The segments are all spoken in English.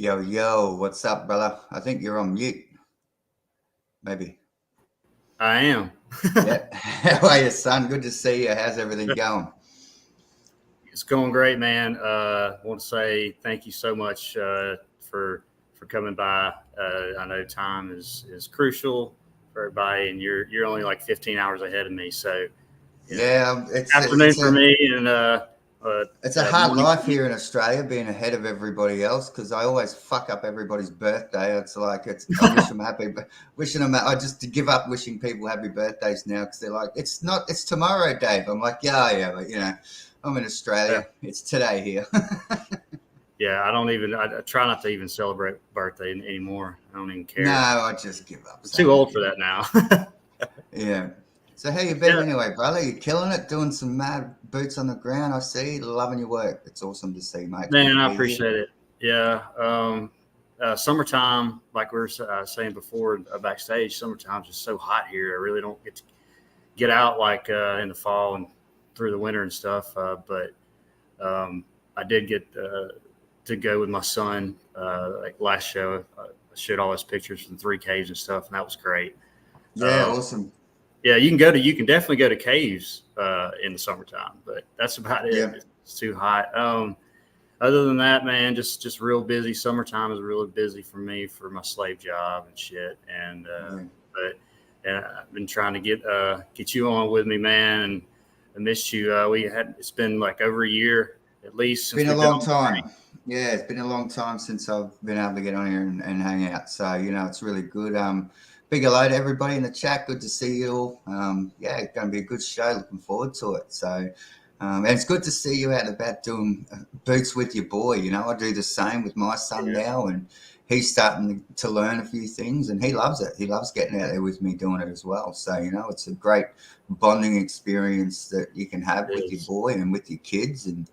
Yo, yo, what's up, brother? I think you're on mute, maybe. I am. Yeah. How are you, son? Good to see you. How's everything going? It's going great, man. I want to say thank you so much for coming by. I know time is crucial for everybody, and you're only like 15 hours ahead of me, so you know, Yeah, afternoon for me, and uh, it's a hard morning life for you. here in Australia, being ahead of everybody else, because I always fuck up everybody's birthday. It's like I wish them happy, but wishing them. I just to give up wishing people happy birthdays now because they're like, it's not. It's tomorrow, Dave. I'm like, yeah, yeah, but I'm in Yeah, Australia. It's today here. yeah. I don't even. I try not to even celebrate birthday anymore. I don't even No, care. I just give up. I'm too Same old here. for that now. Yeah. So how you been Yeah, anyway, brother? You killing it, doing some mad boots on the ground. I see, loving your work. It's awesome to see, mate. It's good man, to I be here. appreciate it. Yeah. Summertime, like we were saying before backstage, summertime's just so hot here. I really don't get to get out like in the fall and through the winter and stuff. But I did get to go with my son like last show. I showed all his pictures from 3 caves and stuff, and that was great. Yeah, Um, awesome. yeah, you can definitely go to caves in the summertime, but that's about it. Yeah, It's too hot. Other than that, man, just real busy. Summertime is really busy for me for my slave job and shit. And yeah. but and I've been trying to get you on with me, man. And I missed you. We had it's been like over a year at least since Been a we've been long on. time. Yeah, it's been a long time since I've been able to get on here and hang out. So, it's really good. Big hello to everybody in the chat. Good to see you all. Yeah, it's going to be a good show. Looking forward to it. So, and it's good to see you out and about doing boots with your boy. I do the same with my son Yeah, now, and he's starting to learn a few things, and he loves it. He loves getting out there with me doing it as well. So, it's a great bonding experience that you can have it with your is. boy and with your kids. And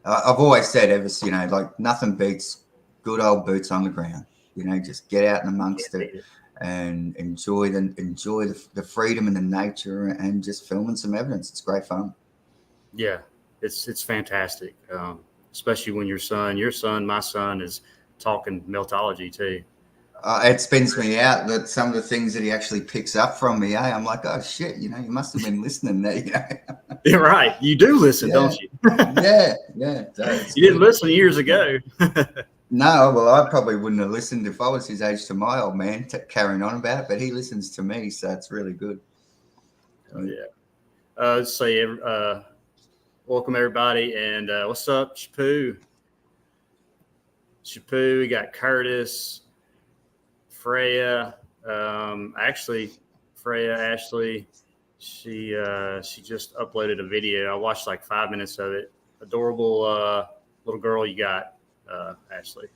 I've always said like nothing beats good old boots on the ground. Just get out and amongst Can't it beat it. and enjoy the freedom and the nature and just filming some evidence. It's great fun. Yeah, it's fantastic. Especially when my son is talking meltology too. It spins me out that some of the things that he actually picks up from me. I'm like, oh shit, you must have been listening there. You're right. You do listen, Yeah, don't you? yeah. So it's You didn't good. listen years ago. No, well, I probably wouldn't have listened if I was his age to my old man carrying on about it, but he listens to me, so it's really good. Oh Yeah. yeah. Let's say welcome everybody, and what's up, Shapu? Shapu, we got Curtis, Freya. Actually, Freya Ashley, she just uploaded a video. I watched like 5 minutes of it. Adorable little girl you got, Ashley.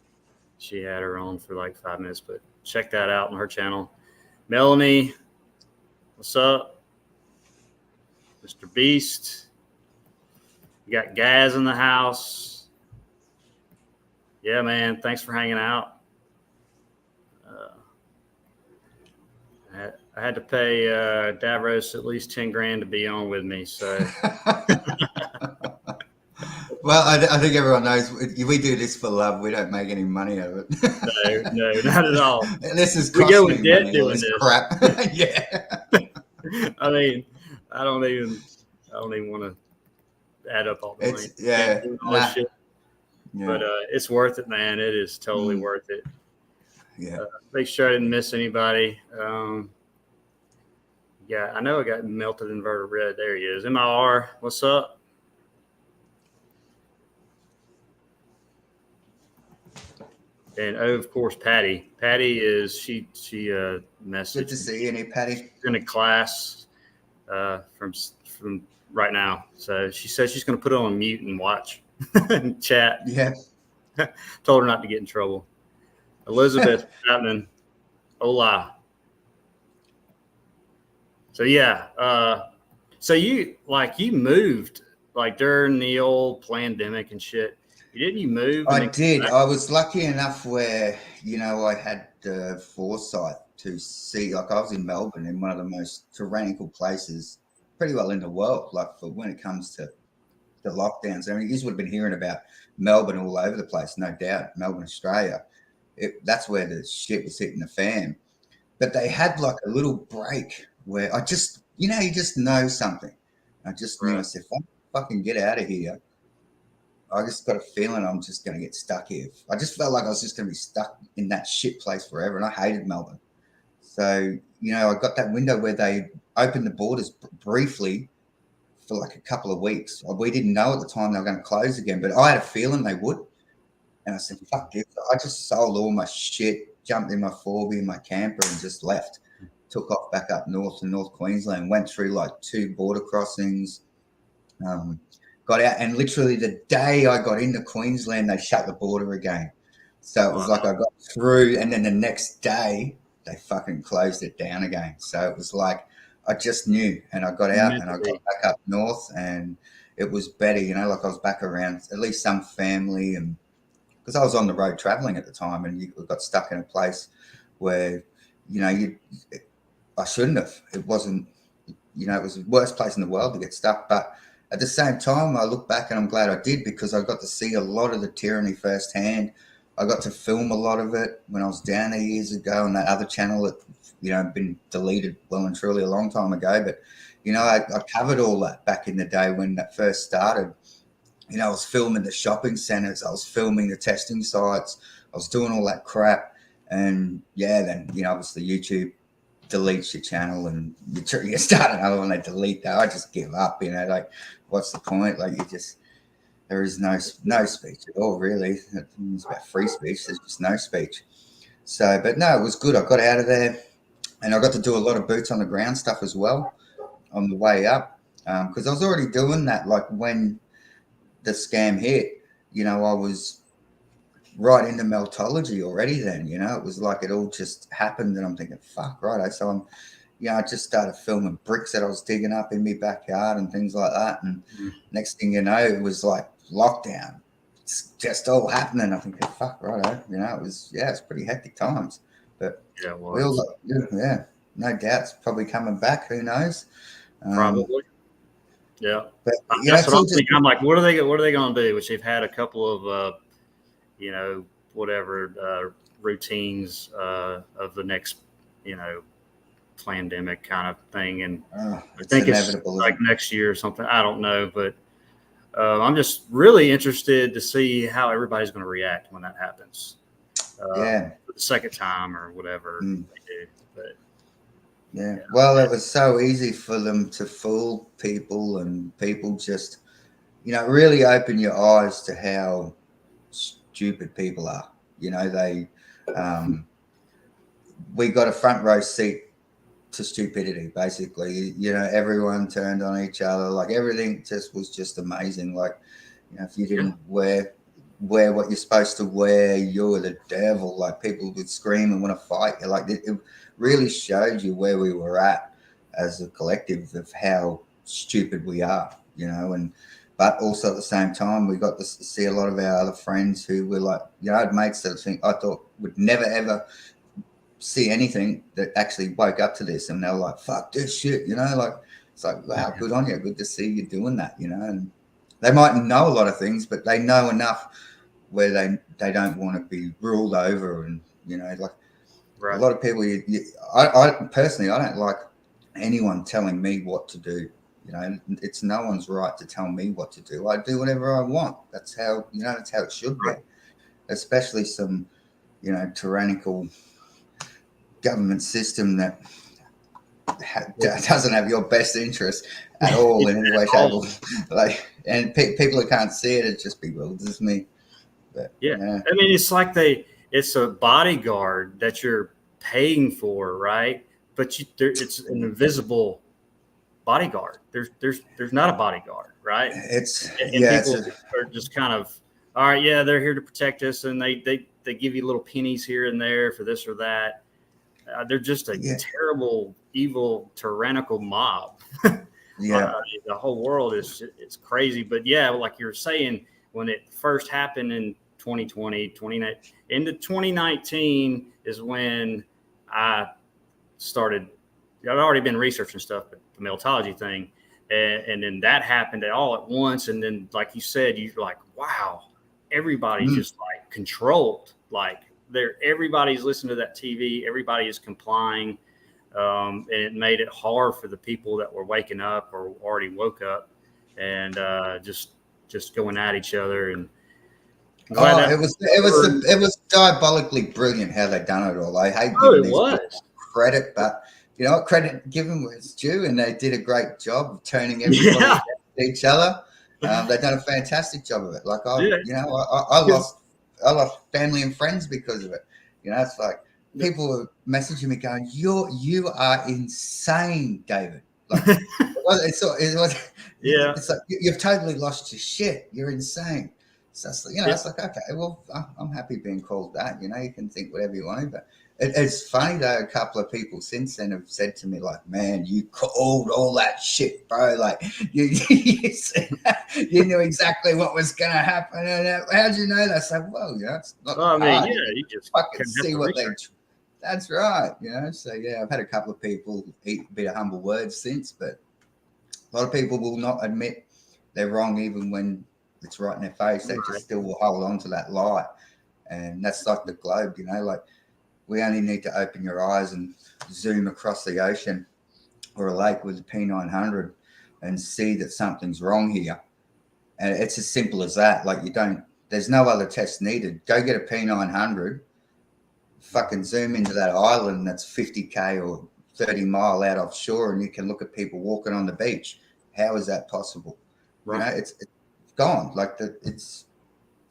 She had her on for like 5 minutes, but check that out on her channel. Melanie, what's up? Mr. Beast. You got Gaz in the house. Yeah, man. Thanks for hanging out. Uh, I had to pay Davros at least 10 grand to be on with me. So Well, I think everyone knows we do this for love. We don't make any money out of it. no, no, not at all. This has We cost go in me debt money, all doing this this. crap. Yeah. I mean, I don't even, I don't even want to add up all the money It's spent yeah, doing all this nah, shit. yeah, But it's worth it, man. It is totally mm, worth it. yeah. Make sure I didn't miss anybody. Yeah, I know I got melted inverted red. There he is. MIR, what's up? And oh, of course, Patty. Patty is she Good to messaged me. see you, Annie, Patty. She's in a class from right now, so she says she's going to put it on mute and watch and chat. Yeah. Told her not to get in trouble. Elizabeth Chapman, hola. So yeah, so you moved like during the old pandemic and shit. You move and I then come did. back? I was lucky enough where, I had the foresight to see, like I was in Melbourne in one of the most tyrannical places pretty well in the world, like for when it comes to the lockdowns. I mean, you would have been hearing about Melbourne all over the place, no doubt. Melbourne, Australia. That's where the shit was hitting the fan. But they had like a little break where I just, you just know something. I just knew, I said, if I fucking get out of here, I just got a feeling I'm just going to get stuck here. I just felt like I was just going to be stuck in that shit place forever. And I hated Melbourne. So, I got that window where they opened the borders briefly for like a couple of weeks. We didn't know at the time they were going to close again, but I had a feeling they would. And I said, fuck this. I just sold all my shit, jumped in my 4B and my camper and just left. Took off back up north to North Queensland, went through like 2 border crossings, got out. And literally the day I got into Queensland, they shut the border again. So it was like I got through, and then the next day they fucking closed it down again. So it was like I just knew, and I got out and I got back up north, and it was better, like I was back around at least some family, and because I was on the road traveling at the time, and you got stuck in a place where, I shouldn't have. It wasn't, it was the worst place in the world to get stuck. But at the same time, I look back and I'm glad I did, because I got to see a lot of the tyranny firsthand. I got to film a lot of it when I was down there years ago on that other channel that, been deleted well and truly a long time ago. But, I covered all that back in the day when that first started. I was filming the shopping centers. I was filming the testing sites. I was doing all that crap. And then, obviously YouTube deletes your channel and you start another one, they delete that. I just give up, like, what's the point? Like, there is no speech at all, really. It's about free speech. There's just no speech. So, but no, it was good. I got out of there and I got to do a lot of boots on the ground stuff as well on the way up. Because I was already doing that, like when the scam hit, I was right into Meltology already then, it was like it all just happened, and I'm thinking, fuck, right. So I just started filming bricks that I was digging up in my backyard and things like that. And next thing you know, it was like lockdown. It's just all happening. I think, fuck, right. It was, it's pretty hectic times. But it was. No doubt it's probably coming back. Who knows? Probably. Yeah. But, that's what I'm thinking. I'm like, what are they going to do? Which they've had a couple of, routines of the next, pandemic kind of thing. And I think it's like next year or something. I don't know. But I'm just really interested to see how everybody's going to react when that happens. For the second time or whatever they do. But well, it was so easy for them to fool people, and people just, really open your eyes to how stupid people are. They, we got a front row seat to stupidity, basically. Everyone turned on each other. Like, everything was just amazing. Like, if you didn't wear what you're supposed to wear, you're the devil. Like, people would scream and want to fight you. Like, it really showed you where we were at as a collective of how stupid we are, but also at the same time, we got to see a lot of our other friends who were like, mates that I thought would never ever see anything, that actually woke up to this, and they were like, fuck this shit, like, it's like, wow, good on you. Good to see you doing that, and they mightn't know a lot of things, but they know enough where they don't want to be ruled over. And, like, a lot of people, I personally, I don't like anyone telling me what to do. It's no one's right to tell me what to do. I do whatever I want. That's how, that's how it should be. Especially some, tyrannical government system that doesn't have your best interest at all in any way, shape, or like, and people who can't see it, it just bewilders me. But, I mean, it's like it's a bodyguard that you're paying for, right? But it's an invisible bodyguard. There's not a bodyguard, right? People are just kind of, all right, they're here to protect us, and they give you little pennies here and there for this or that. They're just a terrible, evil, tyrannical mob. The whole world it's crazy. But like you're saying, when it first happened in 2020, into 2019 is when I started. I'd already been researching stuff, but the Meltology thing. And then that happened all at once. And then, like you said, you're like, wow, everybody's just like controlled. Like everybody's listening to that TV. Everybody is complying. And it made it hard for the people that were waking up or already woke up and just going at each other. And it was diabolically brilliant how they done it all. I hate giving these people credit, but you know, credit given where it's due, and they did a great job of turning everybody against each other. They've done a fantastic job of it. Like I lost family and friends because of it. You know, it's like people were messaging me going, "You are insane, David." Like it's like you've totally lost your shit. You're insane. So it's like, okay, well, I'm happy being called that. You know, you can think whatever you want, but it's funny though. A couple of people since then have said to me, like, "Man, you called all that shit, bro. Like, you knew exactly what was going to happen. And how'd you know that?" I said, "Well, it's not hard. You just fucking see what they." That's right. You know, so I've had a couple of people eat a bit of humble words since, but a lot of people will not admit they're wrong, even when it's right in their face. They just still will hold on to that lie, and that's like the globe. You know, like. We only need to open your eyes and zoom across the ocean or a lake with a P900 and see that something's wrong here. And it's as simple as that. Like there's no other test needed. Go get a P900, fucking zoom into that island that's 50K or 30 mile out offshore, and you can look at people walking on the beach. How is that possible? Right. You know, it's gone. Like it's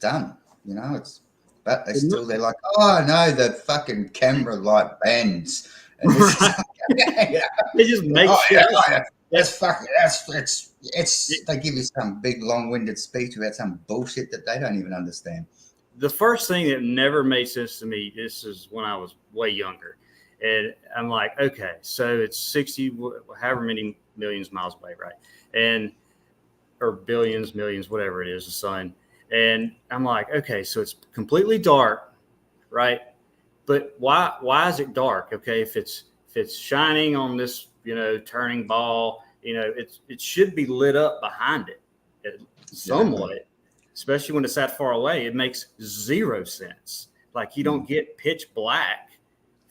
done. You know, but they're like, oh no, the fucking camera light bends. And they just make shit up. They give you some big long-winded speech about some bullshit that they don't even understand. The first thing that never made sense to me, this is when I was way younger. And I'm like, okay, so it's 60, however many millions miles away, right? Or billions, millions, whatever it is, the sun. And I'm like, okay, so it's completely dark, right? But why is it dark? Okay, if it's shining on this, turning ball, it should be lit up behind it somewhat, especially when it's that far away. It makes zero sense. Like you don't get pitch black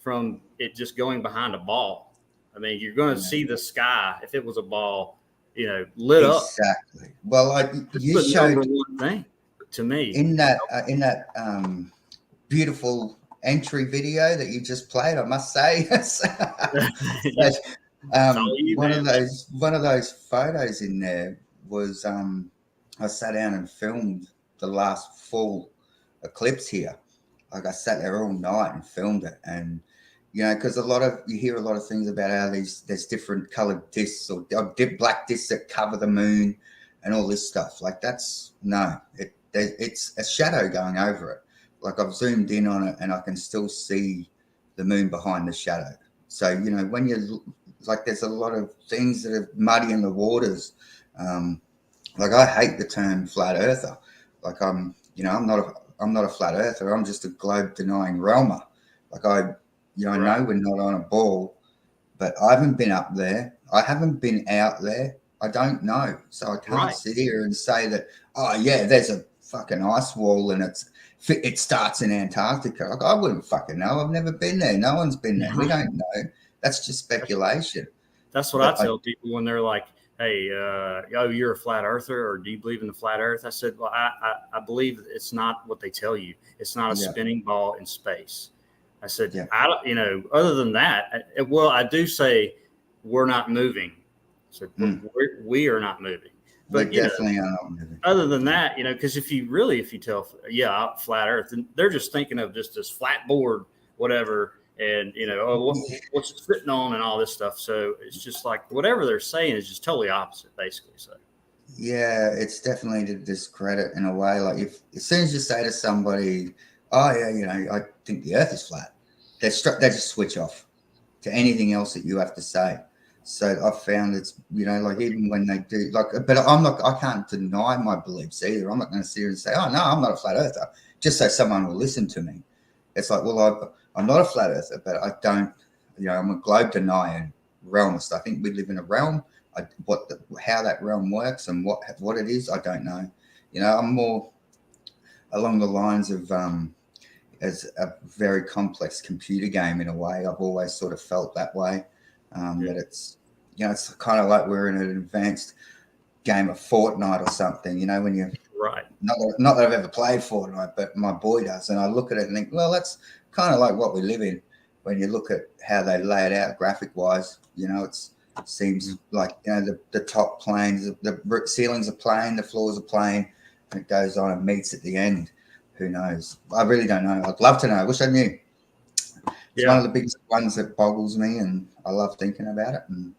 from it just going behind a ball. I mean, you're going to see the sky if it was a ball, lit up. Exactly. Well, you showed one thing. To me, in that beautiful entry video that you just played, I must say, one of those photos in there was I sat down and filmed the last full eclipse here. Like I sat there all night and filmed it, and because you hear a lot of things about how there's different colored discs or black discs that cover the moon and all this stuff. Like it's a shadow going over it. Like I've zoomed in on it and I can still see the moon behind the shadow. So, when there's a lot of things that are muddy in the waters. Like I hate the term flat earther. Like I'm not a flat earther. I'm just a globe denying realmer. Like I know we're not on a ball, but I haven't been up there. I haven't been out there. I don't know. So I can't sit here and say that, oh yeah, there's a fucking ice wall and it starts in Antarctica. Like I wouldn't fucking know. I've never been there. No one's been there. We don't know. That's just speculation. That's what I tell people when they're like, hey, you're a flat earther, or do you believe in the flat earth? I said, well, I believe it's not what they tell you. It's not a spinning ball in space. I said, other than that, I do say we're not moving. So we are not moving. But definitely are not moving. Other than that, because if you tell, flat earth, and they're just thinking of just this flat board, whatever, and, what's it sitting on and all this stuff. So it's just like whatever they're saying is just totally opposite, basically. So. Yeah, it's definitely to discredit in a way. Like as soon as you say to somebody, oh, yeah, I think the earth is flat, they just switch off to anything else that you have to say. So I've found it's, like even when they do, but I can't deny my beliefs either. I'm not going to sit here and say, oh, no, I'm not a flat earther, just so someone will listen to me. It's like, well, I'm not a flat earther, but I don't, I'm a globe denying realmist. I think we live in a realm. how that realm works and what it is, I don't know. You know, I'm more along the lines of as a very complex computer game in a way. I've always sort of felt that way. That it's, you know, it's kind of like we're in an advanced game of Fortnite or something. You know, when you Right. not that I've ever played Fortnite, but my boy does, and I look at it and think, well, that's kind of like what we live in. When you look at how they lay it out graphic wise, you know, it seems like, you know, the top planes, the ceilings are plain, the floors are plain, and it goes on and meets at the end. Who knows? I really don't know. I'd love to know. I wish I knew. It's one of the biggest ones that boggles me, and I love thinking about it. And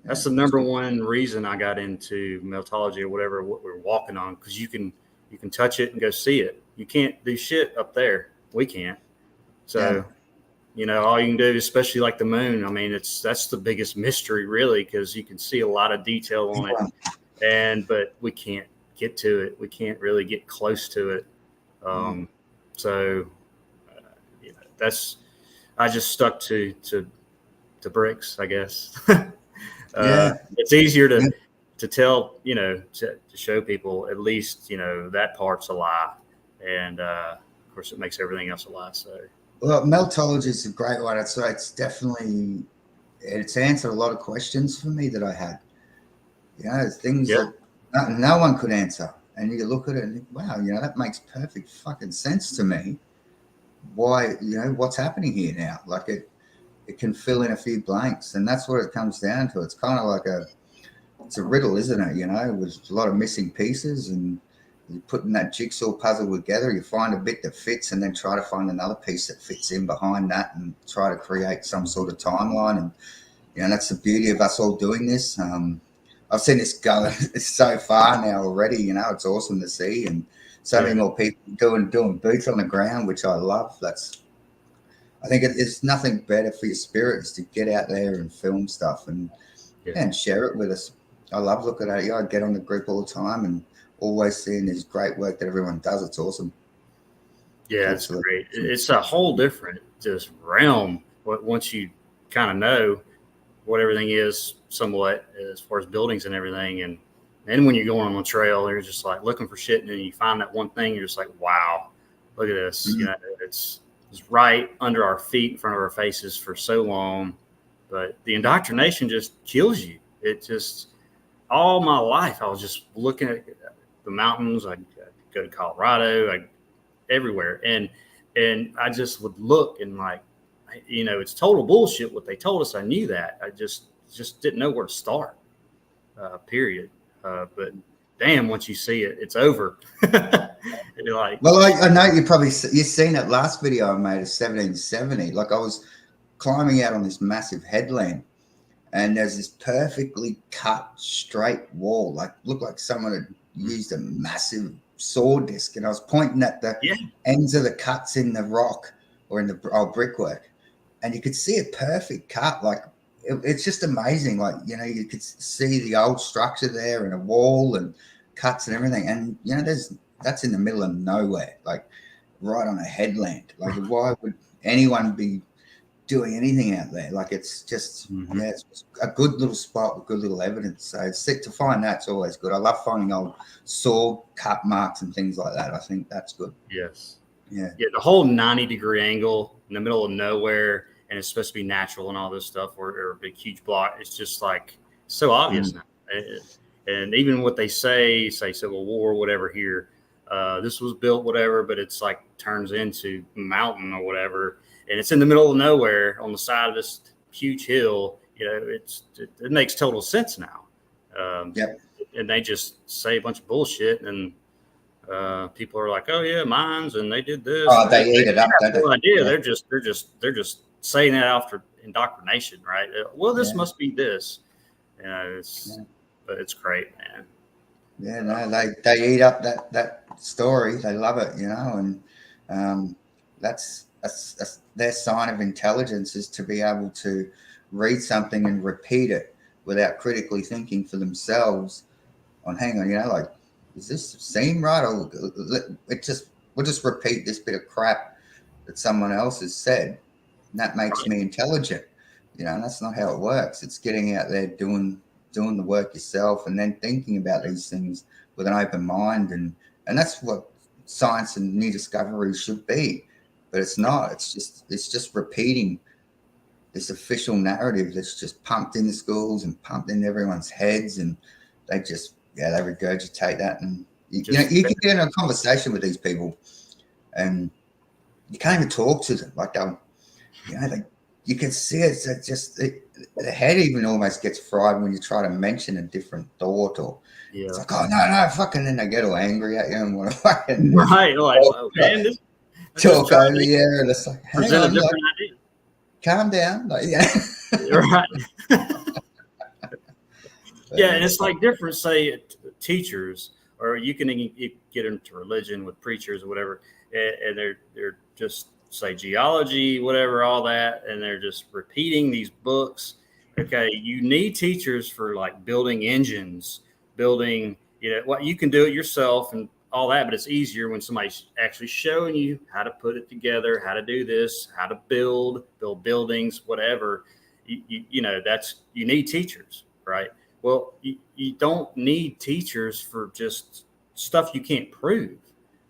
that's the number one reason I got into Meltology or whatever what we're walking on, because you can touch it and go see it. You can't do shit up there. We can't. So, you know, all you can do, especially like the moon. I mean, that's the biggest mystery, really, because you can see a lot of detail on it, but we can't get to it. We can't really get close to it. So, you know, I just stuck to bricks, I guess. It's easier to tell, you know, to show people at least, you know, that part's a lie, and of course it makes everything else a lie. So, well, Meltology is a great one. It's definitely, it's answered a lot of questions for me that I had. You know, things that no one could answer, and you look at it and think, wow, you know, that makes perfect fucking sense to me. Why, you know, what's happening here now? Like it can fill in a few blanks, and that's what it comes down to. It's kind of like it's a riddle, isn't it? You know, with a lot of missing pieces, and you're putting that jigsaw puzzle together. You find a bit that fits, and then try to find another piece that fits in behind that, and try to create some sort of timeline. And you know, that's the beauty of us all doing this. I've seen this go so far now already. You know, it's awesome to see, and so many more people doing boots on the ground, which I love. I think it's nothing better for your spirits to get out there and film stuff and share it with us. I love looking at it. I get on the group all the time and always seeing this great work that everyone does. It's awesome. Yeah, it's great. It's a whole different just realm once you kind of know what everything is somewhat as far as buildings and everything. And then when you're going on the trail, you're just like looking for shit, and then you find that one thing, you're just like, wow, look at this. You know, it's right under our feet, in front of our faces for so long. But the indoctrination just kills you. It just, all my life, I was just looking at the mountains. I'd go to Colorado, everywhere. And I just would look and like, you know, it's total bullshit what they told us. I knew that. I just didn't know where to start, period. But damn, once you see it, it's over. You're like, well, I know you've seen that last video I made of 1770. Like I was climbing out on this massive headland, and there's this perfectly cut straight wall, like looked like someone had used a massive saw disc, and I was pointing at the ends of the cuts in the rock or in the old brickwork, and you could see a perfect cut. Like it's just amazing. Like, you know, you could see the old structure there and a wall and cuts and everything, and you know, that's in the middle of nowhere, like right on a headland. Like, why would anyone be doing anything out there? Like, it's just it's a good little spot with good little evidence. So to find that's always good. I love finding old saw cut marks and things like that. I think that's good. Yes. Yeah. The whole 90-degree angle in the middle of nowhere, and it's supposed to be natural and all this stuff, or a big huge block. It's just like so obvious now. And even what they say Civil War, whatever here, this was built, whatever, but it's like turns into mountain or whatever. And it's in the middle of nowhere on the side of this huge hill. You know, it makes total sense now. And they just say a bunch of bullshit, and people are like, "Oh yeah, mines, and they did this." Oh, they eat it up. No idea. They're just saying that after indoctrination, right? Well, this must be this. You know, but it's great, man. Yeah, no, they eat up that story. They love it, you know, and that's their sign of intelligence, is to be able to read something and repeat it without critically thinking for themselves on, hang on, you know, like, does this seem right? Or we'll just repeat this bit of crap that someone else has said, and that makes me intelligent. You know, and that's not how it works. It's getting out there doing doing the work yourself and then thinking about these things with an open mind. And that's what science and new discoveries should be. But it's not. It's just repeating this official narrative that's just pumped in the schools and pumped in everyone's heads, and they just they regurgitate that. And you can get in a conversation with these people, and you can't even talk to them. Like you can see it. So the head even almost gets fried when you try to mention a different thought, or it's like, oh no, fucking. Then they get all angry at you and want to fucking like, oh, man, talk over you, and it's like, present a different idea. Calm down, like, right. Yeah, and it's like different, say, teachers, or you can get into religion with preachers or whatever, and they're just say geology, whatever, all that, and they're just repeating these books. Okay, you need teachers for like building engines, building, what you can do it yourself and all that, but it's easier when somebody's actually showing you how to put it together, how to do this, how to build buildings, whatever. You need teachers, right? Well, you don't need teachers for just stuff you can't prove.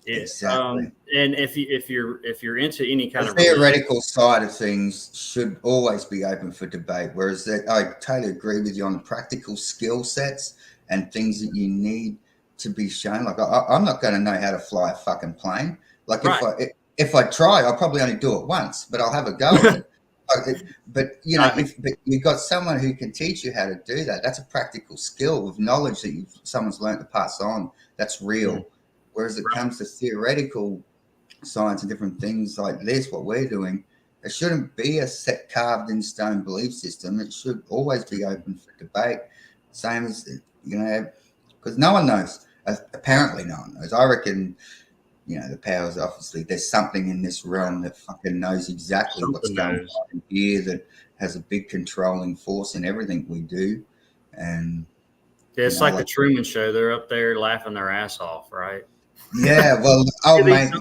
Exactly. And if you're into any kind the of theoretical side of things should always be open for debate. Whereas I totally agree with you on the practical skill sets and things that you need to be shown. Like I'm not going to know how to fly a fucking plane. Like right. if I try, I'll probably only do it once, but I'll have a go at it. But but you've got someone who can teach you how to do that. That's a practical skill of knowledge that someone's learned to pass on. That's real. Mm-hmm. Whereas it comes to theoretical science and different things like this, what we're doing, it shouldn't be a set carved in stone belief system. It should always be open for debate. Same as, because no one knows. Apparently no one knows. I reckon, the powers, obviously, there's something in this realm that fucking knows exactly what's going on here, that has a big controlling force in everything we do. And it's like the Truman Show. They're up there laughing their ass off, right? Yeah, well, old mate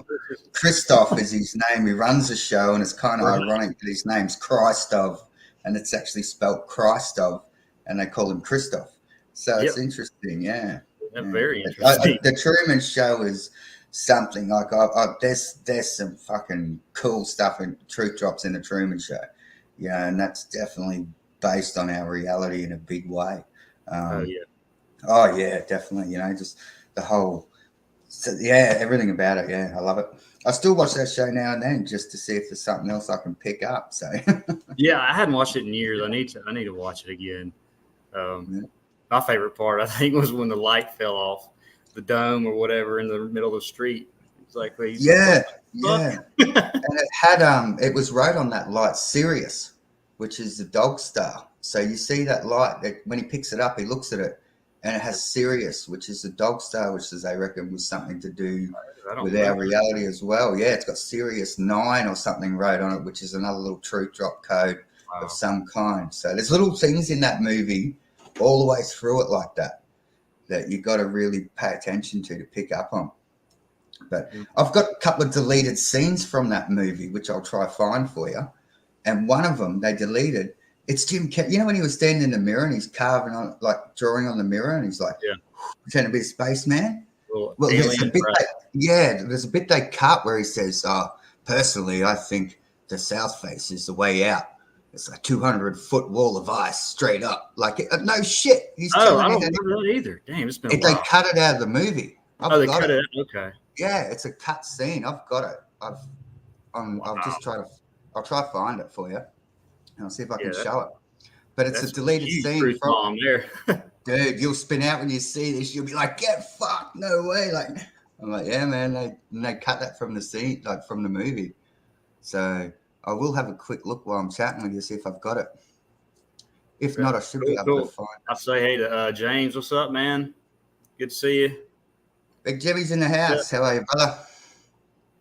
Christoph is his name. He runs the show, and it's kind of ironic that his name's Christov, and it's actually spelled Christov, and they call him Christoph. So it's interesting, yeah. Very interesting. The Truman Show is something like there's some fucking cool stuff and truth drops in the Truman Show, and that's definitely based on our reality in a big way. Oh yeah, definitely. Just the whole. So, everything about it. Yeah, I love it. I still watch that show now and then just to see if there's something else I can pick up. So yeah, I hadn't watched it in years. I need to watch it again. My favorite part, I think, was when the light fell off the dome or whatever in the middle of the street. It's like, yeah. And it had it was right on that light, Sirius, which is the dog star. So you see that light that when he picks it up, he looks at it. And it has Sirius, which is the dog star, which is, they reckon, was something to do with our reality as well. Yeah, it's got Sirius 9 or something right on it, which is another little truth drop code of some kind. So there's little things in that movie all the way through it like that you got to really pay attention to pick up on. But I've got a couple of deleted scenes from that movie, which I'll try find for you. And one of them they deleted. It's Jim Carrey. When he was standing in the mirror and he's carving on, like drawing on the mirror, and he's like, pretending to be a spaceman. Well, there's a bit they cut where he says, personally, I think the south face is the way out. It's a 200-foot wall of ice straight up. Like, no shit. He's telling I don't remember that either. Damn, it's been a while. They cut it out of the movie. They cut it out? Okay. Yeah, it's a cut scene. I've got it. I'll try to find it for you. I'll see if I can show it. But it's a deleted scene from there. Dude, you'll spin out when you see this. You'll be like, get fucked, no way. Like, I'm like, yeah, man. They cut that from the scene, like from the movie. So I will have a quick look while I'm chatting with you, see if I've got it. If not, I should be able to find it. I'll say hey to James. What's up, man? Good to see you. Big Jimmy's in the house. How are you, brother?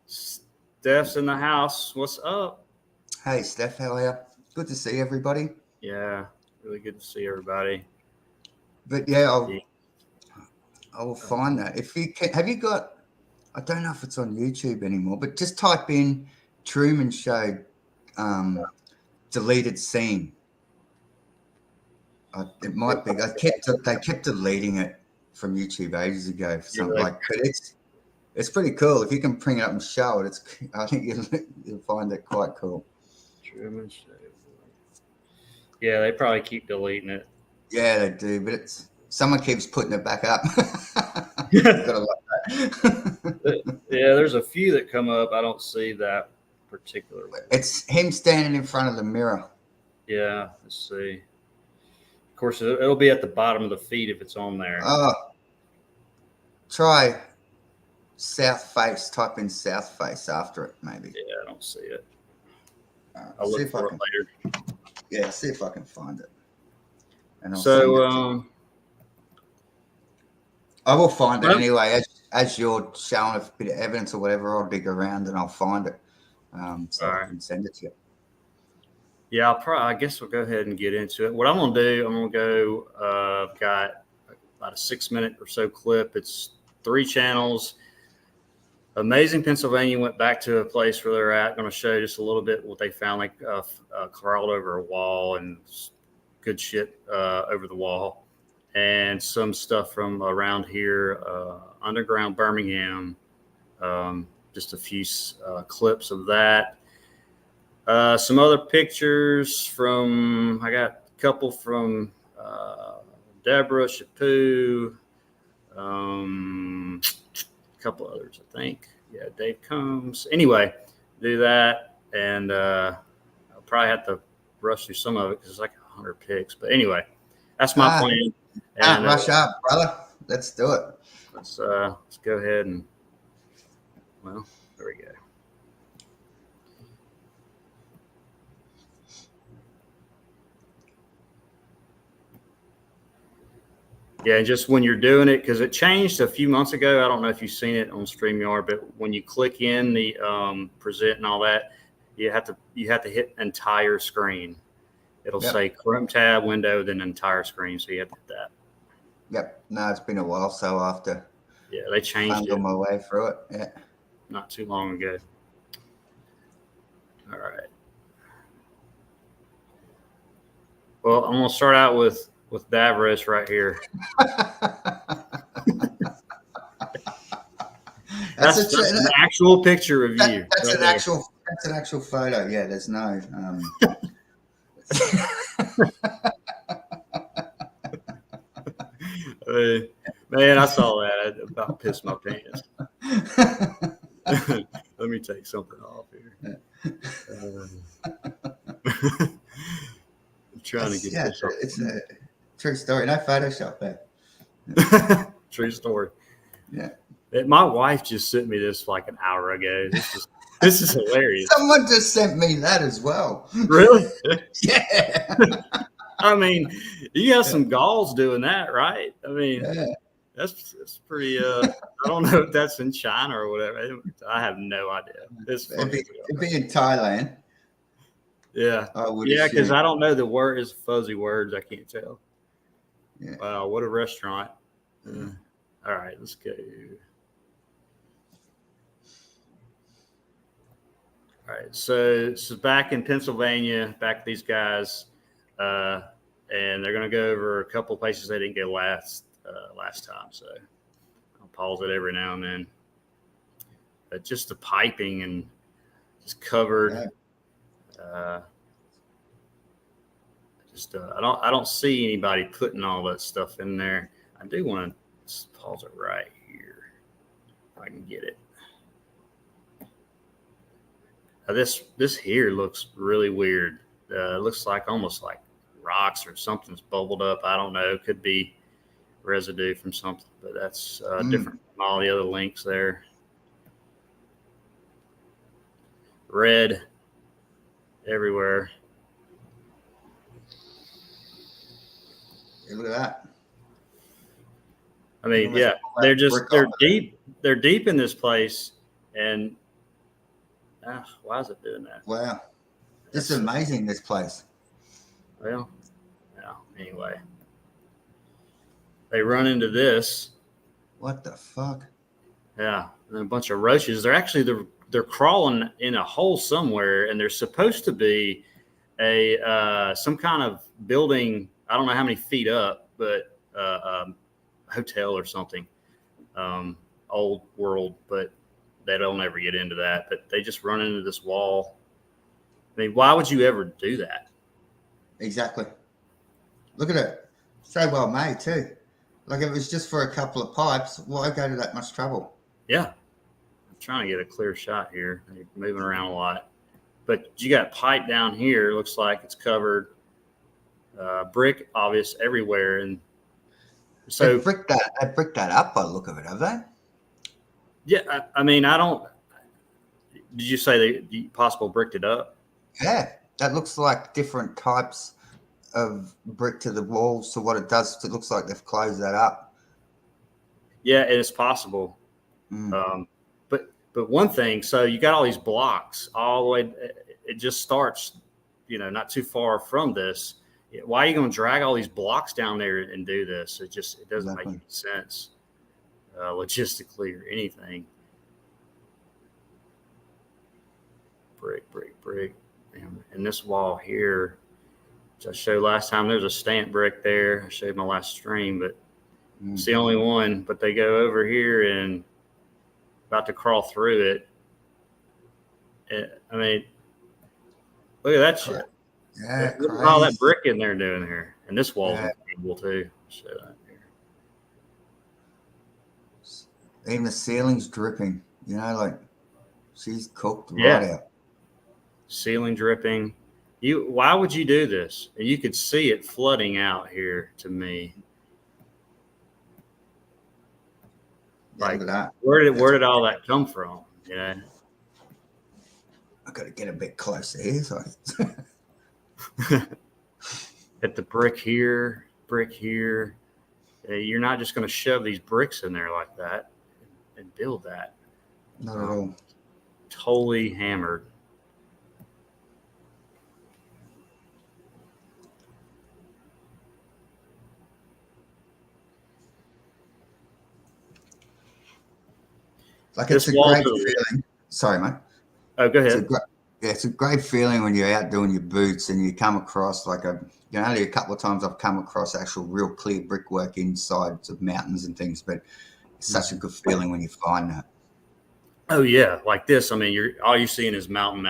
Steph's in the house. What's up? Hey, Steph, how are you? Good to see everybody. Yeah, really good to see everybody. But I will find that. If you can, have you got? I don't know if it's on YouTube anymore, but just type in Truman Show deleted scene. It might be. They kept deleting it from YouTube ages ago. For something but it's pretty cool if you can bring it up and show it. I think you'll find it quite cool. Truman Show. Yeah, they probably keep deleting it. Yeah, they do, but someone keeps putting it back up. Gotta like that. Yeah, there's a few that come up. I don't see that particular one. It's him standing in front of the mirror. Yeah, let's see. Of course, it'll be at the bottom of the feed if it's on there. Oh, try south face. Type in south face after it, maybe. Yeah, I don't see it. I'll look for it later. Yeah, see if I can find it. And I will find it anyway. As you're showing a bit of evidence or whatever, I'll dig around and I'll find it. So I can send it to you. Yeah, I guess we'll go ahead and get into it. What I'm going to do, I'm going to go, I've got about a 6-minute or so clip. It's 3 channels. Amazing Pennsylvania went back to a place where they're at. I'm going to show you just a little bit what they found, like crawled over a wall and good shit over the wall. And some stuff from around here, underground Birmingham, just a few clips of that. Some other pictures from, I got a couple from Davros, Chaput, a couple others, I think. Yeah, Dave Combs. Anyway, do that. And I'll probably have to rush through some of it because it's like 100 pics. But anyway, that's my plan. And, rush up, brother. Let's do it. Let's go ahead and, well, there we go. Yeah, just when you're doing it, because it changed a few months ago. I don't know if you've seen it on StreamYard, but when you click in the present and all that, you have to hit entire screen. It'll say Chrome tab, window, then entire screen. So you have to hit that. Yep. No, it's been a while, so I have to. Yeah, they changed it. My way through it. Yeah. Not too long ago. All right. Well, I'm gonna start out with Davros right here. That's an actual picture of you. That's an actual photo. Yeah, there's no. Man, I saw that. I about pissed my pants. Let me take something off here. I'm trying to get this off. It's a true story. No Photoshop there. True story. Yeah. My wife just sent me this like an hour ago. This is hilarious. Someone just sent me that as well. Really? Yeah. I mean, you got some galls doing that, right? I mean, that's pretty. I don't know if that's in China or whatever. I have no idea. It'd be in Thailand. Yeah. Yeah, because I don't know the word. It's fuzzy words. I can't tell. Yeah. Wow, what a restaurant. All right, let's go. All right, so this is back in Pennsylvania, back with these guys, and they're going to go over a couple places they didn't go last time. So I'll pause it every now and then. But just the piping and just covered. I don't see anybody putting all that stuff in there. I do want to pause it right here if I can get it. This here looks really weird. It looks like almost like rocks or something's bubbled up. I don't know. It could be residue from something, but that's different from all the other links there. Red everywhere. Hey, look at that. I mean, yeah, they're deep. They're deep in this place, and why is it doing that? Wow, this is amazing. This place. Well, yeah. Anyway, they run into this. What the fuck? Yeah, and a bunch of roaches. They're crawling in a hole somewhere, and there's supposed to be some kind of building I don't know how many feet up, but hotel or something, old world, but they don't ever get into that. But they just run into this wall. I mean, why would you ever do that? Exactly. Look at it. So well made too. Like if it was just for a couple of pipes, why go to that much trouble? Yeah, I'm trying to get a clear shot here. They're moving around a lot, but you got pipe down here. Looks like it's covered, brick obvious everywhere, and so They bricked that up by the look of it, have they? yeah. I mean, I don't. Did you say they possible bricked it up? Yeah. That looks like different types of brick to the walls. So what it does, it looks like they've closed that up. Yeah, and it's possible. Mm. But one thing, so you got all these blocks all the way. It just starts, not too far from this. Why are you going to drag all these blocks down there and do this? It doesn't Exactly. make any sense logistically or anything. Brick. And this wall here, which I showed last time, there's a stamp brick there. I showed my last stream, but it's the only one. But they go over here and about to crawl through it. I mean, look at that shit. Yeah, look at all that brick in there doing here. And this wall's incredible too. I'll show that here. Even the ceiling's dripping, like she's cooked right out. Ceiling dripping. Why would you do this? You could see it flooding out here to me. Like, look at that. Where did all that come from? I got to get a bit closer here. So. At the brick here. You're not just going to shove these bricks in there like that and build that. Not at all. Totally hammered. Like it's a great feeling. Sorry, mate. Oh, go ahead. It's a great feeling when you're out doing your boots and you come across only a couple of times I've come across actual real clear brickwork inside of mountains and things, but it's such a good feeling when you find that. Oh yeah, like this. I mean, all you're seeing is mountain,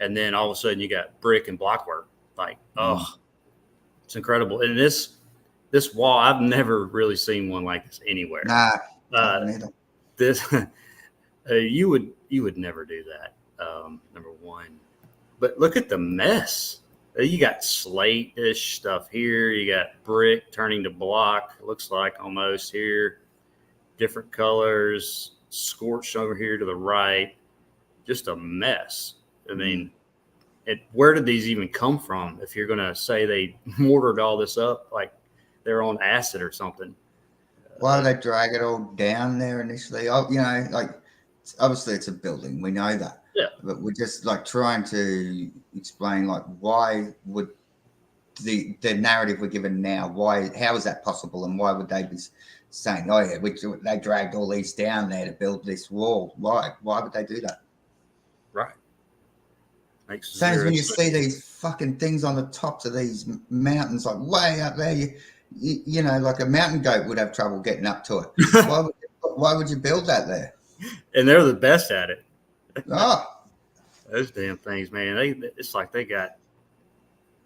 and then all of a sudden you got brick and blockwork. Like, it's incredible. And this wall, I've never really seen one like this anywhere. Nah, this you would never do that. Number one, but look at the mess. You got slate-ish stuff here. You got brick turning to block. It looks like almost here. Different colors. Scorched over here to the right. Just a mess. I mean, where did these even come from? If you're going to say they mortared all this up like they're on acid or something. Why do they drag it all down there initially? Obviously it's a building. We know that. Yeah. But we're just trying to explain why would the narrative we're given now, how is that possible, and why would they be saying, oh yeah, they dragged all these down there to build this wall? Why would they do that? Right. Same as when you see these fucking things on the tops of these mountains, like way up there, you know, like a mountain goat would have trouble getting up to it. Why would you build that there? And they're the best at it. Oh, those damn things, man! It's like they got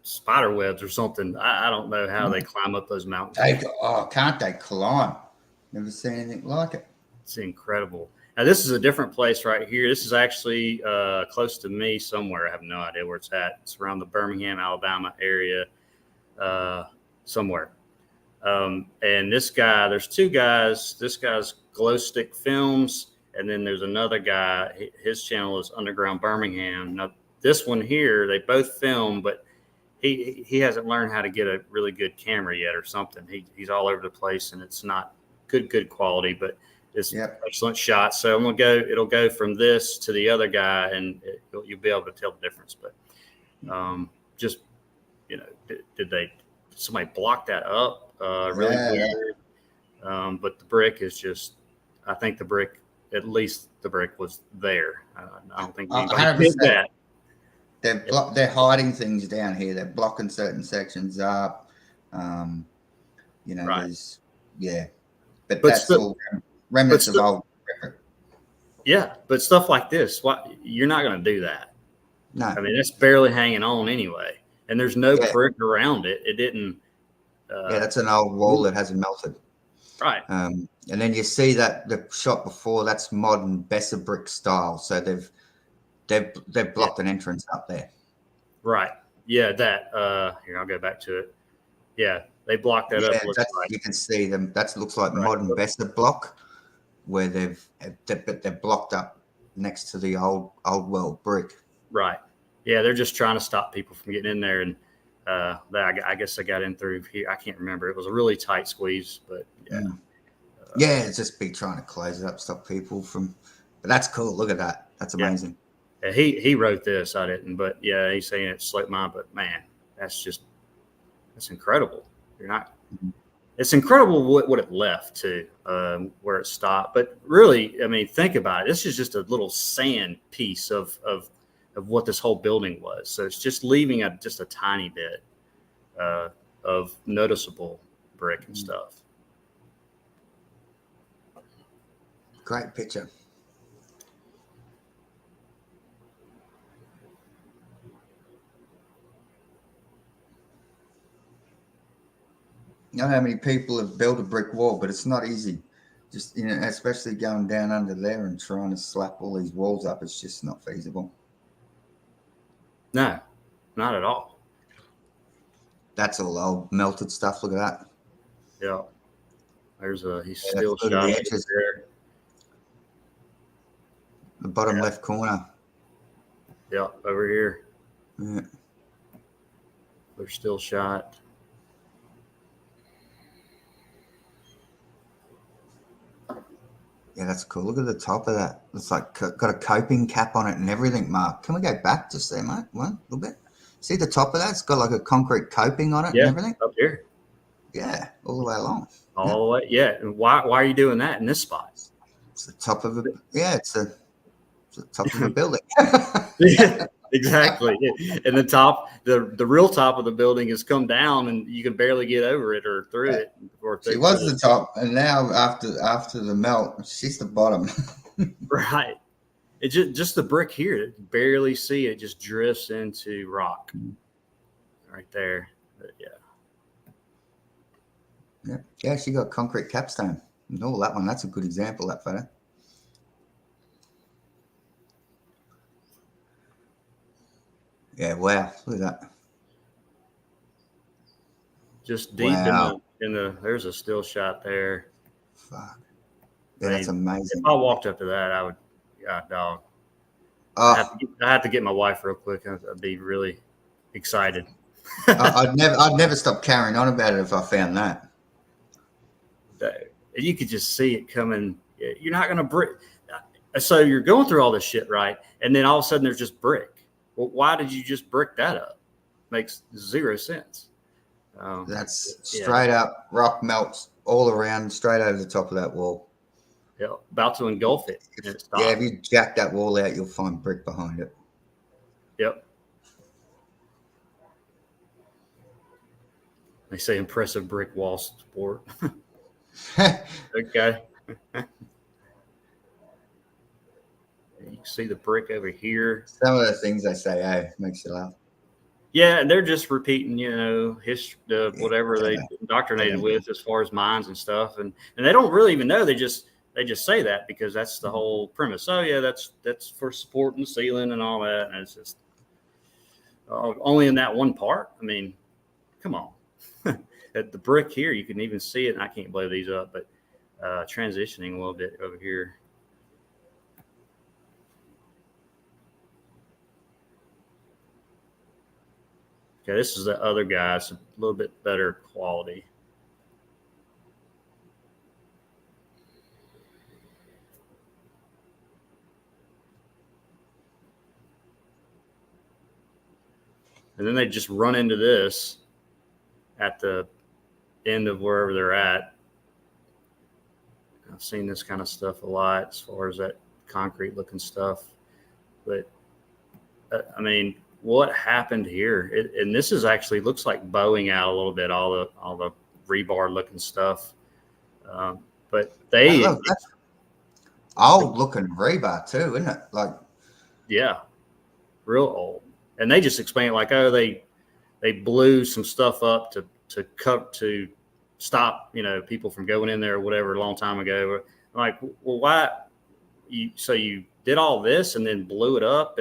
spider webs or something. I don't know how they climb up those mountains. Can't they climb? Never seen anything like it. It's incredible. Now this is a different place right here. This is actually close to me somewhere. I have no idea where it's at. It's around the Birmingham, Alabama area, somewhere. And this guy, there's two guys. This guy's Glow Stick Films. And then there's another guy, his channel is Underground Birmingham. Now, this one here, they both film, but he hasn't learned how to get a really good camera yet or something. He's all over the place, and it's not good quality, but it's excellent shots. So it'll go from this to the other guy, and you'll be able to tell the difference. But just, you know, did somebody block that up? Really weird. But the brick is just, I think at least the brick was there. I don't think anybody did that. They're hiding things down here. They're blocking certain sections up. You know, Right. there's but But that's still, all remnants of still, old. yeah. But stuff like this, you're not going to do that. No. I mean, it's barely hanging on anyway, and there's no Yeah. brick around it. It didn't. That's an old wall that hasn't melted. Right. And then you see that the shot before, that's modern Besser brick style. So they've blocked an entrance up there. Right. Yeah. That. Here, I'll go back to it. Yeah, they blocked that up. Looks like You can see them. That looks like right. modern Besser block, where they're blocked up next to the old world brick. Right. Yeah, they're just trying to stop people from getting in there, and I guess they got in through here. I can't remember. It was a really tight squeeze, but yeah. It's just be trying to close it up, stop people from. But that's cool. Look at that. That's amazing. Yeah, he wrote this. I didn't, but yeah, he's saying it slipped mine. But man, that's incredible. You're not. It's incredible what it left too, where it stopped. But really, I mean, think about it. This is just a little sand piece of what this whole building was. So it's just leaving just a tiny bit of noticeable brick and stuff. Great picture. I don't know how many people have built a brick wall, but it's not easy. Just, especially going down under there and trying to slap all these walls up, it's just not feasible. No, not at all. That's all old melted stuff. Look at that. Yeah. He's still shot there. The bottom left corner. Yeah, over here. Yeah. They're still shot. Yeah, that's cool. Look at the top of that. It's like got a coping cap on it and everything, Mark. Can we go back just there, mate? One little bit. See the top of that? It's got like a concrete coping on it and everything. Up here. Yeah, all the way along. All the way. Yeah. And why are you doing that in this spot? It's the top of it's the top of a building. Yeah, exactly. And the real top of the building has come down, and you can barely get over it or through it. She was the top, and now after the melt, she's the bottom. Right. It just the brick here, you barely see it. Just drifts into rock right there. But yeah. She got concrete capstone. No, that one. That's a good example. That photo. Yeah, wow. Look at that. Just deep in the there's a still shot there. Fuck. Yeah, that's amazing. If I walked up to that, I would, dog. I have to get my wife real quick. I'd be really excited. I'd never stop carrying on about it if I found that. You could just see it coming. You're not going to brick. So you're going through all this shit, right? And then all of a sudden there's just brick. Well, why did you just brick that up? Makes zero sense. That's straight up rock melts all around, straight over the top of that wall. Yeah, about to engulf it. If you jack that wall out, you'll find brick behind it. Yep. They say impressive brick wall support. Okay. You can see the brick over here. Some of the things they say, makes you laugh. Yeah, they're just repeating, history, whatever they indoctrinated with as far as mines and stuff, and they don't really even know. They just say that because that's the whole premise. Oh yeah, that's for supporting the ceiling and all that, and it's just only in that one part. I mean, come on. At the brick here, you can even see it, and I can't blow these up, but transitioning a little bit over here. Okay, this is the other guy. It's a little bit better quality. And then they just run into this at the end of wherever they're at. I've seen this kind of stuff a lot as far as that concrete looking stuff. But I mean, what happened here? And this is actually looks like bowing out a little bit, all the rebar looking stuff. But Look, that's old looking rebar too, isn't it? Like, yeah, real old. And they just explain it like, oh, they blew some stuff up to stop, you know, people from going in there or whatever a long time ago. I'm like, well, why? So you did all this and then blew it up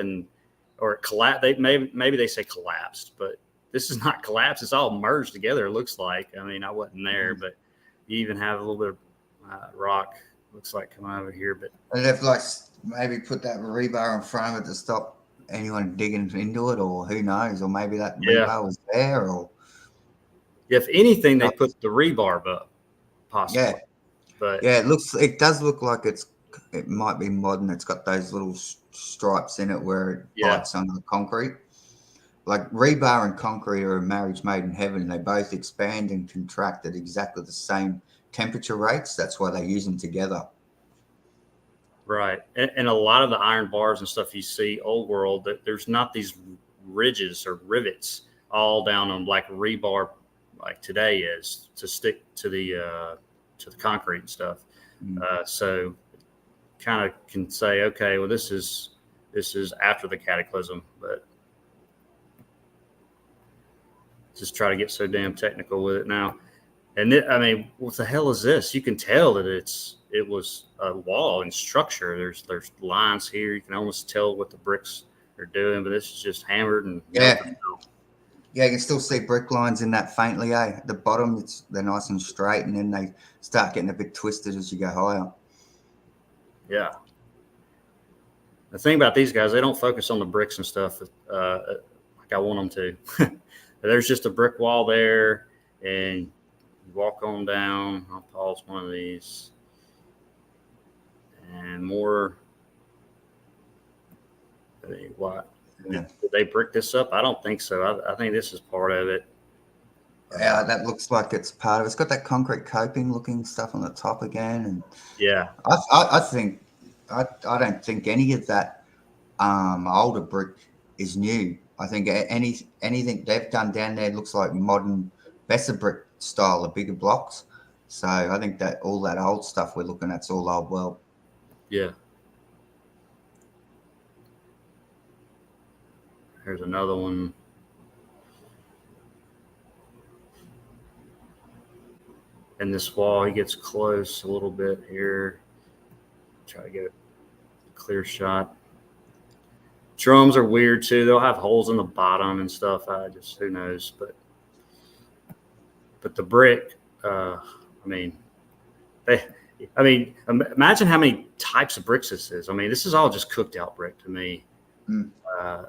or it collapsed. Maybe they say collapsed, but this is not collapsed. It's all merged together. It looks like. I mean, I wasn't there, but you even have a little bit of rock. Looks like coming over here, but and they've like maybe put that rebar in front of it to stop anyone digging into it, or who knows, or maybe that yeah. rebar was there, or If anything, they put the rebar up, possibly. yeah, But yeah, it does look like it might be modern. It's got those little stripes in it where it bites on the concrete. Like rebar and concrete are a marriage made in heaven. They both expand and contract at exactly the same temperature rates. That's why they use them together. right, and a lot of the iron bars and stuff you see old world, that there's not these ridges or rivets all down on like rebar like today is to stick to the concrete and stuff. So kind of can say, okay, well, this is after the cataclysm, but just try to get so damn technical with it now. And I mean, what the hell is this? You can tell that it was a wall and structure. There's lines here. You can almost tell what the bricks are doing, but this is just hammered and yeah, you can still see brick lines in that faintly. At the bottom, they're nice and straight, and then they start getting a bit twisted as you go higher. Yeah. The thing about these guys, they don't focus on the bricks and stuff like I want them to. There's just a brick wall there, and you walk on down. I'll pause one of these. And more. What? Did they brick this up? I don't think so. I think this is part of it. Yeah, that looks like it's part of it. It's got that concrete coping looking stuff on the top again. And yeah, I think I don't think any of that older brick is new. I think anything they've done down there looks like modern Besser brick style, the bigger blocks. So I think that all that old stuff we're looking at's all old world. Yeah. Here's another one. And this wall, he gets close a little bit here. Try to get a clear shot. Drums are weird too. They'll have holes in the bottom and stuff. Who knows? But the brick, imagine how many types of bricks this is. I mean, this is all just cooked out brick to me.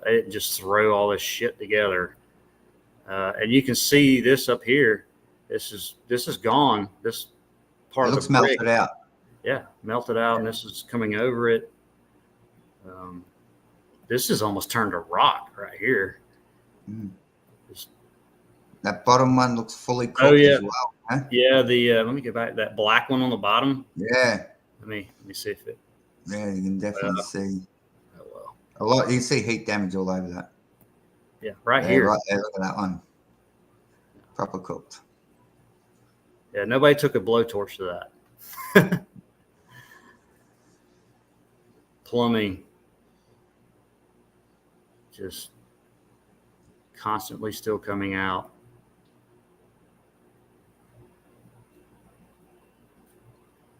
It just throw all this shit together, and you can see this up here. This is gone. This part of the brick melted out. Yeah, melted out, and this is coming over it. This is almost turned to rock right here. That bottom one looks fully cooked as well. Huh? Yeah, let me get back that black one on the bottom. Yeah. Let me see if it. Yeah, you can definitely see. Oh well. A lot. You can see heat damage all over that. Yeah, right here. Right there. Look at that one. Proper cooked. Yeah, nobody took a blowtorch to that. Plumbing. Just constantly still coming out.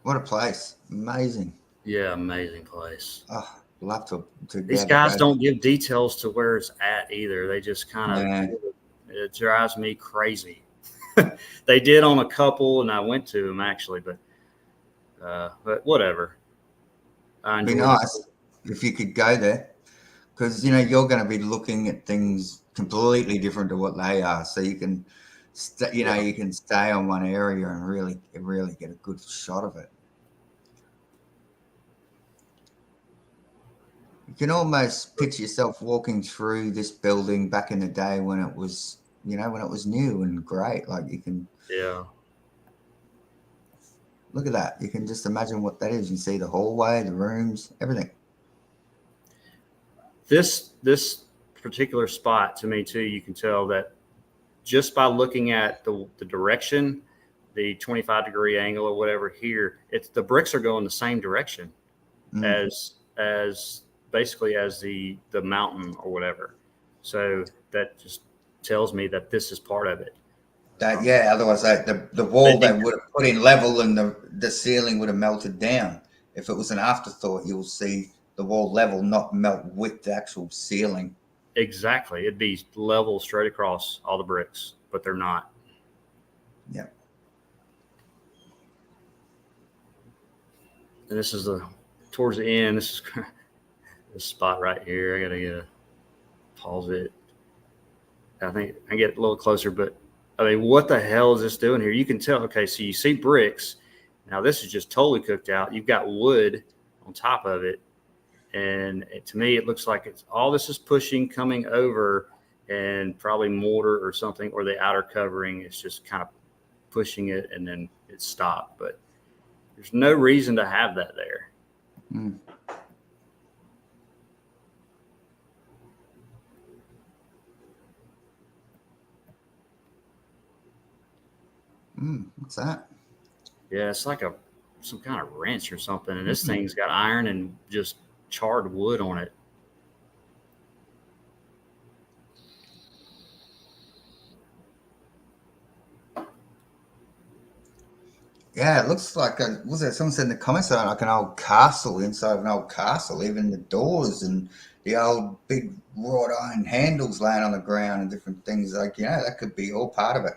What a place. Amazing. Yeah, amazing place. Oh, love to These guys don't give details to where it's at either. They just kind of, it drives me crazy. They did on a couple, and I went to them actually, but whatever. It'd be nice if you could go there, because you're going to be looking at things completely different to what they are, so you can, you can stay on one area and really get a good shot of it. You can almost picture yourself walking through this building back in the day when it was, when it was new and great. Like you can, look at that. You can just imagine what that is. You see the hallway, the rooms, everything. This particular spot, to me too, you can tell that just by looking at the direction, the 25-degree angle or whatever here, it's the bricks are going the same direction as basically as the mountain or whatever. So that just tells me that this is part of it. Otherwise the wall they would have put in level and the ceiling would have melted down. If it was an afterthought, you'll see the wall level, not melt with the actual ceiling. Exactly. It'd be level straight across all the bricks, but they're not. Yeah. And this is towards the end. This is this spot right here. I gotta pause it. I think I get a little closer, but I mean, what the hell is this doing here? You can tell. Okay, so you see bricks. Now this is just totally cooked out. You've got wood on top of it, and to me, it looks like it's all this is pushing, coming over, and probably mortar or something, or the outer covering is just kind of pushing it, and then it stopped. But there's no reason to have that there. What's that? Yeah, it's like some kind of wrench or something, and this thing's got iron and just charred wood on it. Yeah, it looks like was there someone said in the comments that like an old castle inside of an old castle, even the doors and the old big wrought iron handles laying on the ground and different things. Like, that could be all part of it.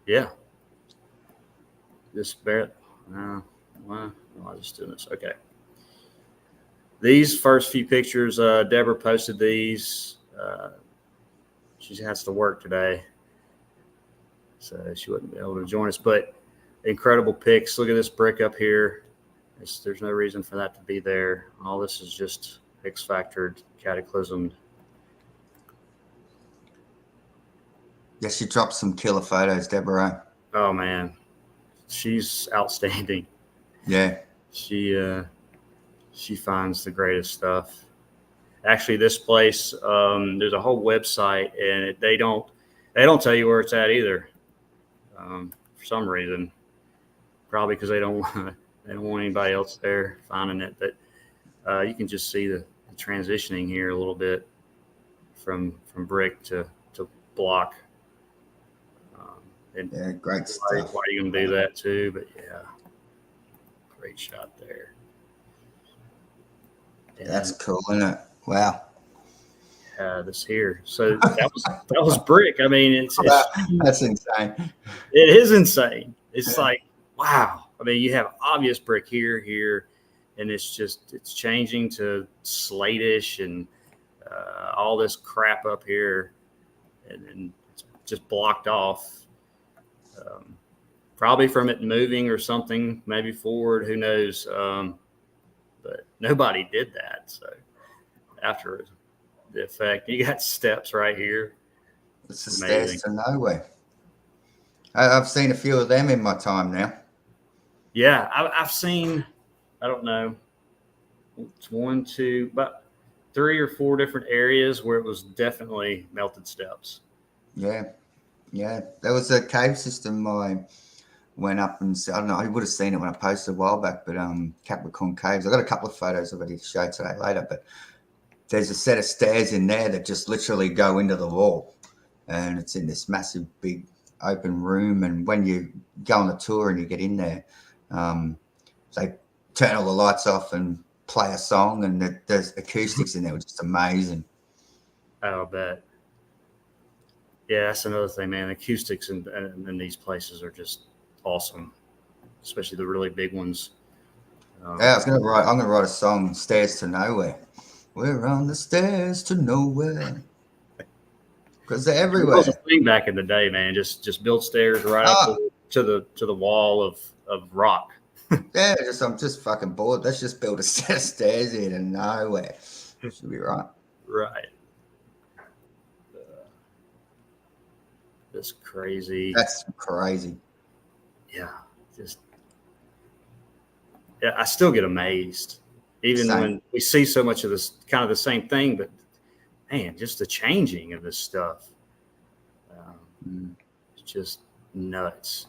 Yeah. This Barrett. Why am I just doing this? Okay. These first few pictures, Deborah posted these. She has to work today, so she wouldn't be able to join us. But incredible pics. Look at this brick up here. There's no reason for that to be there. All this is just X-factored, cataclysmed. Yeah, she dropped some killer photos, Deborah. Oh man, she's outstanding. Yeah, she finds the greatest stuff. Actually, this place, there's a whole website, and they don't tell you where it's at either. For some reason, probably because they don't want anybody else there finding it. But you can just see the transitioning here a little bit from brick to block. And great stuff. Why are you going to do that too? But yeah, great shot there. And that's cool, isn't it? Wow. This here. So that was brick. I mean, that's insane. It is insane. It's like, wow. I mean, you have obvious brick here, and it's changing to slate-ish and all this crap up here, and it's just blocked off. Probably from it moving or something, maybe forward, who knows? But nobody did that. So after the effect, you got steps right here. It's the stairs to nowhere. I've seen a few of them in my time now. Yeah, I've seen, I don't know, it's 1, 2, about 3 or 4 different areas where it was definitely melted steps. Yeah. There was a cave system I went up and I don't know, you would have seen it when I posted a while back, but Capricorn Caves. I got a couple of photos of it to show today later, but there's a set of stairs in there that just literally go into the wall, and it's in this massive big open room. And when you go on the tour and you get in there, they turn all the lights off and play a song, and there's acoustics in there, which is amazing. I'll bet. Yeah, that's another thing, man. Acoustics in these places are just awesome, especially the really big ones. I'm gonna write a song, "Stairs to Nowhere." We're on the stairs to nowhere, because they're everywhere. It was a thing back in the day, man. Just build stairs right up to the wall of rock. Yeah, I'm just fucking bored. Let's just build a set of stairs here to nowhere. Should be right. Right. That's crazy. That's crazy. Yeah, I still get amazed. even Same. when we see so much of this kind of the same thing, but man, just the changing of this stuff. It's just nuts.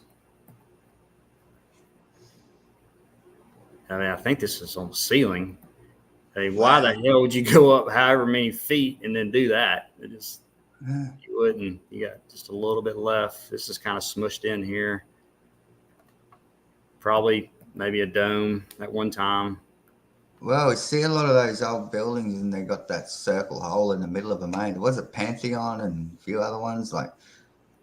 I mean, I think this is on the ceiling. I mean, why the hell would you go up however many feet and then do that? It just, you wouldn't. You got just a little bit left. This is kind of smushed in here. Probably maybe a dome at one time. Well, we see a lot of those old buildings and they got that circle hole in the middle of them, mate. There was a Pantheon and a few other ones. Like,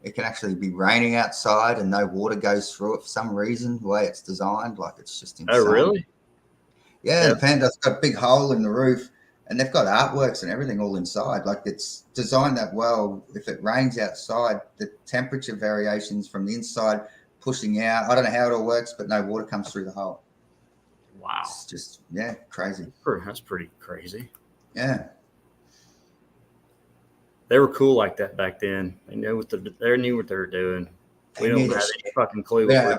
it can actually be raining outside and no water goes through it for some reason, the way it's designed. Like, it's just insane. Oh, really? Yeah, the Panda's got a big hole in the roof and they've got artworks and everything all inside. Like, it's designed that well. If it rains outside, the temperature variations from the inside pushing out. I don't know how it all works, but no water comes through the hole. Wow. It's just, yeah, crazy. That's pretty crazy. Yeah. They were cool like that back then. They knew what they were doing. We don't have any fucking clue. Yeah.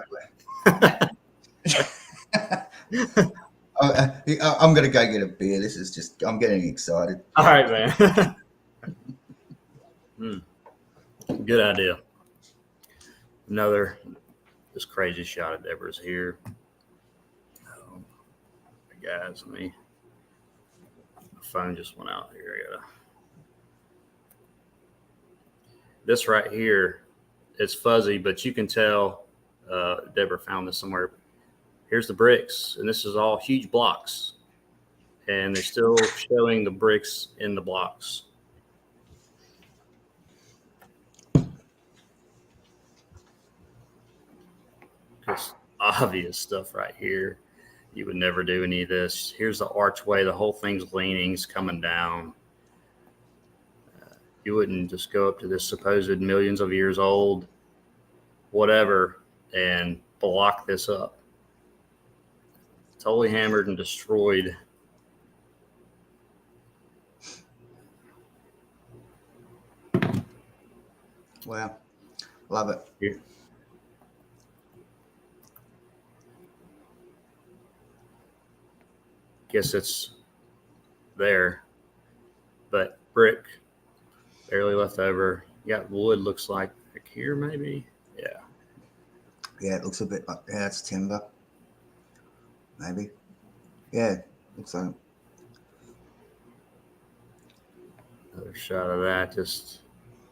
I'm going to go get a beer. This is just, I'm getting excited. All right, man. Good idea. Another just crazy shot of Davros here. Guys, my phone just went out here. This right here, it's fuzzy, but you can tell Deborah found this somewhere. Here's the bricks, and this is all huge blocks, and they're still showing the bricks in the blocks. Just obvious stuff right here. You would never do any of this. Here's the archway. The whole thing's leaning, it's coming down. You wouldn't just go up to this supposed millions of years old, whatever, and block this up. Totally hammered and destroyed. Wow. Love it. Yeah. Guess it's there, but brick barely left over. You got wood, looks like here, maybe. Yeah, it looks a bit like, yeah, it's timber. Maybe. Yeah, looks like. Another shot of that. Just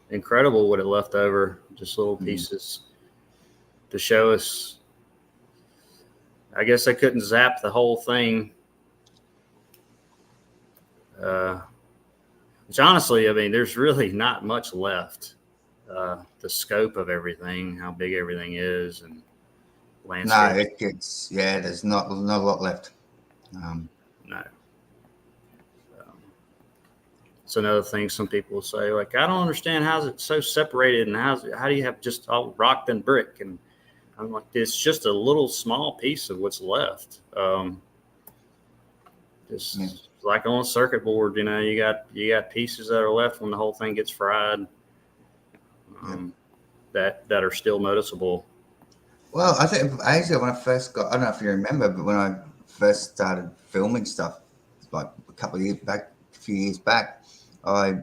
incredible what it left over. Just little pieces to show us. I guess I couldn't zap the whole thing. Which honestly, I mean, there's really not much left. The scope of everything, how big everything is, and landscape. No, there's not a lot left. No. It's another thing some people will say, like, I don't understand how's it so separated, and how do you have just all rock and brick? And I'm like, it's just a little small piece of what's left. Like on a circuit board, you know, you got pieces that are left when the whole thing gets fried, that are still noticeable. Well, I think actually when I first got, I don't know if you remember, but when I first started filming stuff, like a few years back, I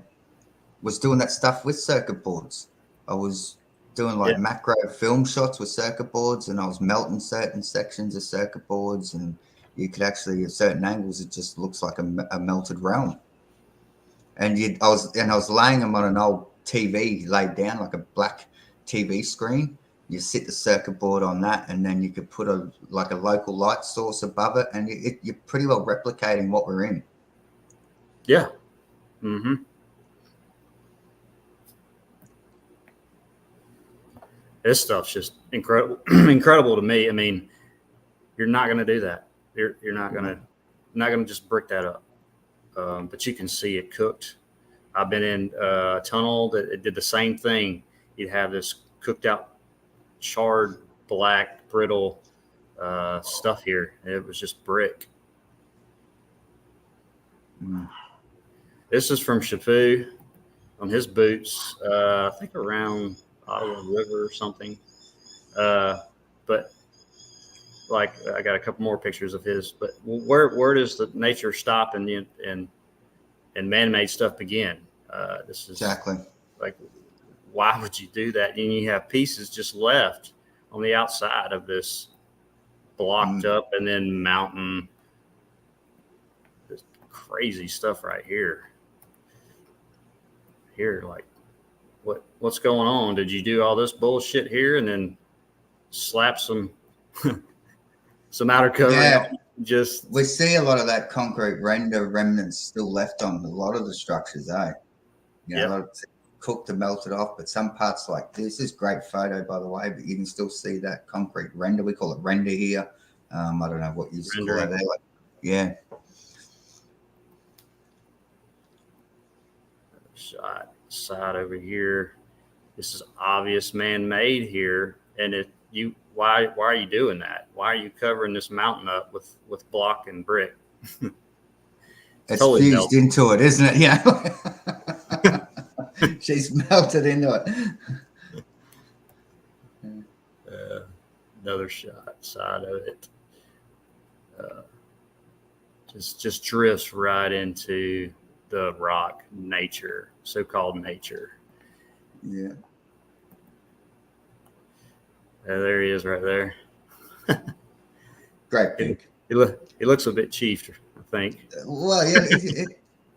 was doing that stuff with circuit boards. I was doing macro film shots with circuit boards, and I was melting certain sections of circuit boards, and you could actually, at certain angles, it just looks like a melted realm. And I was laying them on an old TV laid down, like a black TV screen. You sit the circuit board on that, and then you could put a local light source above it, and you're pretty well replicating what we're in. Yeah. Mm-hmm. This stuff's just incredible to me. I mean, you're not going to do that. You're not going to just brick that up. But you can see it cooked. I've been in a tunnel that it did the same thing. You'd have this cooked out, charred, black, brittle stuff here. It was just brick. This is from Shafu on his boots, I think around Ottawa River or something. But like I got a couple more pictures of his, but where does the nature stop and man-made stuff begin? This is Exactly. like, why would you do that? And you have pieces just left on the outside of this blocked up, and then mountain, this crazy stuff right here. Here, like, what's going on? Did you do all this bullshit here and then slap some outer covering? Yeah. Just We see a lot of that concrete render remnants still left on a lot of the structures, eh? You know, a lot of cooked and melted off, but some parts like this is great photo, by the way, but you can still see that concrete render. We call it render here. I don't know what you used to call it there. Like, yeah. Side over here. This is obvious man-made here, and why are you doing that? Why are you covering this mountain up with block and brick? It's totally fused melted into it, isn't it? Yeah. She's melted into it. Another side of it. Just drifts right into the rock nature, so-called nature. Yeah. There he is right there. Great pic. He looks a bit chiefed, I think. Well, yeah,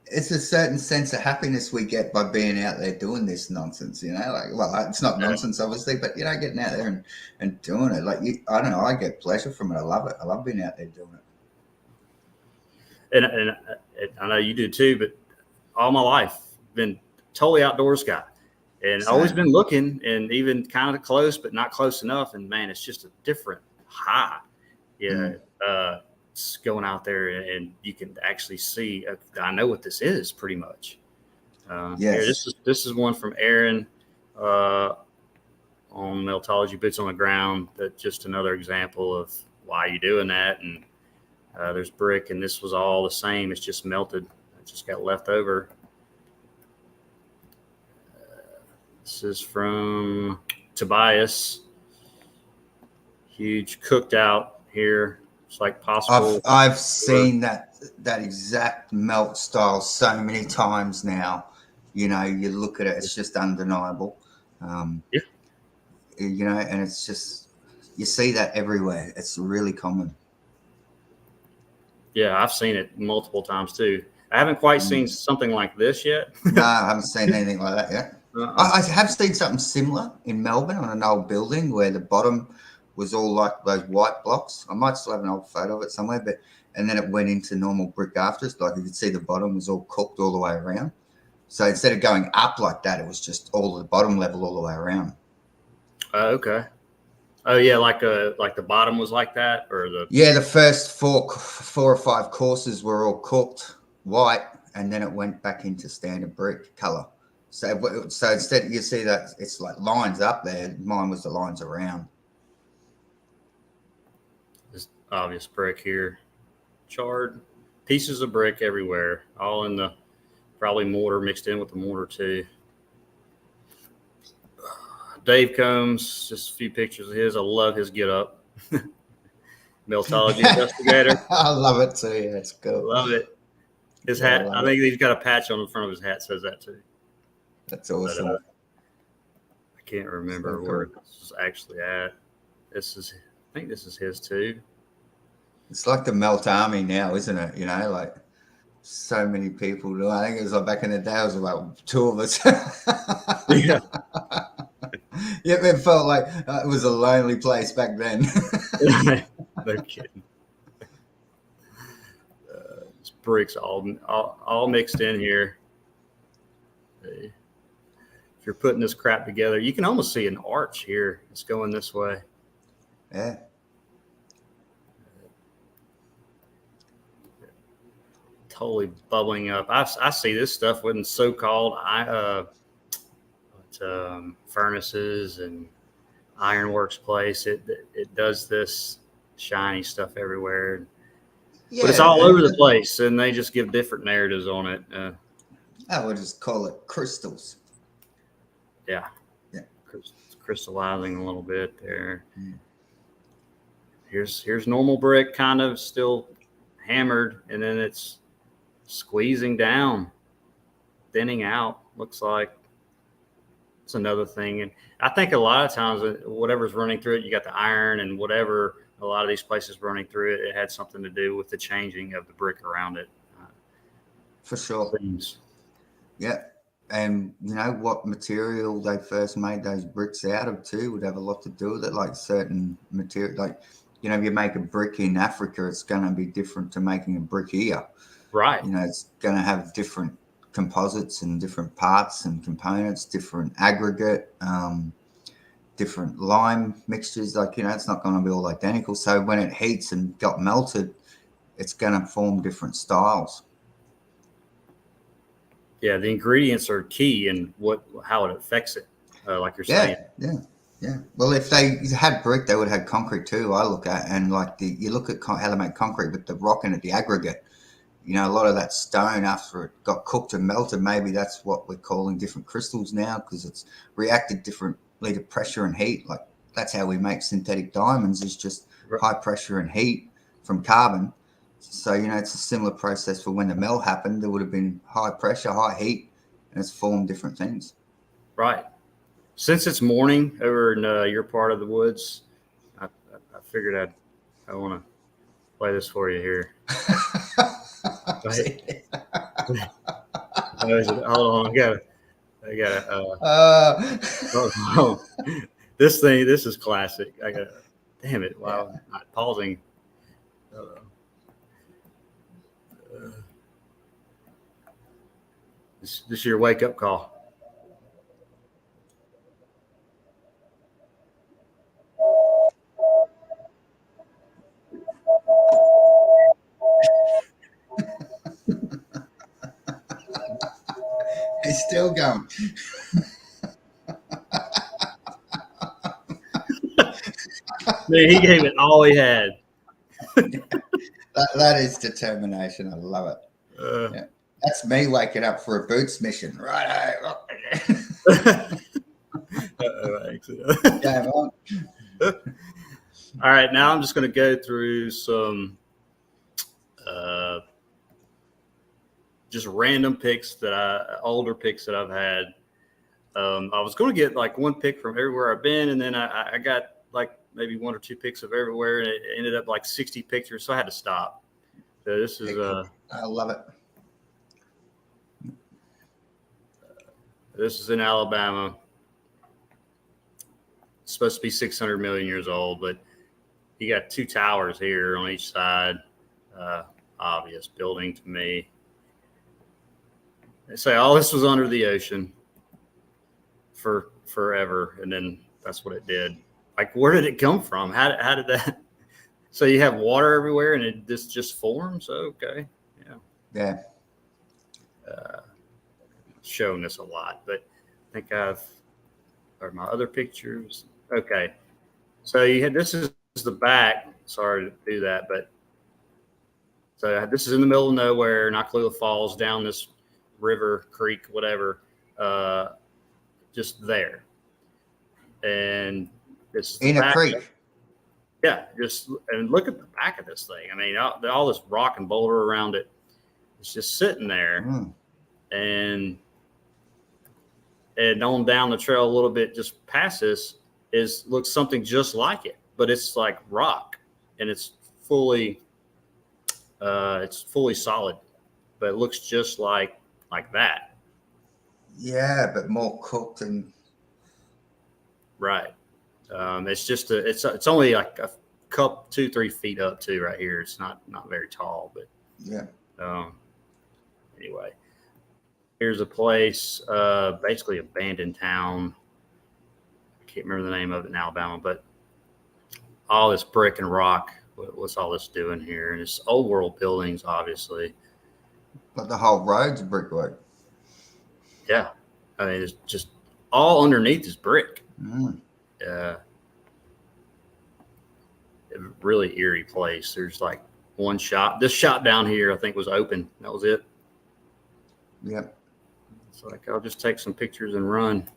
it's a certain sense of happiness we get by being out there doing this nonsense, you know, like, well, it's not nonsense, obviously, but, you know, getting out there and doing it. Like, I don't know, I get pleasure from it. I love it. I love being out there doing it. And I know you do too, but all my life, been totally outdoors guy. And always been looking, and even kind of close, but not close enough. And man, it's just a different high. Yeah. It's going out there and you can actually see, I know what this is pretty much. Yes. This is one from Aaron on Meltology, Boots on the Ground. That's just another example of why you're doing that. And there's brick, and this was all the same. It's just melted. It just got left over. This is from Tobias. Huge cooked out here. It's like possible. I've seen that exact melt style so many times now. You know, you look at it, it's just undeniable. You know, and it's just, you see that everywhere. It's really common. Yeah, I've seen it multiple times too. I haven't quite seen something like this yet. No, I haven't seen anything like that yet. I have seen something similar in Melbourne on an old building where the bottom was all like those white blocks. I might still have an old photo of it somewhere, and then it went into normal brick after. Like you could see the bottom was all cooked all the way around. So instead of going up like that, it was just all the bottom level all the way around. Okay. Oh yeah, like the bottom was like that, or the first four or five courses were all cooked white, and then it went back into standard brick color. So instead you see that it's like lines up there. Mine was the lines around. This obvious brick here, charred pieces of brick everywhere, all in the probably mortar mixed in with the mortar too. Dave Combs, just a few pictures of his. I love his get up. Meltology investigator. I love it too. Yeah, it's cool. Love it. His hat, I think he's got a patch on the front of his hat says that too. That's awesome. But, I can't remember where this is actually at. I think this is his too. It's like the Melt Army now, isn't it? You know, like so many people do. I think it was like back in the day, it was about 2 of us. Yeah. Yeah, it felt like it was a lonely place back then. No kidding. It's bricks all mixed in here. If you're putting this crap together, you can almost see an arch here. It's going this way. Yeah. Totally bubbling up. I see this stuff with so-called furnaces and ironworks place. It does this shiny stuff everywhere. Yeah, but it's all over the place, and they just give different narratives on it. I would just call it crystals. Yeah. It's crystallizing a little bit there. here's normal brick, kind of still hammered, and then it's squeezing down, thinning out. Looks like it's another thing. And I think a lot of times, whatever's running through it, you got the iron and whatever. A lot of these places running through it, it had something to do with the changing of the brick around it. For sure. Things. Yeah. And you know what material they first made those bricks out of too would have a lot to do with it. Like certain material, like, you know, if you make a brick in Africa, it's going to be different to making a brick here. Right. You know, it's going to have different composites and different parts and components, different aggregate, different lime mixtures. Like, you know, it's not going to be all identical. So when it heats and got melted, it's going to form different styles. Yeah, the ingredients are key in how it affects it, like you're saying. Yeah. Well, if they had brick, they would have had concrete too. I look at, and like you look at how they make concrete with the rock in it, the aggregate. You know, a lot of that stone after it got cooked and melted, maybe that's what we're calling different crystals now, because it's reacted differently to pressure and heat. Like that's how we make synthetic diamonds, is just high pressure and heat from carbon. So, you know, it's a similar process for when the melt happened. There would have been high pressure, high heat, and it's formed different things. Right. Since it's morning over in your part of the woods, I figured I want to play this for you here. Hold on, I gotta. This is classic. I got. Damn it! Wow, I'm not pausing. This is your wake up call. It's still going. Man, he gave it all he had. That is determination. I love it. Yeah. That's me waking up for a boots mission. Right. Game on. All right, now I'm just going to go through some just random pics older pics that I've had. I was going to get like one pic from everywhere I've been, and then I got like maybe one or two pics of everywhere, and it ended up like 60 pictures, so I had to stop. So this is I love it. This is in Alabama. It's supposed to be 600 million years old, but you got two towers here on each side. Obvious building to me. They say all this was under the ocean for forever, and then that's what it did. Like, where did it come from? How did that? So you have water everywhere, and this just forms. Okay, yeah. Shown this a lot, but I think or my other pictures. Okay, so this is the back. Sorry to do that, but so this is in the middle of nowhere, Nakalula Falls, down this river, creek, whatever, just there. And this is in a creek. Yeah, and look at the back of this thing. I mean, all this rock and boulder around it. It's just sitting there, and on down the trail a little bit, just past this, looks something just like it, but it's like rock, and it's fully solid, but it looks just like that. Yeah, but more cooked and right. It's just it's only like a couple 2-3 feet up too right here. It's not very tall, but yeah. Anyway, here's a place, basically abandoned town. I can't remember the name of it in Alabama, but all this brick and rock. What's all this doing here? And it's old world buildings, obviously. But the whole road's brickwork. Yeah, I mean, it's just all underneath is brick. A really eerie place. There's like one shop. This shop down here, I think, was open. That was it. Yep. It's like, I'll just take some pictures and run.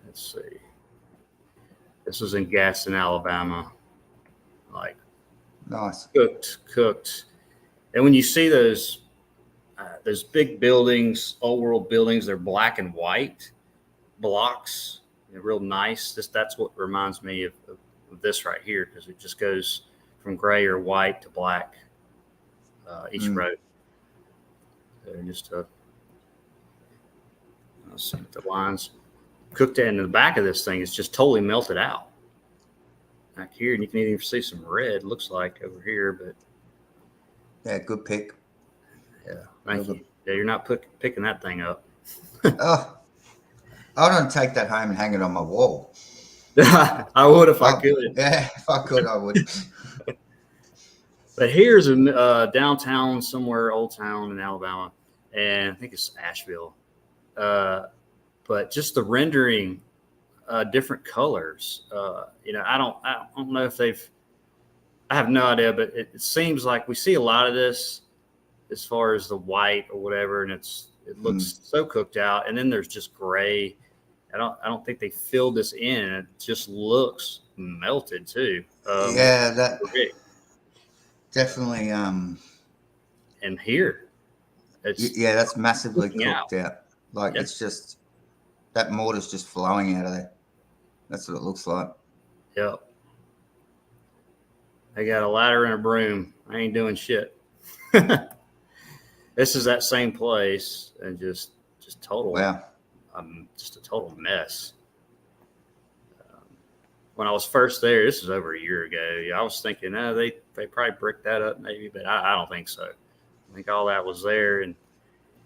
Let's see. This was in Gaston, Alabama. Like, Nice. cooked. And when you see those big buildings, old world buildings, they're black and white blocks, real nice. That's what reminds me of this right here, because it just goes from gray or white to black each row. So just let's see the lines cooked in the back of this thing is just totally melted out. Back here, and you can even see some red. Looks like over here, but yeah, good pick. Yeah, thank you. Yeah, you're not picking that thing up. Oh, I don't take that home and hang it on my wall. I would if I could. Yeah, if I could, I would. But here's a downtown somewhere, Old Town in Alabama, and I think it's Asheville. But just the rendering, different colors. I don't know if they've. I have no idea, but it seems like we see a lot of this as far as the white or whatever, and it looks so cooked out. And then there's just gray. I don't think they filled this in. It just looks melted too. Yeah, that definitely. And here, that's massively cooked out. Like Yep. It's just that mortar's just flowing out of there. That's what it looks like. Yep. I got a ladder and a broom. I ain't doing shit. This is that same place, and just total. Wow. Just a total mess. When I was first there, this is over a year ago. I was thinking, they probably bricked that up maybe, but I don't think so. I think all that was there, and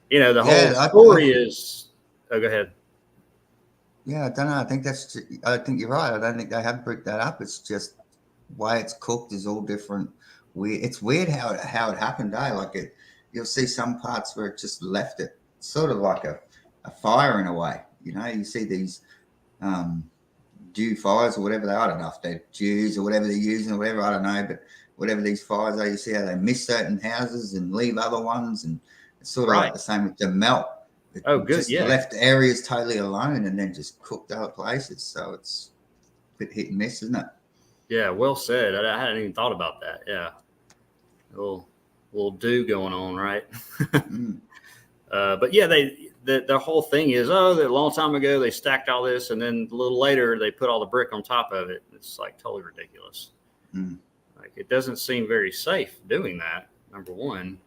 the whole story is. Oh, go ahead. Yeah, I don't know. I think you're right. I don't think they have bricked that up. It's just way it's cooked is all different. It's weird how it happened. Like you'll see some parts where it just left it sort of like a fire in a way. You see these dew fires or whatever they are. I don't know if they're dews or whatever they're using or whatever. I don't know, but whatever these fires are, you see how they miss certain houses and leave other ones, and it's sort of like the same with the melt. It good. Just left areas totally alone and then just cooked other places. So it's a bit hit and miss, isn't it? Yeah, well said. I hadn't even thought about that. Yeah, a little dew going on, right? But yeah, the whole thing is, that a long time ago they stacked all this, and then a little later they put all the brick on top of it. It's like totally ridiculous. Like it doesn't seem very safe doing that. Number one,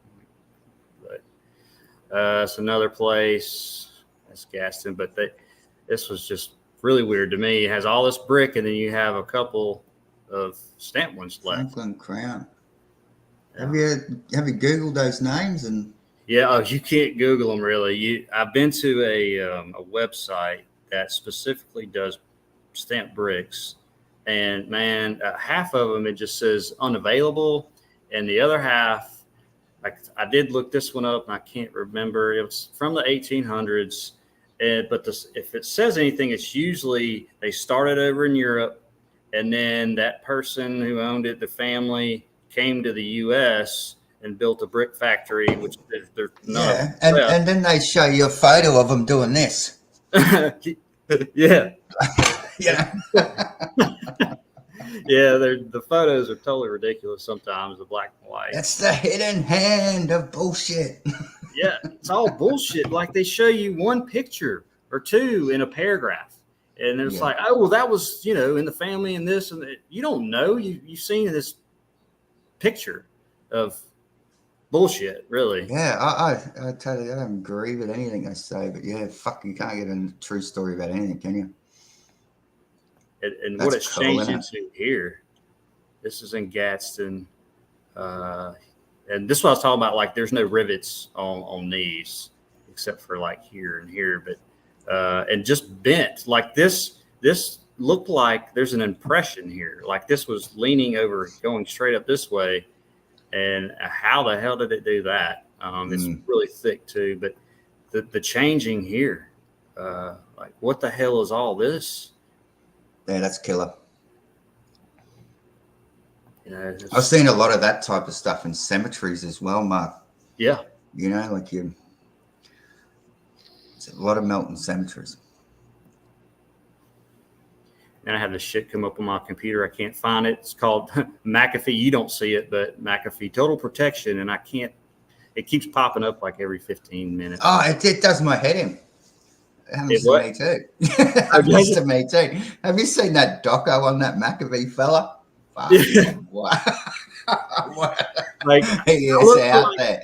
but it's another place. That's Gaston, but this was just really weird to me. It has all this brick, and then you have a couple of stamped ones left. Franklin Crown. Have you Googled those names? And yeah, you can't Google them really. I've been to a website that specifically does stamped bricks, and man, half of them it just says unavailable, and the other half, I did look this one up, and I can't remember. It was from the 1800s, but if it says anything, it's usually they started over in Europe. And then that person who owned it, the family, came to the U.S. and built a brick factory, which they're not. Yeah, and then they show you a photo of them doing this. Yeah. Yeah. Yeah, the photos are totally ridiculous sometimes, the black and white. That's the hidden hand of bullshit. Yeah, it's all bullshit. Like they show you one picture or two in a paragraph. And it's like, that was, in the family and this and that. You don't know. You've seen this picture of bullshit, really. Yeah, I totally, I don't agree with anything they say, but yeah, fuck, you can't get a true story about anything, can you? And what it's changed into here, this is in Gadsden. And this is what I was talking about. Like, there's no rivets on these except for like here and here, but and just bent like this looked like there's an impression here, like this was leaning over, going straight up this way. And how the hell did it do that? It's really thick too, but the changing here, like what the hell is all this? Yeah, that's killer. I've seen a lot of that type of stuff in cemeteries as well, Mark. Yeah. Like it's a lot of melting cemeteries. Then I have this shit come up on my computer. I can't find it. It's called McAfee. You don't see it, but McAfee Total Protection. And I can't, it keeps popping up like every 15 minutes. Oh, it does my head in. It happens to me too. It happens to me too. Have you seen that doco on that McAfee fella? Fuck. Yeah. What? Like, he is out there.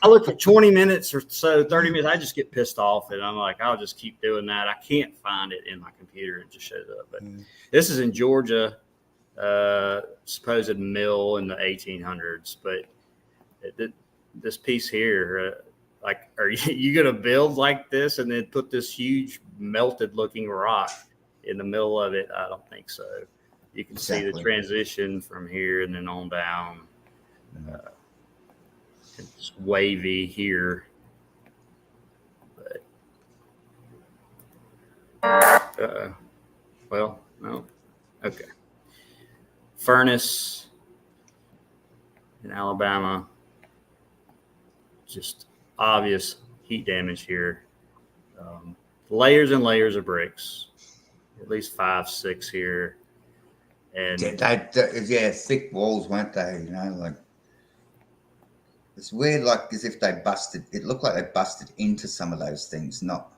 I look for 20 minutes or so, 30 minutes. I just get pissed off, and I'm like, I'll just keep doing that. I can't find it in my computer. It just shows up. But this is in Georgia, supposed mill in the 1800s. But this piece here, like, are you going to build like this and then put this huge melted-looking rock in the middle of it? I don't think so. You can see the transition from here and then on down. It's wavy here, but well, no, okay. Furnace in Alabama, just obvious heat damage here. Layers and layers of bricks, at least 5, 6 here, and yeah, thick walls, weren't they? You know, like. It's weird, like as if they busted. It looked like they busted into some of those things, not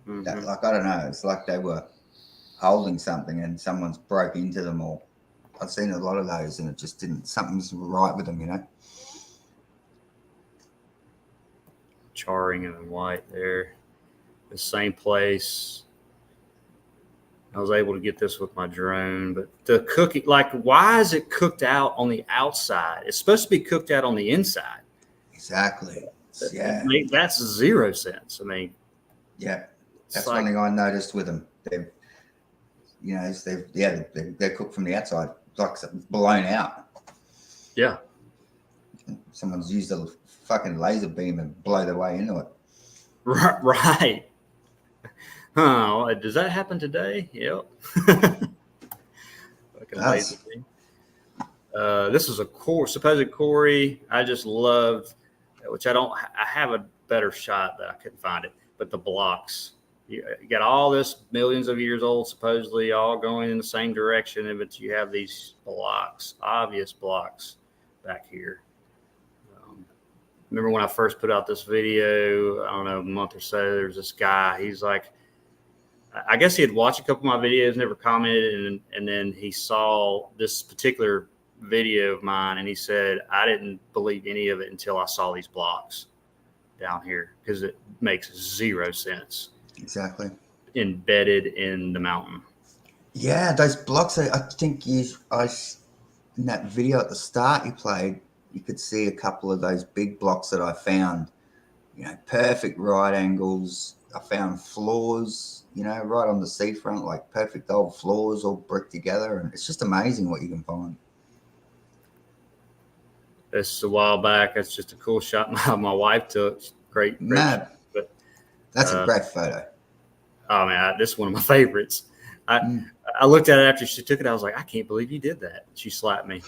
that. Like I don't know. It's like they were holding something and someone's broke into them. Or I've seen a lot of those, and it just didn't. Something's right with them, you know. Charring and white there, the same place. I was able to get this with my drone, but the cooking, like, why is it cooked out on the outside? It's supposed to be cooked out on the inside. Exactly. Yeah. That's 0 sense. I mean, yeah, that's like, one thing I noticed with them. They're cooked from the outside, like blown out. Yeah. Someone's used a fucking laser beam and blow their way into it. Right. Huh. Does that happen today? Yep. Laser beam. This is a supposed quarry. I just loved, which I have a better shot, but I couldn't find it. But the blocks, you got all this millions of years old, supposedly all going in the same direction, but you have these blocks, obvious blocks back here. Remember when I first put out this video, I don't know, a month or so, there's this guy, he's like, I guess he had watched a couple of my videos, never commented, and then he saw this particular video of mine, and he said, I didn't believe any of it until I saw these blocks down here, because it makes 0 sense. Exactly. Embedded in the mountain. Yeah, those blocks, I think in that video at the start you played, you could see a couple of those big blocks that I found, you know, perfect right angles. I found floors, you know, right on the seafront, like perfect old floors all bricked together. And it's just amazing what you can find. This is a while back. That's just a cool shot my wife took. Great shot, but that's a great photo. Oh, man, this is one of my favorites. I looked at it after she took it. I was like, I can't believe you did that. She slapped me.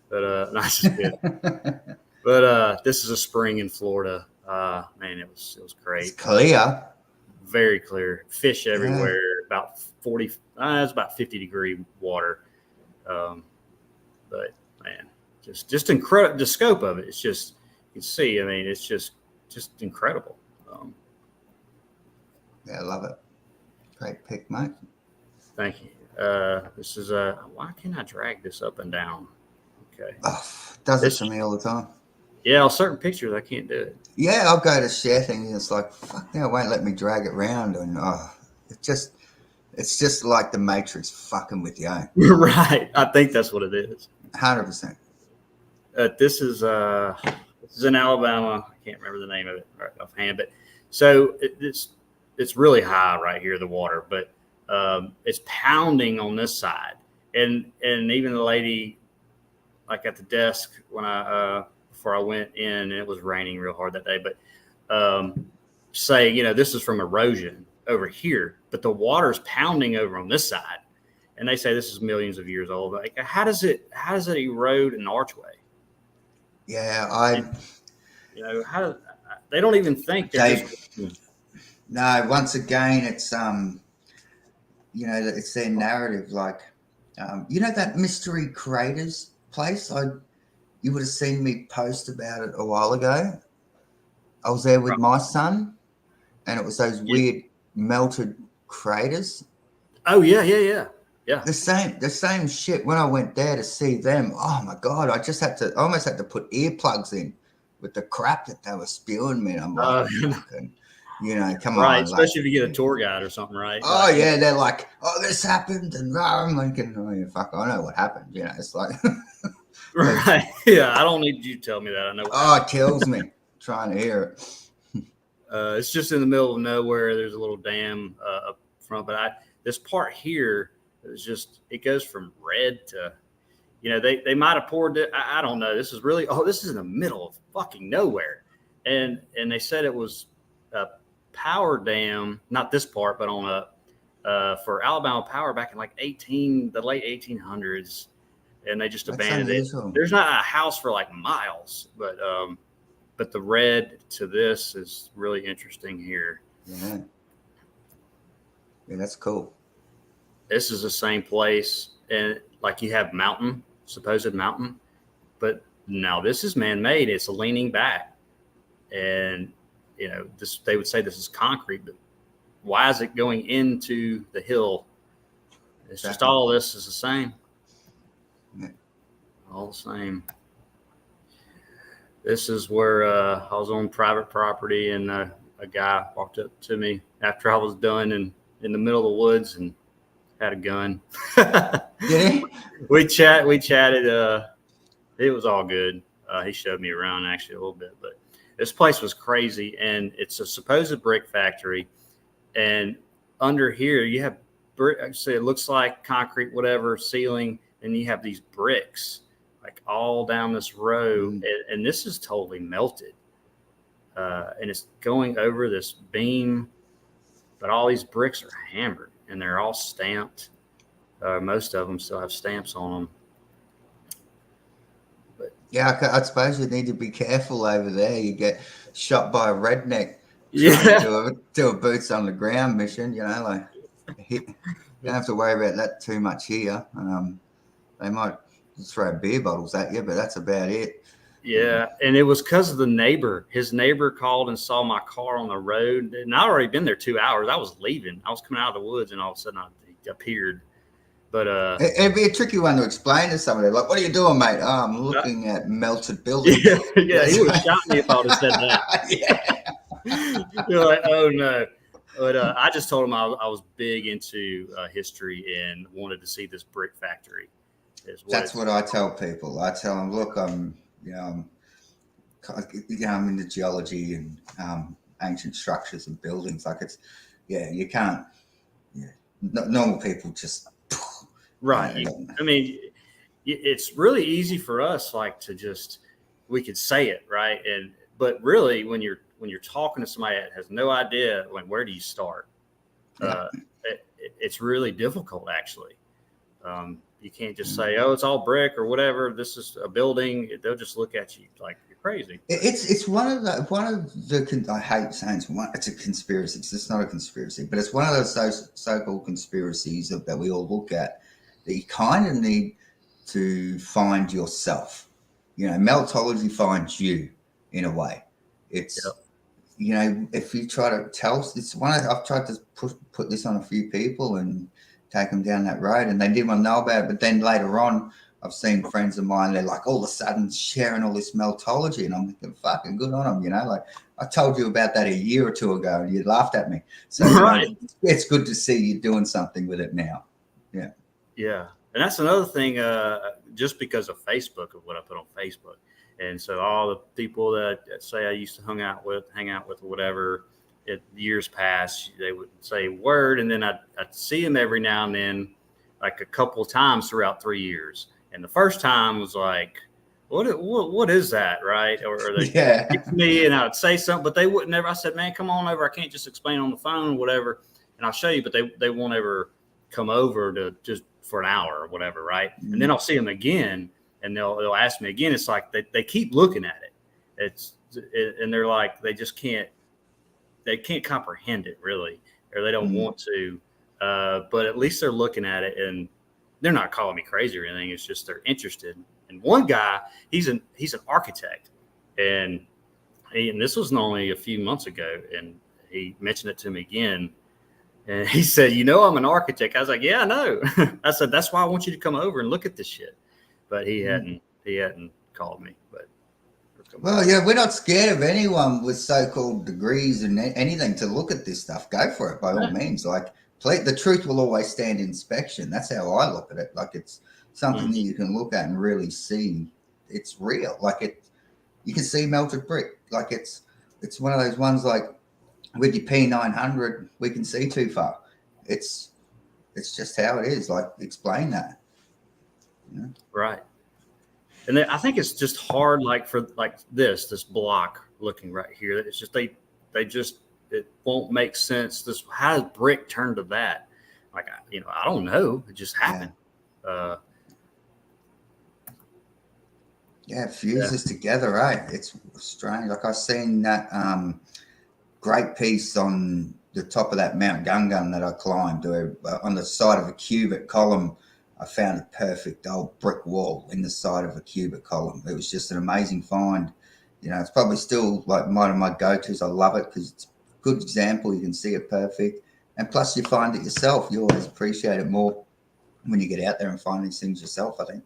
But nice just good. But this is a spring in Florida. Man, it was great. It's clear. Very clear. Fish everywhere. Yeah. About 40. It's about 50-degree water. But man, just incredible. The scope of it. It's just, you can see. I mean, it's just incredible. Yeah, I love it. Great pick, mate. Thank you. This is why can't I drag this up and down? Okay. Oh, does it to me all the time. Yeah, on certain pictures I can't do it. Yeah, I'll go to share things and it's like, fuck no, it won't let me drag it around, and it's just like the Matrix fucking with you. Right. I think that's what it is. 100%. This is in Alabama. I can't remember the name of it right offhand, but so it's really high right here, the water, but it's pounding on this side, and even the lady, like at the desk when before I went in, and it was raining real hard that day, but say, you know, this is from erosion over here, but the water's pounding over on this side, and they say this is millions of years old. Like, how does it erode an archway? Yeah, you know, they don't even think no. Once again, it's you know, it's their narrative. Like, you know, that mystery craters place. You would have seen me post about it a while ago. I was there with my son, and it was those Yeah. weird melted craters. Oh yeah. The same shit. When I went there to see them, oh my god, I almost had to put earplugs in with the crap that they were spewing me. And I'm like, fucking, you know, come Right, on, like, especially if you get a tour guide or something, right? oh Like, yeah, they're like, oh, this happened, and I'm like, oh yeah, fuck, I know what happened. You know, it's like, right. Yeah, I don't need you to tell me that. I know what oh, happened. it kills me trying to hear it. It's just in the middle of nowhere. There's a little dam up front, but this part here is just, it goes from red to, they might have poured it. I don't know. This is in the middle of fucking nowhere, and they said it was a power dam, not this part, but on for Alabama Power back in like the late 1800s, and they just That's abandoned unusual. it. There's not a house for like miles, but the red to this is really interesting here. Yeah, yeah, that's cool. This is the same place, and like you have supposed mountain, but now this is man-made. It's leaning back, and this, they would say this is concrete, but why is it going into the hill? It's Exactly. just all this is the same. Yeah. All the same. This is where I was on private property, and a guy walked up to me after I was done and in the middle of the woods and had a gun. Did he? We chatted. It was all good. He showed me around actually a little bit, but this place was crazy, and it's a supposed brick factory. And under here, you have brick. So it looks like concrete, whatever ceiling, and you have these bricks like all down this row, and this is totally melted, and it's going over this beam. But all these bricks are hammered, and they're all stamped. Most of them still have stamps on them. But yeah, I suppose you need to be careful over there. You get shot by a redneck yeah, trying to do a boots on the ground mission. You know, like, you don't have to worry about that too much here. They might throw beer bottles at you, but that's about it. yeah. And it was because of the neighbor. His neighbor called and saw my car on the road, and I'd already been there 2 hours. I was leaving. I was coming out of the woods, and all of a sudden I appeared. But It'd be a tricky one to explain to somebody. Like, what are you doing, mate? Oh, I'm looking at melted buildings. Yeah, he would have shot me if I would have said that. Yeah. You're like, oh no. But I just told him I was big into history and wanted to see this brick factory. That's what I tell people. I tell them, look, I'm into geology and ancient structures and buildings. Like, it's, you can't. Yeah, normal people just. Right. I mean, it's really easy for us, like, to just, we could say it, right? But really, when you're talking to somebody that has no idea, like, where do you start? Yeah. It's really difficult, actually. You can't just say, "Oh, it's all brick" or whatever. This is a building. They'll just look at you like you're crazy. It's one of the I hate saying it's a conspiracy. It's not a conspiracy, but it's one of those so-called conspiracies that we all look at that you kind of need to find yourself. You know, Meltology finds you in a way. It's if you try to tell, it's one I've tried to put this on a few people and take them down that road, and they didn't want to know about it. But then later on, I've seen friends of mine, they're like all of a sudden sharing all this Meltology, and I'm thinking, fucking good on them, like I told you about that a year or two ago and you laughed at me. So right. It's good to see you doing something with it now. Yeah. And that's another thing, just because of Facebook, of what I put on Facebook. And so all the people that say I used to hang out with or whatever, years past, they would say word, and then I'd see them every now and then, like a couple of times throughout 3 years. And the first time was like, what is that, right? Or they get me, and I'd say something, but they wouldn't ever. I said, man, come on over. I can't just explain on the phone, whatever, and I'll show you. But they won't ever come over to just for an hour or whatever, right? Mm-hmm. And then I'll see them again, and they'll ask me again. It's like they keep looking at it. And they're like, they just can't. They can't comprehend it really, or they don't want to. But at least they're looking at it and they're not calling me crazy or anything. It's just they're interested. And one guy, he's an architect, and this was only a few months ago, and he mentioned it to me again. And he said, I'm an architect. I was like, yeah, I know. I said, that's why I want you to come over and look at this shit. But he hadn't called me. But well, yeah, we're not scared of anyone with so-called degrees and anything to look at this stuff. Go for it by all means. Like, the truth will always stand inspection. That's how I look at it. Like, it's something that you can look at and really see it's real. Like, you can see melted brick. Like, it's one of those ones like with your P900, we can see too far. It's just how it is. Like, explain that. Right. And I think it's just hard, like for like this block looking right here. It's just it won't make sense. How does brick turn to that? Like, I don't know. It just happened. Yeah, it fuses together, right? It's strange. Like, I've seen that great piece on the top of that Mount Gungun that I climbed, or on the side of a cubic column. I found a perfect old brick wall in the side of a cubic column. It was just an amazing find. It's probably still like one of my go-tos. I love it because it's a good example. You can see it perfect. And plus you find it yourself. You always appreciate it more when you get out there and find these things yourself, I think.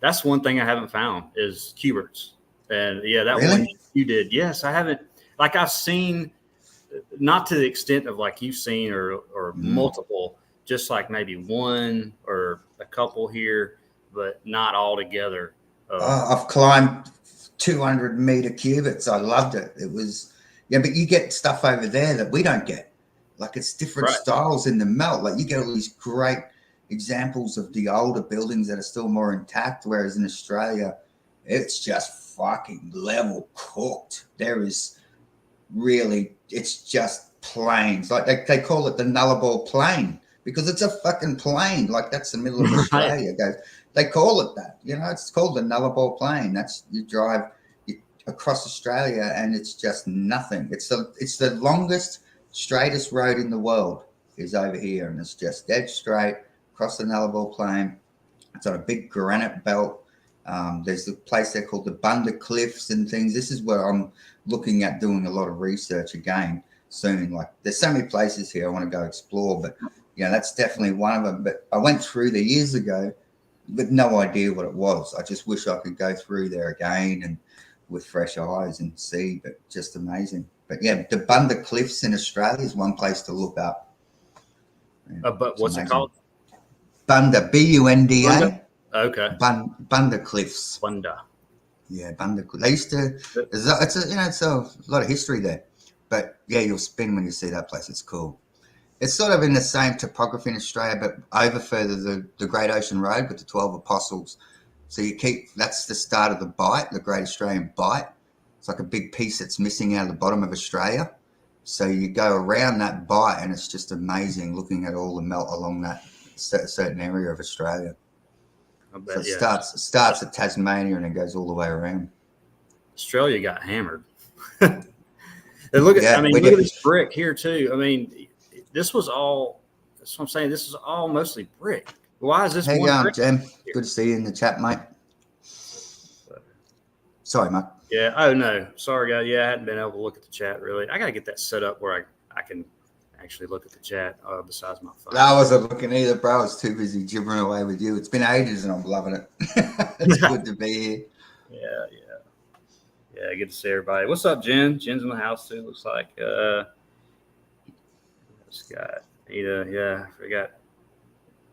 That's one thing I haven't found is Cuberts. And that really? one you did. Yes, I haven't. Like, I've seen, not to the extent of like you've seen or multiple, just like maybe one or a couple here, but not all together. I've climbed 200-meter cubits. I loved it. It was, but you get stuff over there that we don't get. Like, it's different styles in the melt. Like, you get all these great examples of the older buildings that are still more intact, whereas in Australia, it's just fucking level cooked. There is really, it's just plains. Like, they call it the Nullarbor Plain because it's a fucking plain. Like, that's the middle of Australia. They call it that. It's called the Nullarbor Plain. You drive across Australia and it's just nothing. It's the longest, straightest road in the world is over here, and it's just dead straight across the Nullarbor Plain. It's on a big granite belt. There's a place there called the Bunda Cliffs and things. This is where I'm looking at doing a lot of research again soon. Like, there's so many places here I want to go explore, but that's definitely one of them. But I went through there years ago with no idea what it was. I just wish I could go through there again and with fresh eyes and see, but just amazing. But the Bunda Cliffs in Australia is one place to look up. But what's it called? Bunda, Bunda. Okay. Bunda Cliffs. Bunda. Yeah, Bunda. They used to. It's a lot of history there, but you'll spin when you see that place. It's cool. It's sort of in the same topography in Australia, but over further the Great Ocean Road with the 12 Apostles. So that's the start of the Bight, the Great Australian Bight. It's like a big piece that's missing out of the bottom of Australia. So you go around that Bight, and it's just amazing looking at all the melt along that certain area of Australia. So it starts at Tasmania and it goes all the way around. Australia got hammered. And look at this brick here too. I mean, this was all. That's what I'm saying. This is all mostly brick. Why is this? How you going, Jim? Good to see you in the chat, mate. Sorry, mate. Yeah. Oh no. Sorry, guys. Yeah, I hadn't been able to look at the chat really. I got to get that set up where I can actually look at the chat besides my phone. I wasn't looking either, bro. I was too busy gibbering away with you. It's been ages, and I'm loving it. It's good to be here. Yeah. Good to see everybody. What's up, Jen? Jen's in the house too. Looks like. Scott. Yeah. We got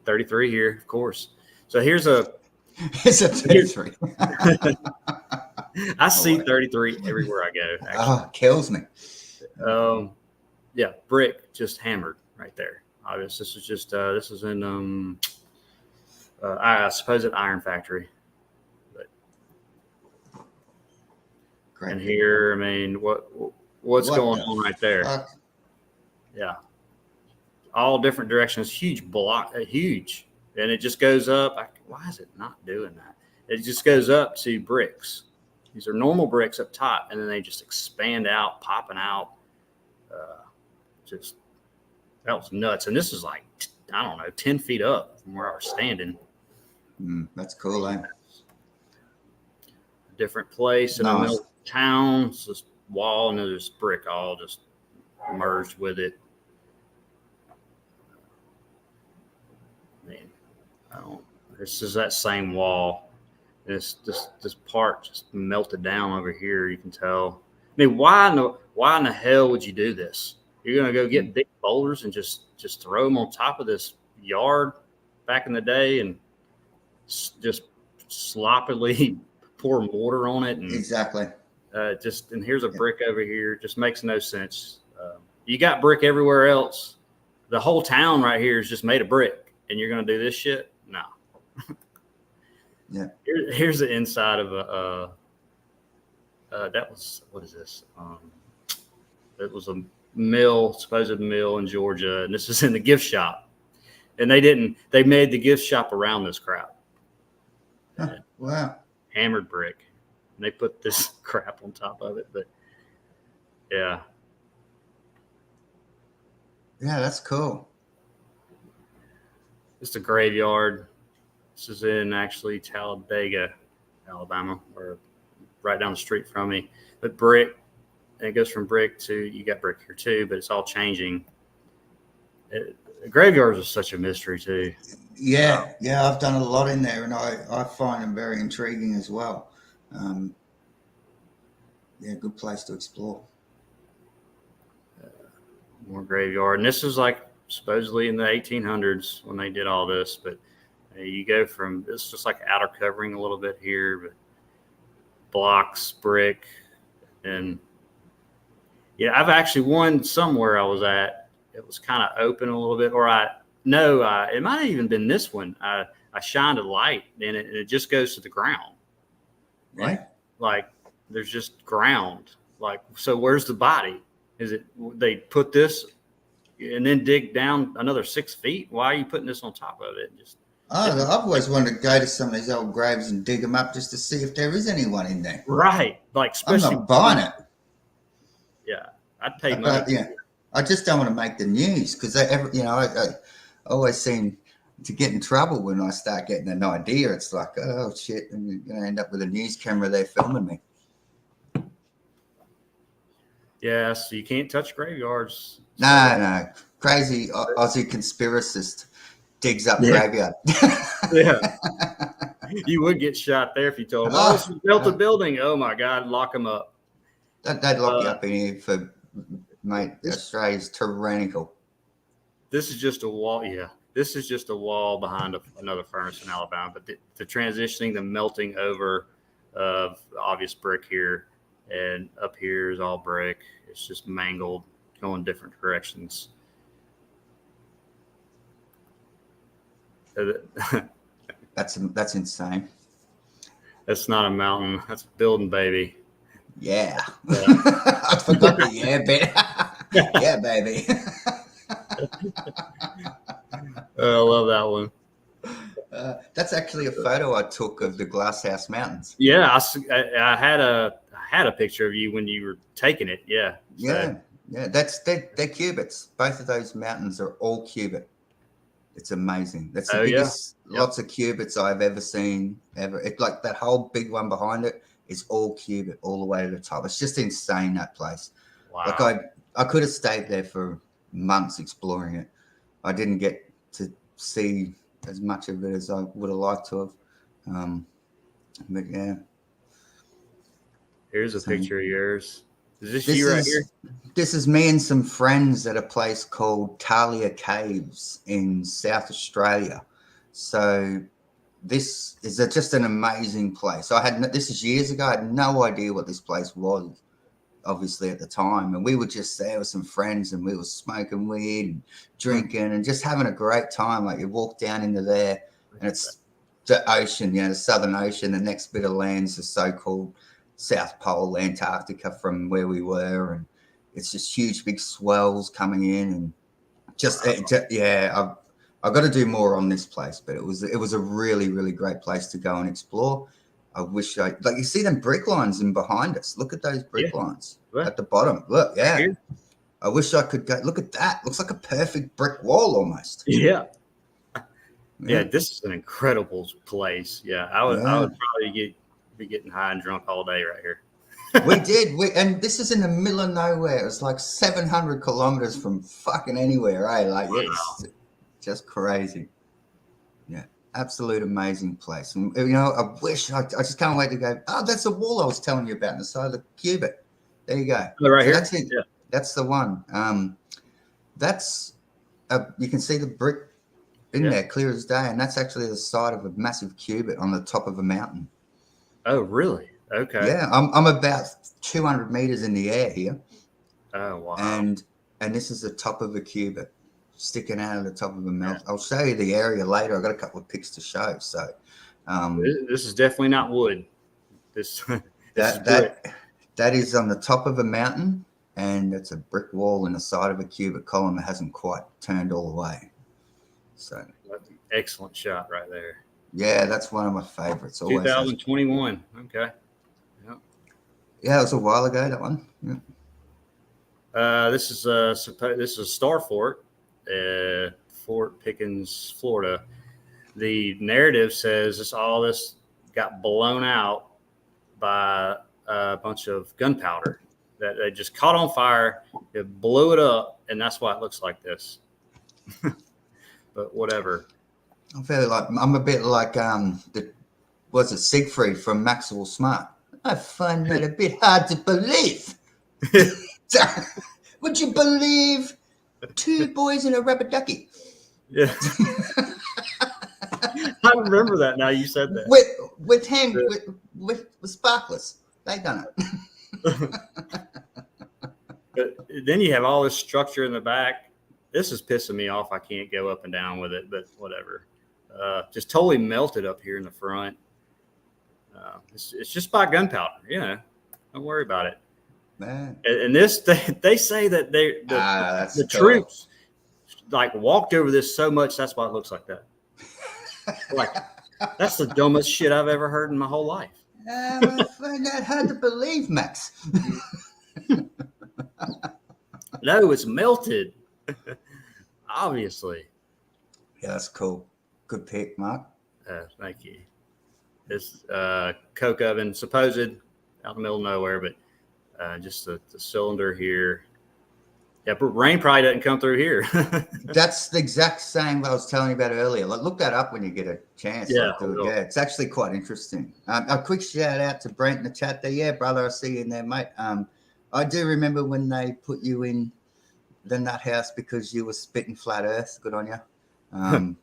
33 here, of course. So here's it's a 33. I see 33 everywhere I go. Actually. Oh, kills me. Yeah, brick just hammered right there. Obviously, this is in I suppose an iron factory. But great. And here, I mean, what's going on right there? Yeah, all different directions. Huge block, huge, and it just goes up. Why is it not doing that? It just goes up to bricks. These are normal bricks up top, and then they just expand out, popping out. Just That was nuts. And this is like, I don't know, 10 feet up from where I was standing. That's cool, eh? Different place in the Nice. middle of town. It's this wall and there's brick all just merged with it. Man, this is that same wall. This part just melted down over here. You can tell. I mean, why in the hell would you do this? You're gonna go get big boulders and just throw them on top of this yard back in the day and just sloppily pour mortar on it. And, exactly. And here's a brick over here. Just makes no sense. You got brick everywhere else. The whole town right here is just made of brick, and you're gonna do this shit? No. Yeah. Here's the inside of that was, what is this? It was a mill, supposed mill in Georgia, and this is in the gift shop. And they made the gift shop around this crap. Huh. Wow. Hammered brick. And they put this crap on top of it. But yeah. Yeah, that's cool. It's a graveyard. This is in actually Talladega, Alabama, or right down the street from me. But brick, and it goes from brick to, you got brick here too, but it's all changing. Graveyards are such a mystery too. Yeah, I've done a lot in there, and I find them very intriguing as well. Yeah, good place to explore. More graveyard, and this is like supposedly in the 1800s when they did all this, but you go from, it's just like outer covering a little bit here, but blocks, brick, and yeah, I've actually one somewhere I was at. It was kind of open a little bit, or it might have even been this one. I shined a light in it, and it just goes to the ground. Right? And, like, there's just ground. Like, so where's the body? Is it they put this and then dig down another 6 feet? Why are you putting this on top of it? I've always wanted to go to some of these old graves and dig them up just to see if there is anyone in there. Right. Like, especially. I'm not buying it. Yeah. I'd pay money. Yeah. I just don't want to make the news because I always seem to get in trouble when I start getting an idea. It's like, oh, shit, and you're going to end up with a news camera there filming me. Yeah, so you can't touch graveyards. No. Crazy Aussie conspiracist digs up graveyard. Yeah. You would get shot there if you told them, this was built a building. Oh, my God, lock them up. They'd lock you up in here for, mate, Australia's tyrannical. This is just a wall. Yeah, this is just a wall behind another furnace in Alabama. But the transitioning, the melting over of obvious brick here, and up here is all brick. It's just mangled, going different directions. That's insane. That's not a mountain. That's a building, baby. Yeah. I forgot the yeah bit. Yeah, baby. I love that one. That's actually a photo I took of the Glasshouse Mountains. Yeah, I had a picture of you when you were taking it. Yeah. So. Yeah. They're cubits. Both of those mountains are all cubit. It's amazing. That's the biggest, lots of cubits I've ever seen ever. It's like that whole big one behind it is all cubit all the way to the top. It's just insane, that place. Wow. Like I could have stayed there for months exploring it. I didn't get to see as much of it as I would have liked to have. But yeah. Here's a picture of yours. Is this you right here? This is me and some friends at a place called Talia Caves in South Australia. So this is just an amazing place. This is years ago. I had no idea what this place was, obviously, at the time. And we were just there with some friends, and we were smoking weed and drinking and just having a great time. Like, you walk down into there, and it's the ocean, the Southern Ocean. The next bit of land's the so-called South Pole, Antarctica, from where we were. And it's just huge, big swells coming in. And I've got to do more on this place, but it was a really, really great place to go and explore. I wish you see them brick lines in behind us. Look at those brick lines at the bottom. Look, yeah. I wish I could go. Look at that. Looks like a perfect brick wall almost. Yeah. Yeah, this is an incredible place. Yeah, I would probably be getting high and drunk all day right here. We did. And this is in the middle of nowhere. It's like 700 kilometers from fucking anywhere, eh? Like, Wow. it's just crazy. Yeah, absolute amazing place. And, you know, I wish, I just can't wait to go. Oh, that's the wall I was telling you about on the side of the cubit. There you go. Oh, right here? That's it. Yeah. That's the one. You can see the brick in there clear as day, and that's actually the side of a massive cubit on the top of a mountain. Oh, really? Okay. Yeah, I'm about 200 meters in the air here. Oh, wow. And this is the top of a cubit sticking out of the top of a mountain. I'll show you the area later. I've got a couple of pics to show. So this is definitely not wood. That is on the top of a mountain, and it's a brick wall in the side of a cubic column that hasn't quite turned all the way. So that's an excellent shot right there. Yeah, that's one of my favorites. 2021. Okay. Yeah, it was a while ago, that one. Yeah. This is a Star Fort, Fort Pickens, Florida. The narrative says this got blown out by a bunch of gunpowder that they just caught on fire. It blew it up, and that's why it looks like this. But whatever. I'm a bit like Siegfried from Maxwell Smart. I find that a bit hard to believe. Would you believe 2 boys and a rubber ducky? Yeah. I remember that now you said that. With sparklers. They done it. But then you have all this structure in the back. This is pissing me off. I can't go up and down with it, but whatever. Just totally melted up here in the front. It's just by gunpowder, don't worry about it. Man. And this, they say that the troops like walked over this so much, that's why it looks like that. Like, that's the dumbest shit I've ever heard in my whole life. I find that hard to believe, Max. No, it's melted. Obviously. Yeah, that's cool. Good pick, Mark. Thank you. This coke oven, supposed out in the middle of nowhere, but just the cylinder here. Yeah, but rain probably doesn't come through here. That's the exact same I was telling you about earlier. Like, look that up when you get a chance. Yeah, it's actually quite interesting. A quick shout out to Brent in the chat there. Yeah, brother, I see you in there, mate. I do remember when they put you in the nut house because you were spitting flat earth. Good on you.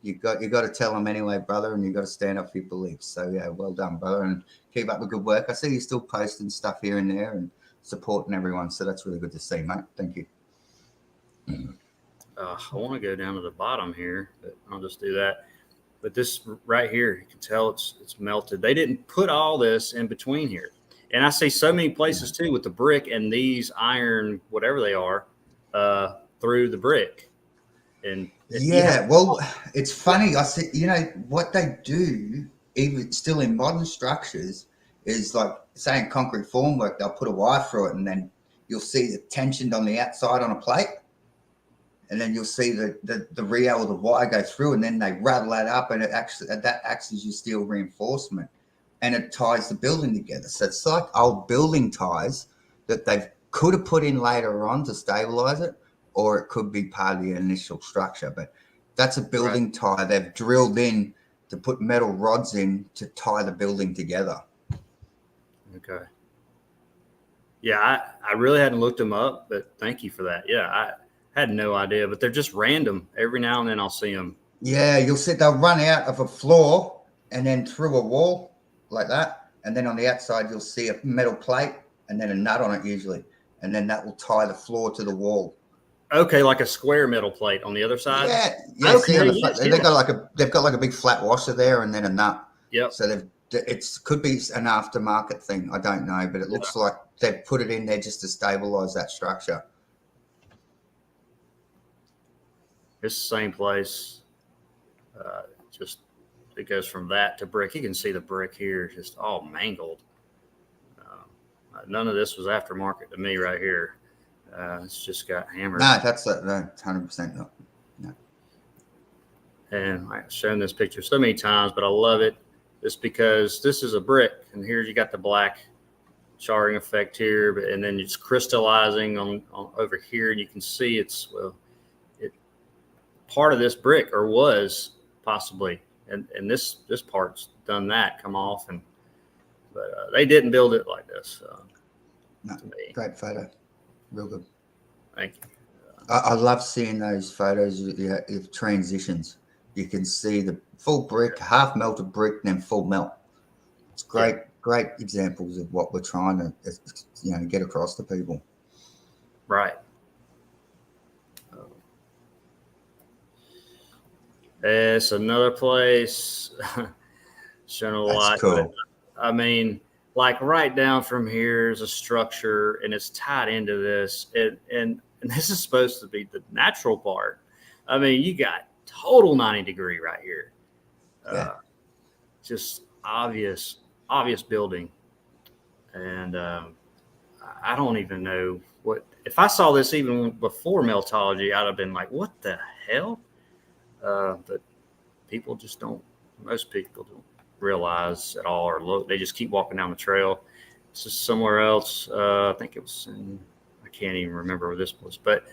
You got to tell them anyway, brother, and you got to stand up for your beliefs. So yeah, well done, brother, and keep up the good work. I see you still posting stuff here and there and supporting everyone. So that's really good to see, mate. Thank you. I want to go down to the bottom here, but I'll just do that. But this right here, you can tell it's melted. They didn't put all this in between here. And I see so many places too with the brick and these iron, whatever they are, through the brick. And well, it's funny. I see, what they do, even still in modern structures, is like, say in concrete formwork, they'll put a wire through it, and then you'll see it tensioned on the outside on a plate. And then you'll see the reel of the wire go through, and then they rattle that up, and that acts as your steel reinforcement, and it ties the building together. So it's like old building ties that they could have put in later on to stabilize it, or it could be part of the initial structure. But that's a building tie they've drilled in to put metal rods in to tie the building together. Okay. Yeah, I really hadn't looked them up, but thank you for that. Yeah, I had no idea, but they're just random. Every now and then I'll see them. Yeah, they'll run out of a floor and then through a wall like that. And then on the outside, you'll see a metal plate and then a nut on it usually. And then that will tie the floor to the wall. Okay, like a square metal plate on the other side? Yeah. Okay, they've got like a big flat washer there and then a nut. Yep. So it could be an aftermarket thing. I don't know, but it looks like they've put it in there just to stabilize that structure. It's the same place. Just it goes from that to brick. You can see the brick here just all mangled. None of this was aftermarket to me right here. It's just got hammered. No, that's 100% not. No. And I've shown this picture so many times, but I love it just because this is a brick, and here you got the black charring effect here, and then it's crystallizing on over here, and you can see it part of this brick, or was possibly, and this part's done that come off, but they didn't build it like this. No, great photo, real good. Thank you. I love seeing those photos of transitions. You can see the full brick, half melted brick, and then full melt. It's great, great examples of what we're trying to, get across to people. Right. It's another place. Shown a lot. That's cool. I mean, like right down from here is a structure, and it's tied into this, and this is supposed to be the natural part. I mean, you got total 90-degree right here. Just obvious building, and I don't even know what. If I saw this even before Meltology, I'd have been like, "What the hell?" But people just don't. Most people don't realize at all, or look. They just keep walking down the trail. This is somewhere else. I think it was in. I can't even remember where this was, but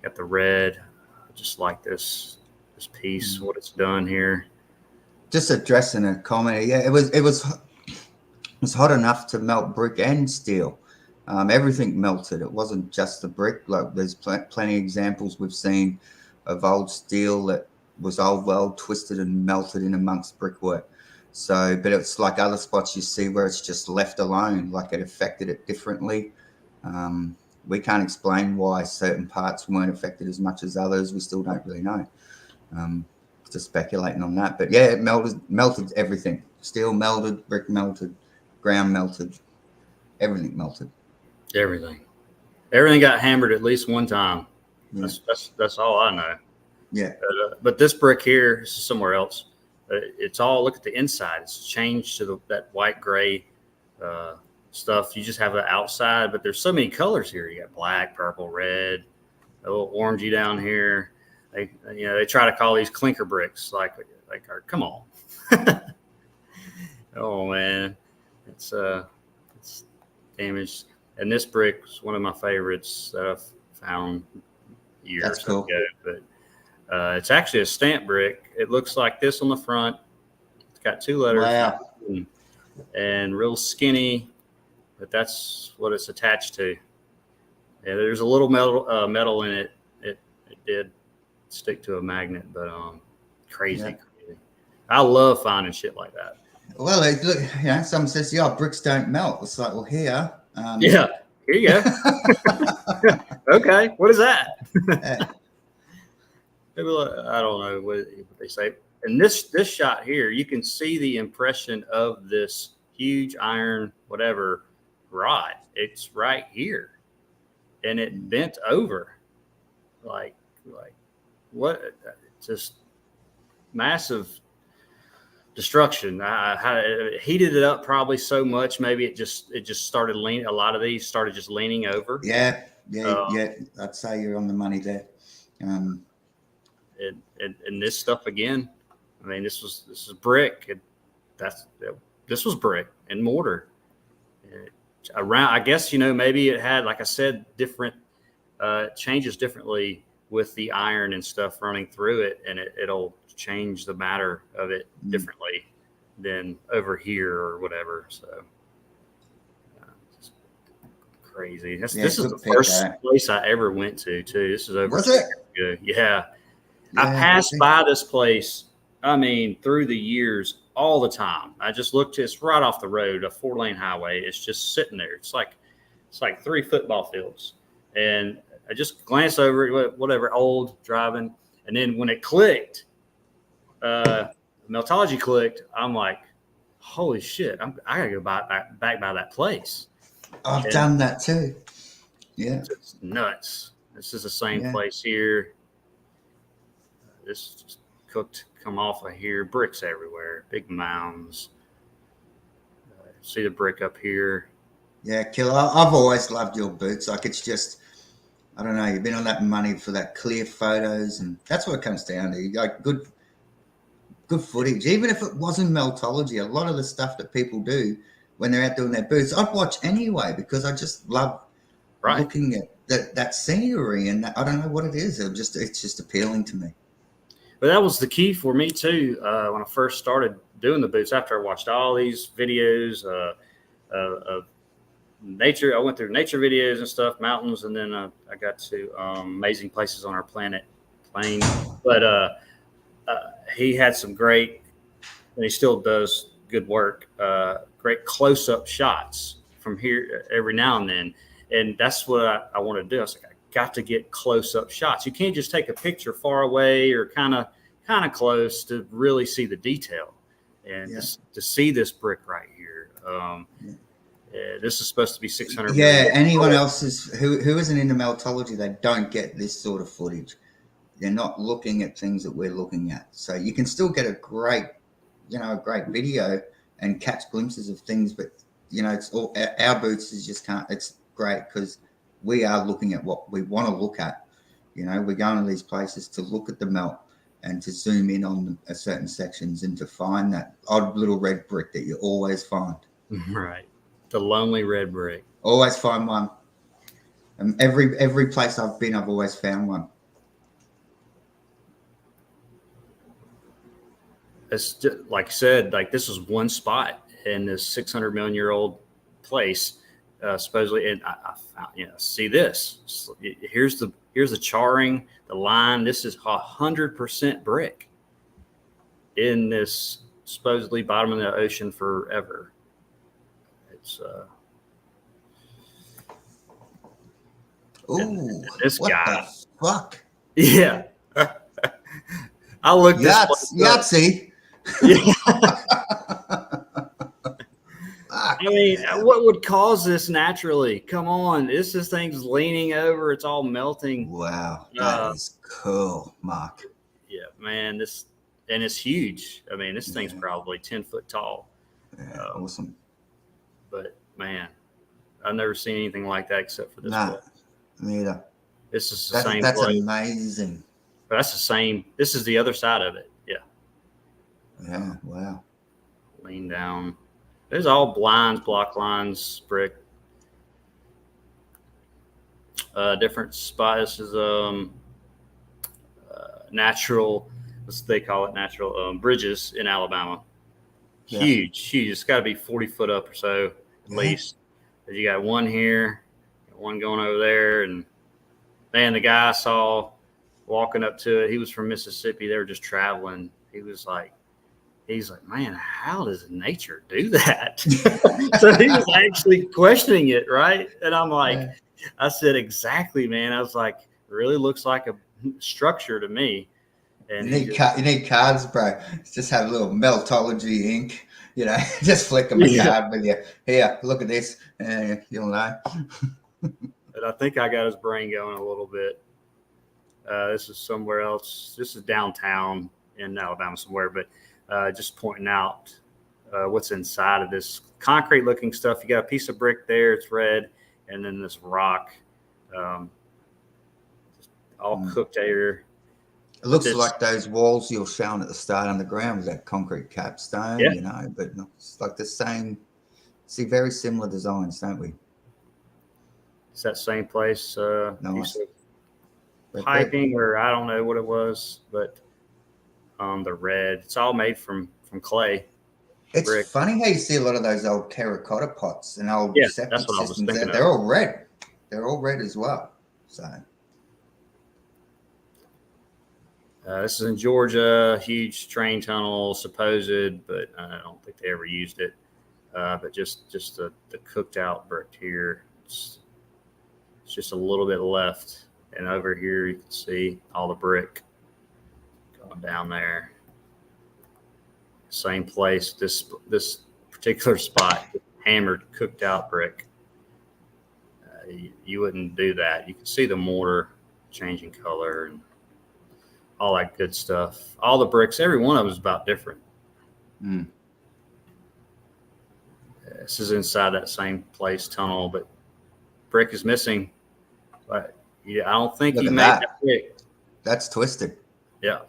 got the red. I just like this piece. What it's done here. Just addressing a comment. Yeah, it was hot enough to melt brick and steel. Everything melted. It wasn't just the brick. Like there's plenty of examples we've seen of old steel that was well twisted and melted in amongst brickwork. So, but it's like other spots you see where it's just left alone, like it affected it differently. We can't explain why certain parts weren't affected as much as others. We still don't really know. Just speculating on that. But yeah, it melted everything. Steel melted, brick melted, ground melted, everything melted. Everything got hammered at least one time. Yeah. That's all I know. Yeah. But this brick here is somewhere else. It's all, look at the inside. It's changed to that white gray stuff. You just have the outside, but there's so many colors here. You got black, purple, red, a little orangey down here. They try to call these clinker bricks. Like, come on. Oh man, it's damaged. And this brick is one of my favorites that I've found years ago. But it's actually a stamp brick. It looks like this on the front. It's got 2 letters. Wow. And real skinny, but that's what it's attached to. Yeah, there's a little metal in it. It did stick to a magnet, but crazy. I love finding shit like that. Well, look, someone says, "Yeah, bricks don't melt." It's like, well, here. Here you go. Okay, what is that? I don't know what they say. And this shot here, you can see the impression of this huge iron whatever rod. It's right here, and it bent over, like what? Just massive destruction. It heated it up probably so much, maybe it just started leaning. A lot of these started just leaning over. Yeah. I'd say you're on the money there. And this stuff again. I mean, this is brick. This was brick and mortar. I guess maybe it had, like I said, different changes differently with the iron and stuff running through it, and it'll change the matter of it differently than over here or whatever. So it's crazy. This is the first place I ever went to too. This is over. Was it? Good. Yeah. I passed by this place. I mean, through the years, all the time. I just looked. It's right off the road, a 4-lane highway. It's just sitting there. It's like 3 football fields, and I just glanced over it, whatever, old driving, and then when it clicked, Meltology clicked. I'm like, holy shit! I gotta go back by that place. I've done that too. Yeah, it's nuts. This is the same place here. This just come off of here. Bricks everywhere, big mounds. See the brick up here. Yeah, killer. I've always loved your boots. Like it's just, I don't know, you've been on that money for that clear photos, and that's what it comes down to. Like good footage, even if it wasn't Meltology. A lot of the stuff that people do when they're out doing their booths, I'd watch anyway because I just love looking at that scenery, and I don't know what it is. It's just appealing to me. But that was the key for me too when I first started doing the boots. After I watched all these videos of nature, I went through nature videos and stuff, mountains, and then I got to amazing places on our planet, planes. But he had some great, and he still does good work, great close-up shots from here every now and then. And that's what I want to do. I was like, I got to get close-up shots. You can't just take a picture far away or kind of close to really see the detail. And to see this brick right here, this is supposed to be 600. Yeah, anyone else who isn't into Meltology, they don't get this sort of footage. They're not looking at things that we're looking at. So you can still get a great video and catch glimpses of things, but it's all our boots is just can't. It's great because we are looking at what we want to look at. We're going to these places to look at the melt and to zoom in on certain sections and to find that odd little red brick that you always find. Right, the lonely red brick. Always find one. And every place I've been, I've always found one. It's just, like I said, like this is one spot in this 600 million year old place, supposedly. And I found, see this. Here's the charring, the line. This is 100% brick in this supposedly bottom of the ocean forever. It's this guy. Fuck. Yeah. I looked Yahtzee. Yeah. I mean, what would cause this naturally? Come on, this thing's leaning over. It's all melting. Wow, that is cool, Mark. Yeah, man. And it's huge. I mean, this thing's probably 10 foot tall. Yeah, awesome. But man, I've never seen anything like that except for this. Nah, neither. This is the same. That's place. Amazing. But that's the same. This is the other side of it. Yeah. Yeah. Wow. Lean down. There's all blinds, block lines, brick. Different spots. This is natural. They call it natural bridges in Alabama. Yeah. Huge. It's got to be 40 foot up or so at least. You got one here, one going over there, and man, the guy I saw walking up to it, he was from Mississippi. They were just traveling. He's like, man, how does nature do that? So he was actually questioning it, right? And I'm like, I said, exactly, man. I was like, it really looks like a structure to me. And you need cards, bro. Just have a little Meltology ink, just flick them a card with you. Here, look at this, and you'll know. But I think I got his brain going a little bit. This is somewhere else. This is downtown in Alabama somewhere, but just pointing out what's inside of this concrete looking stuff. You got a piece of brick there. It's red. And then this rock, all cooked here. It looks like those walls you're showing at the start on the ground with that concrete capstone, but it's like the same, see, very similar designs, don't we? It's that same place. Nice. Piping, or I don't know what it was, but the red, it's all made from clay. It's brick. Funny how you see a lot of those old terracotta pots and old septic systems. They're all red. They're all red as well. So this is in Georgia, huge train tunnel, supposed, but I don't think they ever used it. But just the cooked out brick here. It's just a little bit left. And over here, you can see all the brick going down there. Same place. This particular spot, hammered, cooked out brick. You wouldn't do that. You can see the mortar changing color and all that good stuff. All the bricks, every one of them is about different. This is inside that same place tunnel, but brick is missing. But Yeah, I don't think Look he at made that quick. That's twisted. Yeah,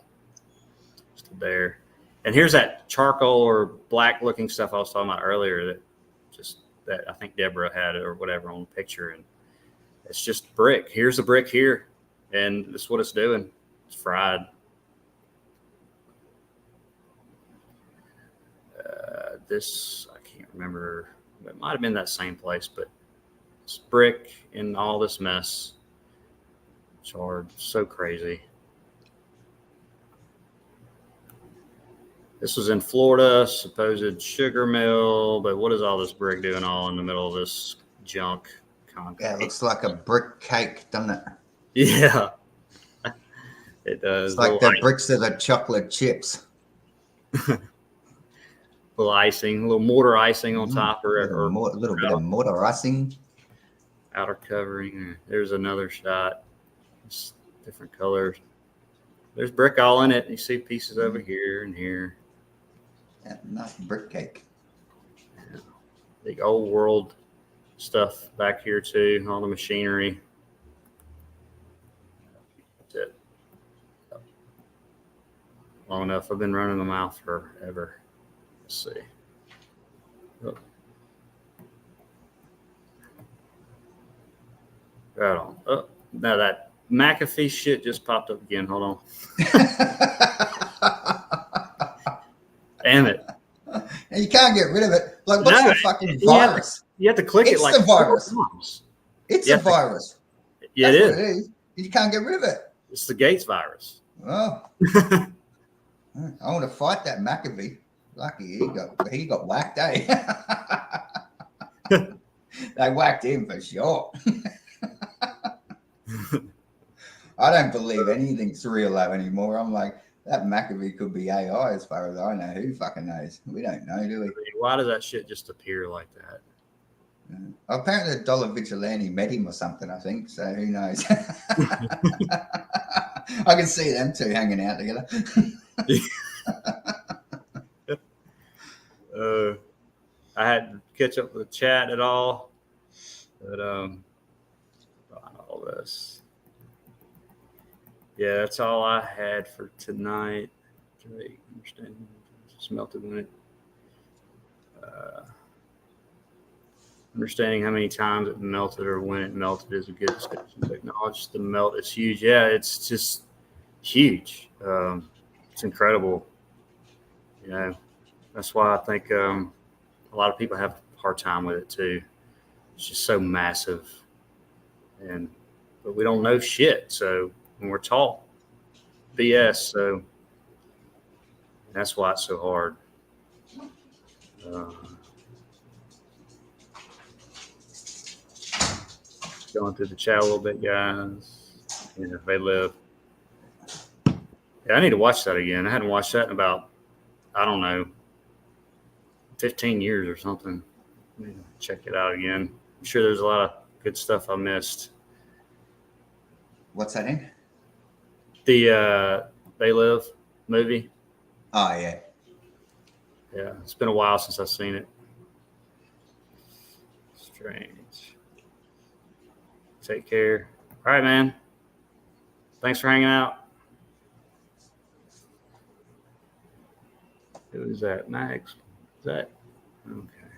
still there. And here's that charcoal or black looking stuff I was talking about earlier that I think Deborah had it or whatever on the picture. And it's just brick. Here's the brick here. And that's what it's doing. It's fried. This, I can't remember. It might have been that same place, but it's brick in all this mess. Charred. So crazy. This was in Florida, supposed sugar mill, but what is all this brick doing all in the middle of this junk concrete? Yeah, it looks like a brick cake, doesn't it? Yeah, it does. It's like the bricks of the chocolate chips. Little icing, a little mortar icing on top, or a little bit of mortar icing. Outer covering. There's another shot. It's different colors. There's brick all in it. You see pieces over here and here. Yeah, nice brick cake. Yeah. Big old world stuff back here too. All the machinery. That's it. Long enough. I've been running the mouth forever. Let's see. Oh. Right on. Oh, now that McAfee shit just popped up again. Hold on. Damn it. And you can't get rid of it. Like, what's the fucking virus? You have to click it like the virus. 4 times. It's a virus. Yeah, That's it what it is. You can't get rid of it. It's the Gates virus. Oh. I want to fight that McAfee. Lucky he got whacked, eh? They whacked him for sure. I don't believe anything's real though anymore. I'm like, that McAfee could be AI as far as I know. Who fucking knows? We don't know, do we? Why does that shit just appear like that? Apparently the Dollar Vigilante met him or something, I think. So who knows? I can see them two hanging out together. I had to catch up with the chat at all, but all this. Yeah, that's all I had for tonight. Understanding it's melted when it. Understanding how many times it melted or when it melted is a good discussion. To acknowledge the melt is huge. Yeah, it's just huge. It's incredible. You know, that's why I think a lot of people have a hard time with it too. It's just so massive, but we don't know shit. So when we're taught BS, so that's why it's so hard. Going through the chat a little bit, guys. Yeah, they live. Yeah, I need to watch that again. I hadn't watched that in about, I don't know, 15 years or something. I need to check it out again. I'm sure there's a lot of good stuff I missed. What's that in? The They Live movie. Oh, yeah. Yeah, it's been a while since I've seen it. Strange. Take care. All right, man. Thanks for hanging out. Who is that? Max? Is that? Okay.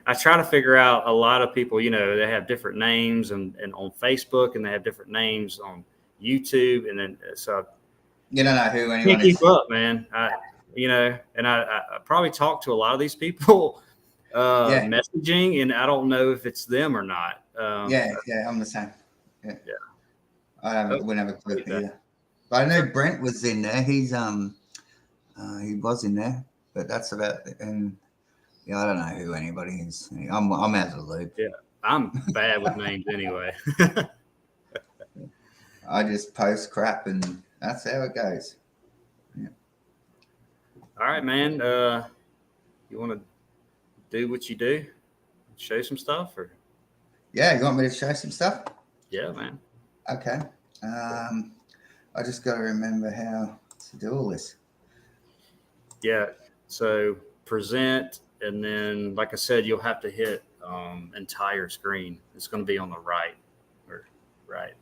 I try to figure out a lot of people, they have different names and on Facebook and they have different names on YouTube. And then, so you don't know who anyone can't keep up, man. I probably talk to a lot of these people messaging, and I don't know if it's them or not. Yeah, I'm the same. Yeah. I wouldn't have a clue either. But I know Brent was in there. He's he was in there, but that's about it. And I don't know who anybody is. I'm out of the loop. Yeah, I'm bad with names anyway. I just post crap, and that's how it goes. Yeah. All right, man. You want to do what you do? Show some stuff, or? Yeah, you want me to show some stuff? Yeah, man. Okay. I just got to remember how to do all this. Yeah. So present, and then, like I said, you'll have to hit entire screen. It's going to be on the right, or Right.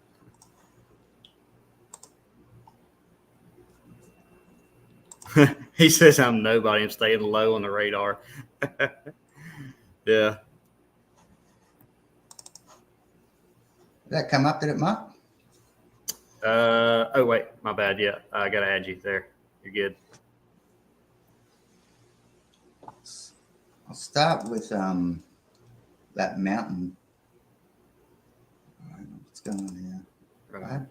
He says I'm nobody. I'm staying low on the radar. Yeah. Did that come up? Did it, Mark? Oh wait, my bad. Yeah, I gotta add you there. You're good. I'll start with that mountain. What's going on here? Right.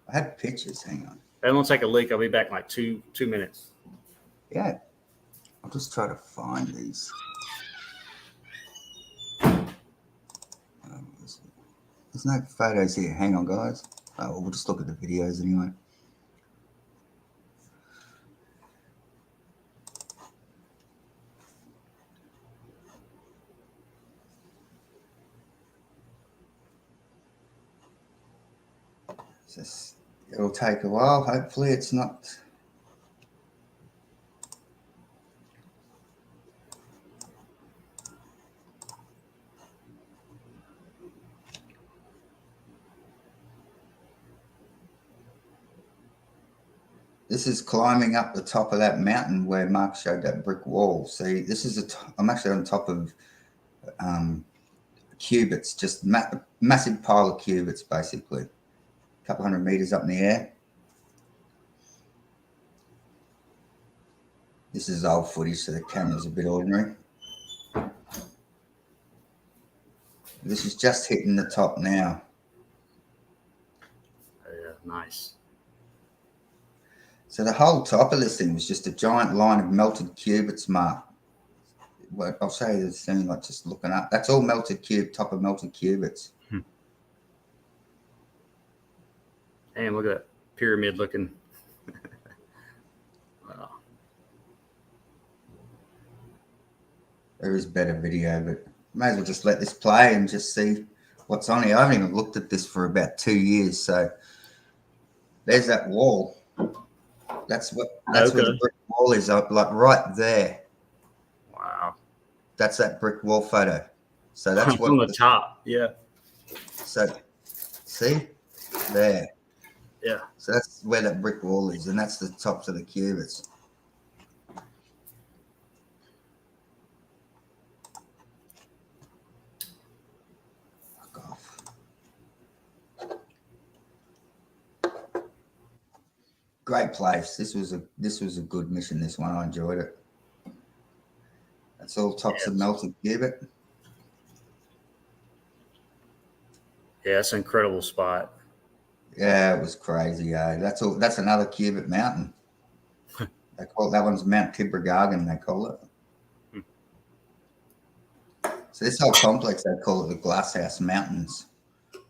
I had pictures. Hang on. That won't take a leak. I'll be back in like two minutes. Yeah, I'll just try to find these. There's no photos here. Hang on, guys. Oh, we'll just look at the videos anyway. It'll take a while. Hopefully it's not. This is climbing up the top of that mountain where Mark showed that brick wall. See, this is I'm actually on top of cubits, just massive pile of cubits, basically. A couple 100 meters up in the air. This is old footage, so the camera's a bit ordinary. This is just hitting the top now. Yeah, nice. So the whole top of this thing was just a giant line of melted cubits, Mark. Well, I'll show you this thing, like just looking up. That's all melted top of melted cubits. Damn, look at that pyramid looking. Wow. There is better video, but may as well just let this play and just see what's on here. I haven't even looked at this for about 2 years. So there's that wall. That's where the brick wall is, like right there. Wow. That's that brick wall photo. So that's what on the top. Yeah. So see there. Yeah. So that's where that brick wall is, and that's the tops of the cubits. Fuck off. Great place. This was a good mission. This one, I enjoyed it. That's all tops of melted cubit. Yeah, it's an incredible spot. Yeah, it was crazy. That's all. That's another cubit mountain. They call that one's Mount Tibrogargan. They call it. So this whole complex, they call it the Glasshouse Mountains.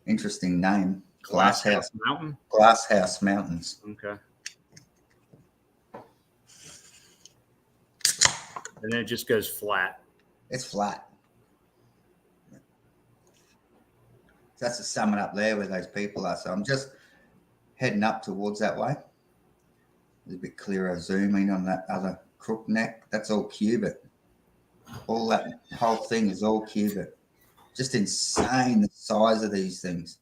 Interesting name. Glasshouse Mountain. Glasshouse Mountains. Okay. And then it just goes flat. It's flat. That's the summit up there where those people are. So I'm just heading up towards that way. There's a bit clearer zoom in on that other crook neck. That's all cubit. All that whole thing is all cubit. Just insane the size of these things.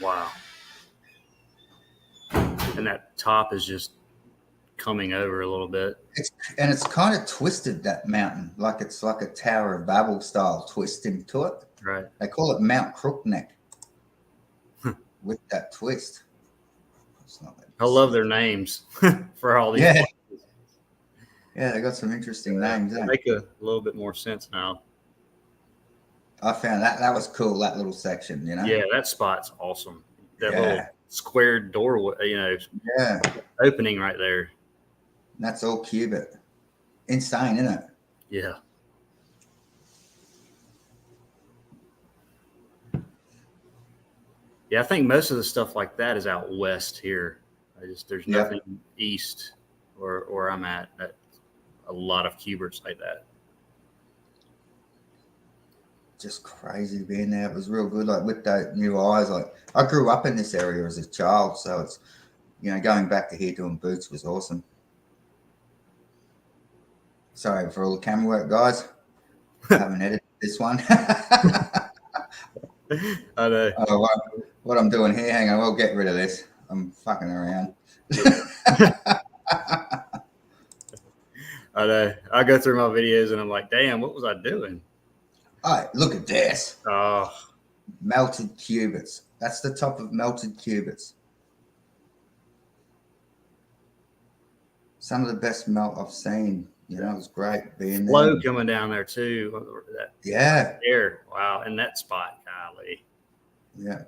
Wow. And that top is just coming over a little bit. It's kind of twisted, that mountain, like it's like a Tower of Babel style twist into it. Right. They call it Mount Crookneck with that twist. I love their names for all these. Yeah. Yeah, they got some interesting names. They make a little bit more sense now. I found that was cool, that little section, you know? Yeah, that spot's awesome. That little squared doorway, opening right there. That's all cubit. Insane, isn't it? Yeah. Yeah, I think most of the stuff like that is out west here. There's nothing east where I'm at. A lot of cubits like that. Just crazy being there. It was real good. Like with those new eyes. Like I grew up in this area as a child, so it's going back to here doing boots was awesome. Sorry for all the camera work, guys. I haven't edited this one. I know. Oh, what I'm doing here, hang on, we'll get rid of this. I'm fucking around. I know. I go through my videos and I'm like, damn, what was I doing? All right, look at this. Oh, Melted cubits. That's the top of melted cubits. Some of the best melt I've seen. You know, it was great being flow there. coming down there too. That Yeah. air, wow, in that spot, golly. Yeah.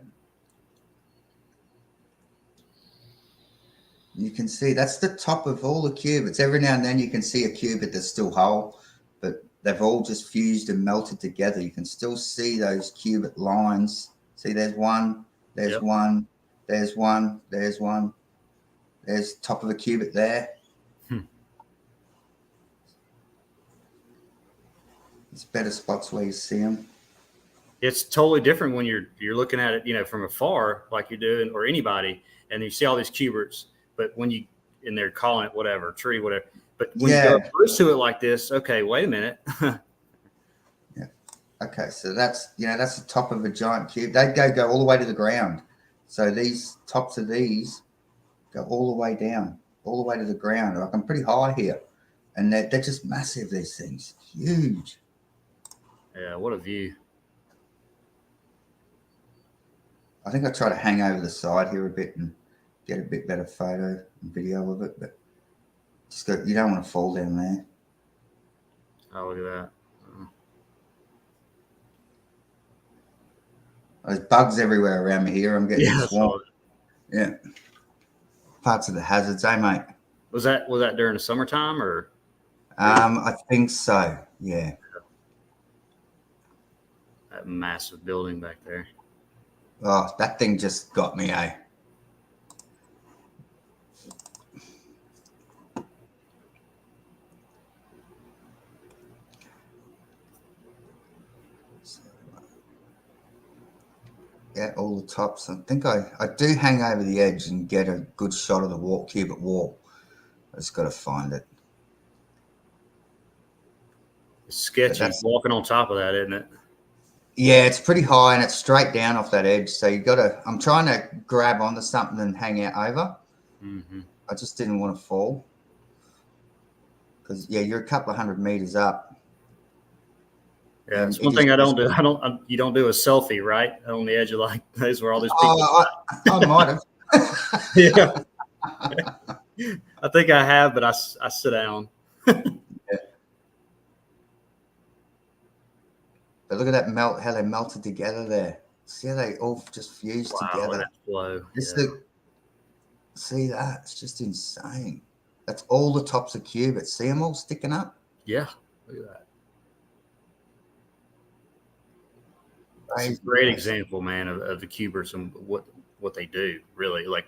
You can see that's the top of all the cubits. Every now and then you can see a cubit that's still whole, but they've all just fused and melted together. You can still see those cubit lines. See, there's one, there's Yep. one, there's one, there's one. There's top of a cubit there. There's better spots where you see them. It's totally different when you're looking at it, from afar, like you're doing, or anybody, and you see all these cubits. But when you and they're calling it whatever tree, whatever. But when you go close to it like this, okay, wait a minute. Yeah. Okay, so that's the top of a giant cube. They go all the way to the ground. So these tops of these go all the way down, all the way to the ground. Like I'm pretty high here, and they're just massive. These things, huge. Yeah, what a view. I think I try to hang over the side here a bit and get a bit better photo and video of it, but you don't want to fall down there. Oh, look at that. There's bugs everywhere around me here. I'm getting swamped. Yeah. Parts of the hazards, mate? Was that during the summertime or? I think so. Yeah. That massive building back there. Oh, that thing just got me, eh? Yeah, all the tops. I think I do hang over the edge and get a good shot of the cubit wall. I just got to find it. It's sketchy walking on top of that, isn't it? Yeah, it's pretty high and it's straight down off that edge. So I'm trying to grab onto something and hang out over. Mm-hmm. I just didn't want to fall. Because, yeah, you're a couple of 100 meters up. Yeah, it's one thing I don't do. You don't do a selfie, right? On the edge of like those where all these people. I might have. Yeah. I think I have, but I sit down. Yeah. But look at that how they melted together there. See how they all just fused together. That flow. See that? It's just insane. That's all the tops of cubits. See them all sticking up? Yeah, look at that. It's a great example, man, of the cubers and what they do, really. Like,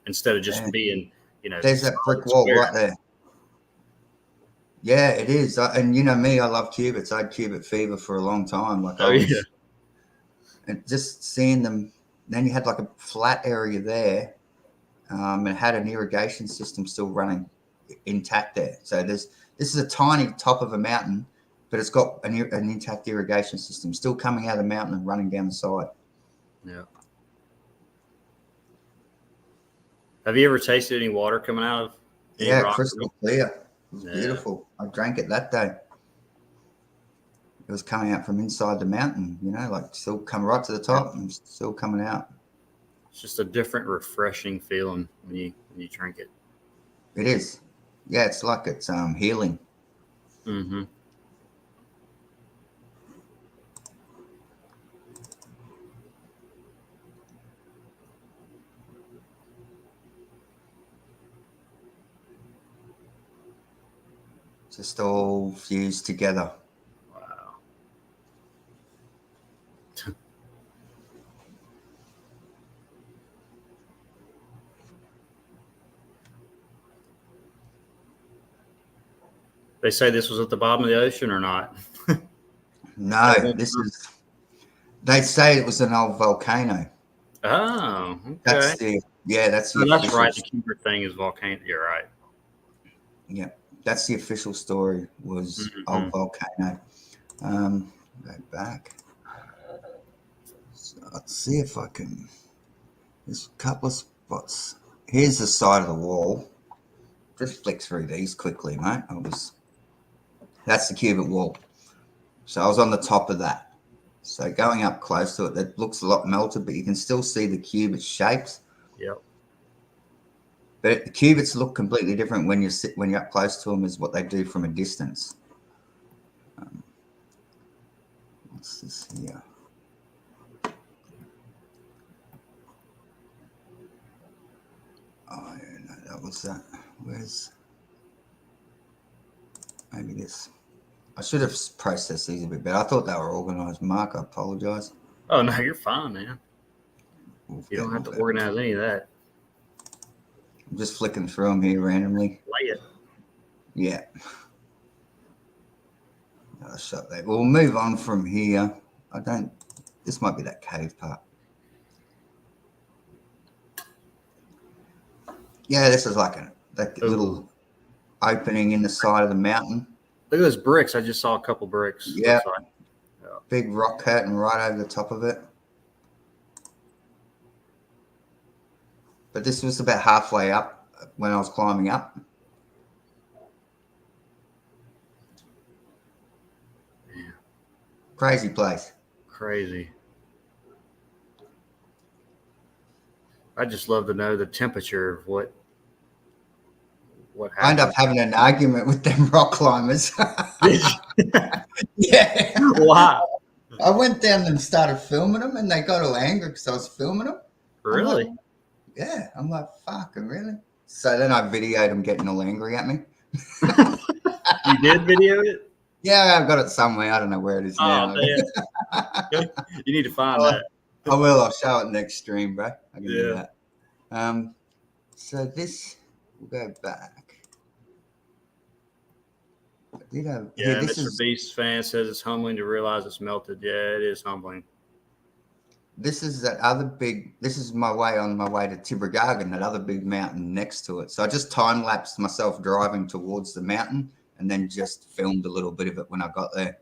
instead of just being, There's that brick wall right there. Yeah, it is. And you know me, I love cubits. I had cubit fever for a long time. Like and just seeing them, then you had like a flat area there, and it had an irrigation system still running intact there. So this is a tiny top of a mountain, but it's got an intact irrigation system still coming out of the mountain and running down the side. Yeah. Have you ever tasted any water coming out of? Yeah, crystal clear. It was beautiful. I drank it that day. It was coming out from inside the mountain, like still come right to the top and still coming out. It's just a different, refreshing feeling when you drink it. It is. Yeah, it's like it's healing. Mm-hmm. Just all fused together. Wow. They say this was at the bottom of the ocean or not? No, they say it was an old volcano. Oh, okay. That's the that's right. The Cuber thing is volcano. You're right. Yeah, that's the official story, was old volcano. Go back. Let's see if I can. There's a couple of spots. Here's the side of the wall. Just flick through these quickly, mate. That's the cubic wall. So I was on the top of that. So going up close to it, that looks a lot melted, but you can still see the cubit shapes. Yep. But the cubits look completely different when you're up close to them is what they do from a distance. What's this here? Oh, yeah, no, that was that. Where's maybe this? I should have processed these a bit better. I thought they were organized. Mark, I apologize. Oh no, you're fine, man. You don't have to organize any of that. I'm just flicking through them here randomly. Lay it. Yeah. I'll shut that. We'll move on from here. This might be that cave part. Yeah, this is like a little opening in the side of the mountain. Look at those bricks. I just saw a couple bricks. Yeah. Big rock curtain right over the top of it. But this was about halfway up when I was climbing up. Yeah. Crazy place. Crazy. I just love to know the temperature of what happened. I ended up having an argument with them rock climbers. Did you? Yeah. Wow. I went down and started filming them, and they got all angry because I was filming them. Really? I'm like, fucking really? So then I videoed them getting all angry at me. You did video it? Yeah, I've got it somewhere. I don't know where it is now. You need to find that. I will. I'll show it next stream, bro. I can do Yeah. that. So this, we'll go back. This Mr. Beast fan says it's humbling to realize it's melted. Yeah, it is humbling. This is that other big. This is my way to Tibragargan, that other big mountain next to it. So I just time lapsed myself driving towards the mountain, and then just filmed a little bit of it when I got there.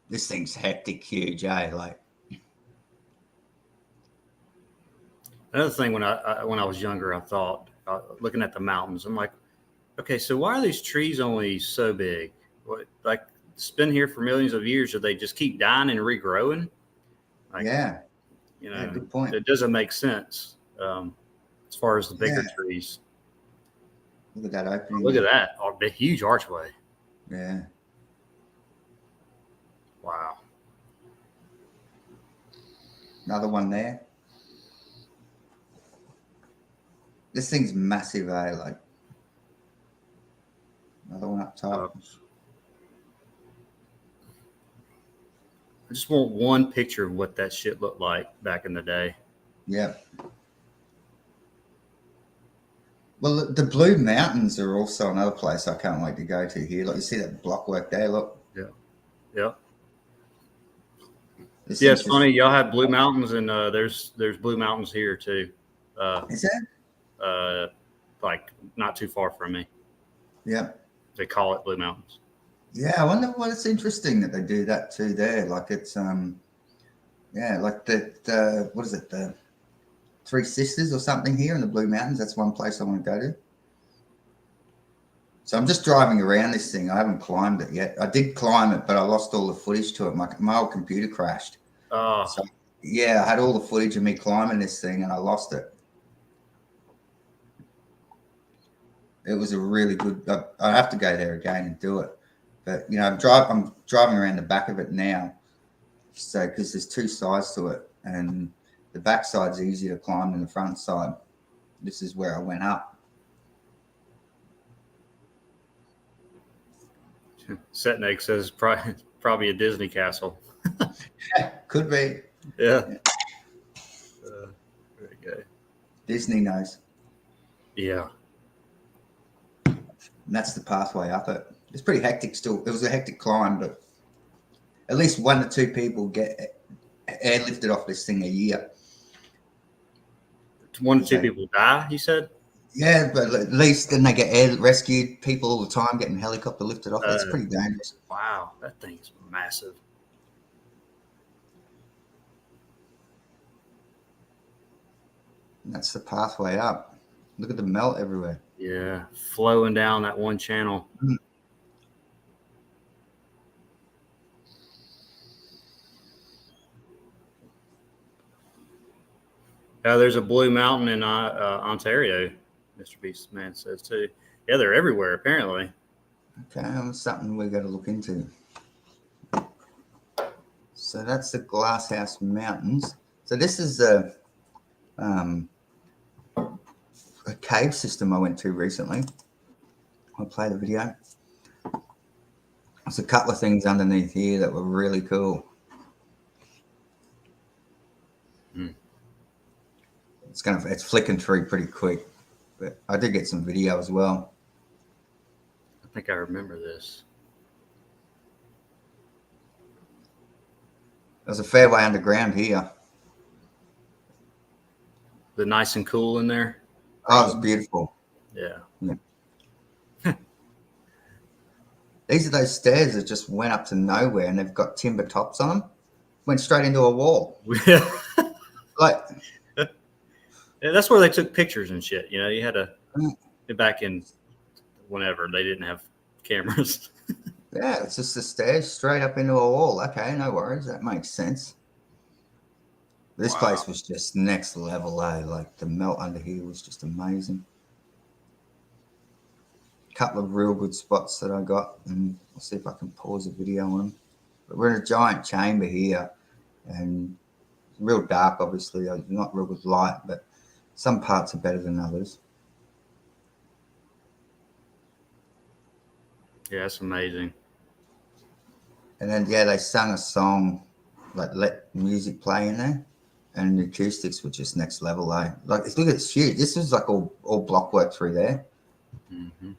This thing's hectic, huge, eh? Like another thing, when I was younger, I thought, looking at the mountains, I'm like, okay, so why are these trees only so big? What, like, it's been here for millions of years. Do they just keep dying and regrowing? Like, good point. It doesn't make sense as far as the bigger trees. Look at that opening. Look at that. A huge archway. Yeah. Wow. Another one there. This thing's massive, eh? Like another one up top. I just want one picture of what that shit looked like back in the day. Yeah. Well, the Blue Mountains are also another place I can't wait to go to here. Like, you see that block work there? Look. Yeah. Yeah. It's funny. Y'all have Blue Mountains, and there's Blue Mountains here too. Is that? Like not too far from me. Yeah. They call it Blue Mountains. Yeah, I wonder what it's interesting that they do that too there. Like it's like the what is it, the Three Sisters or something here in the Blue Mountains. That's one place I want to go to. So I'm just driving around this thing. I haven't climbed it yet. I did climb it, but I lost all the footage to it. My old computer crashed. Oh. So, yeah, I had all the footage of me climbing this thing, and I lost it. It was a really good. I have to go there again and do it. But I'm driving around the back of it now, so because there's two sides to it, and the back side's easier to climb than the front side. This is where I went up. Setnik says probably a Disney castle. Could be. Yeah. Very good. Disney knows. Yeah. And that's the pathway up it. It's pretty hectic still. It was a hectic climb, but at least 1 to 2 people get airlifted off this thing a year. 1 to 2 people die, you said? Yeah, but at least then they get air rescued. People all the time getting helicopter lifted off. It's pretty dangerous. Wow, that thing's massive. And that's the pathway up. Look at the melt everywhere. Yeah, flowing down that one channel. Mm. There's a blue mountain in Ontario, Mr. Beast Man says too. Yeah, they're everywhere apparently. Okay, something we got to look into. So that's the Glasshouse Mountains. So this is a cave system I went to recently. I'll play the video. There's a couple of things underneath here that were really cool. It's flicking through pretty quick, but I did get some video as well. I think I remember this. There's a fair way underground here. The nice and cool in there. Oh, it's beautiful. Yeah. These are those stairs that just went up to nowhere, and they've got timber tops on them. Went straight into a wall. Like, yeah, that's where they took pictures and shit. You know, you had to get back in whenever they didn't have cameras. Yeah, it's just the stairs straight up into a wall. Okay, no worries. That makes sense. This place was just next level, eh? Like the melt under here was just amazing. Couple of real good spots that I got, and I'll see if I can pause the video on them. But we're in a giant chamber here, and real dark, obviously. Not real good light, but some parts are better than others. Yeah, that's amazing. And then, yeah, they sung a song, like let music play in there, and the acoustics were just next level, eh? Like, look at this huge. This was like all block work through there. Mm-hmm.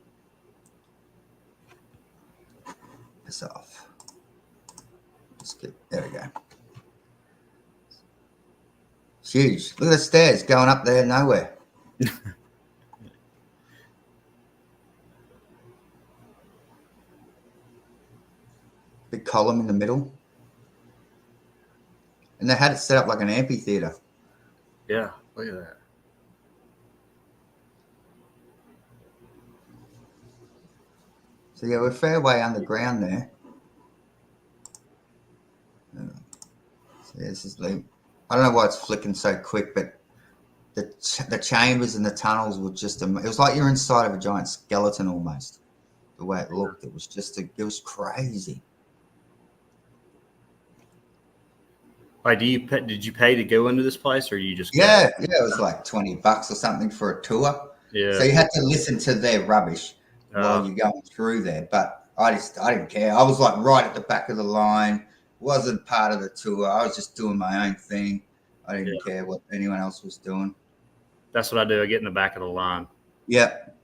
This off. There we go. It's huge. Look at the stairs going up there nowhere. Big column in the middle. And they had it set up like an amphitheater. Yeah, look at that. So yeah, we're a fair way underground there. So yeah, this is like, I don't know why it's flicking so quick, but the chambers and the tunnels were just, it was like you're inside of a giant skeleton almost. The way it looked, it was just, it was crazy. Like, did you pay to go into this place, or you just it was like $20 or something for a tour. Yeah. So you had to listen to their rubbish while you're going through there. But I didn't care. I was like right at the back of the line. Wasn't part of the tour. I was just doing my own thing. I didn't care what anyone else was doing. That's what I do. I get in the back of the line. Yep.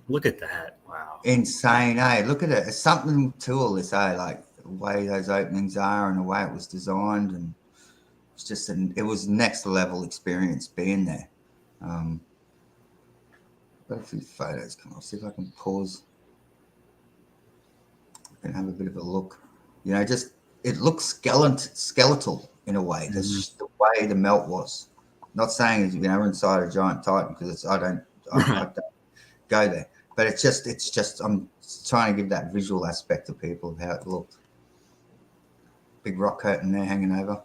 Look at that. Wow. Insane, eh? Look at it. There's something to all this, eh? Like the way those openings are and the way it was designed, and it's just it was next level experience being there. Got a few photos. Come on, see if I can pause. I can have a bit of a look. You know, just it looks skeletal in a way. That's just the way the melt was. Not saying we're inside a giant titan, because I don't go there. But it's just I'm trying to give that visual aspect to people of how it looked. Big rock curtain there hanging over.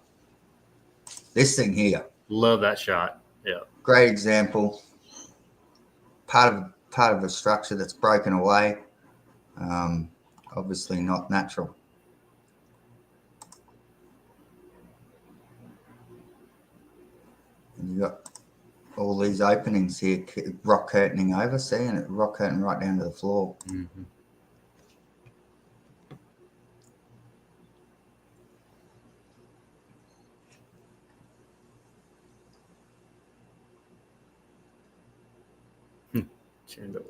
This thing here. Love that shot. Yeah. Great example. Part of a structure that's broken away. Obviously not natural. And you got all these openings here, rock curtaining over, see, and it rock curtain right down to the floor. Mm-hmm. Chandeliers.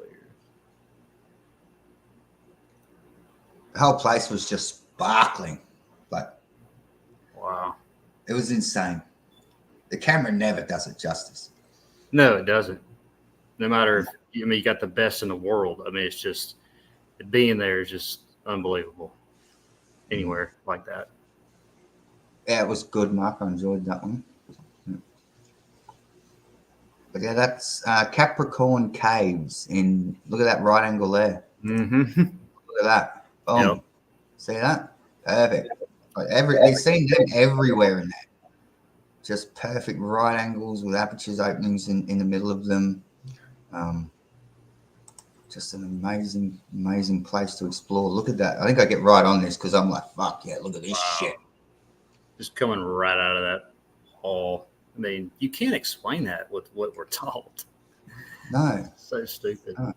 The whole place was just sparkling. Like, wow. It was insane. The camera never does it justice. No, it doesn't. No matter if you got the best in the world. I mean, it's just being there is just unbelievable. Anywhere like that. Yeah, it was good, Mark. I enjoyed that one. But yeah, that's Capricorn Caves. Look at that right angle there. Mm-hmm. Look at that. Boom. Yep. See that? Perfect. Like they seem them everywhere in there. Just perfect right angles with apertures openings in the middle of them. Just an amazing place to explore. Look at that. I think I get right on this because I'm like, fuck yeah, look at this shit. Just coming right out of that hall. I mean, you can't explain that with what we're taught. No. So stupid. No.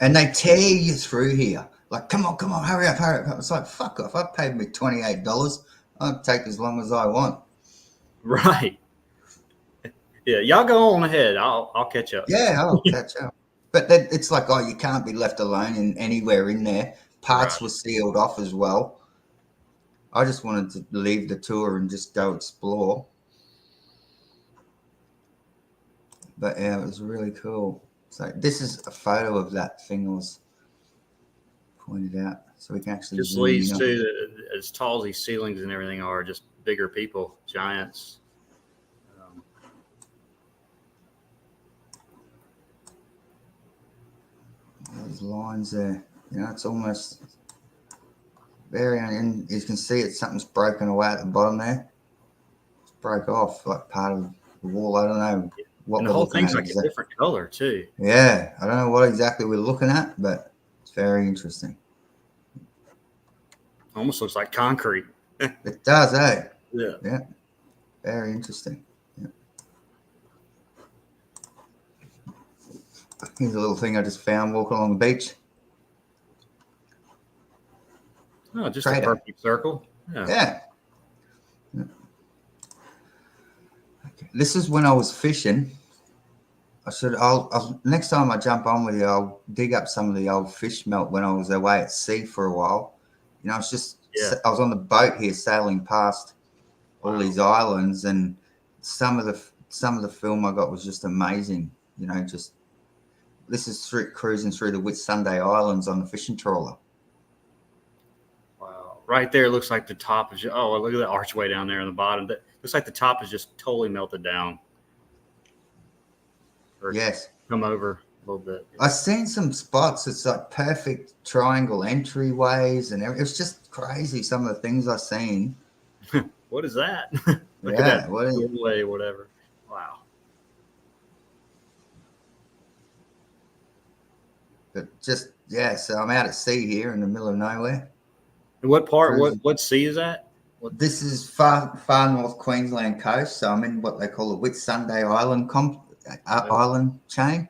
And they tear you through here. Like, come on, hurry up. It's like, fuck off. I paid me $28. I'll take as long as I want. Right. Yeah, y'all go on ahead. I'll catch up. Yeah, I'll catch up. But then it's like, oh, you can't be left alone anywhere in there. Parts were sealed off as well. I just wanted to leave the tour and just go explore. But yeah, it was really cool. So this is a photo of that thing I was pointed out. So we can actually just leads to as tall as these ceilings and everything are, just bigger people, giants. Those lines there, it's almost very, and you can see something's broken away at the bottom there. It's broke off like part of the wall. I don't know what and the whole thing's like a different color too. Yeah, I don't know what exactly we're looking at, but it's very interesting. Almost looks like concrete. It does, eh? Yeah. Yeah. Very interesting. Yeah. Here's a little thing I just found walking along the beach. Oh, just a perfect circle. Yeah. Okay. This is when I was fishing. I'll next time I jump on with you, I'll dig up some of the old fish melt when I was away at sea for a while. I was on the boat here sailing past all these islands, and some of the film I got was just amazing. This is cruising through the Whitsunday Islands on the fishing trawler. Wow. Right there looks like the top is, look at the archway down there on the bottom. That looks like the top is just totally melted down. Or yes. Come over a little bit. I've seen some spots. It's like perfect triangle entryways and everything. It's just crazy some of the things I've seen. What is that? Look at that what doorway, whatever. Wow. But so I'm out at sea here in the middle of nowhere. And what part? What sea is that? This is far north Queensland coast. So I'm in what they call the Whitsunday Island island chain.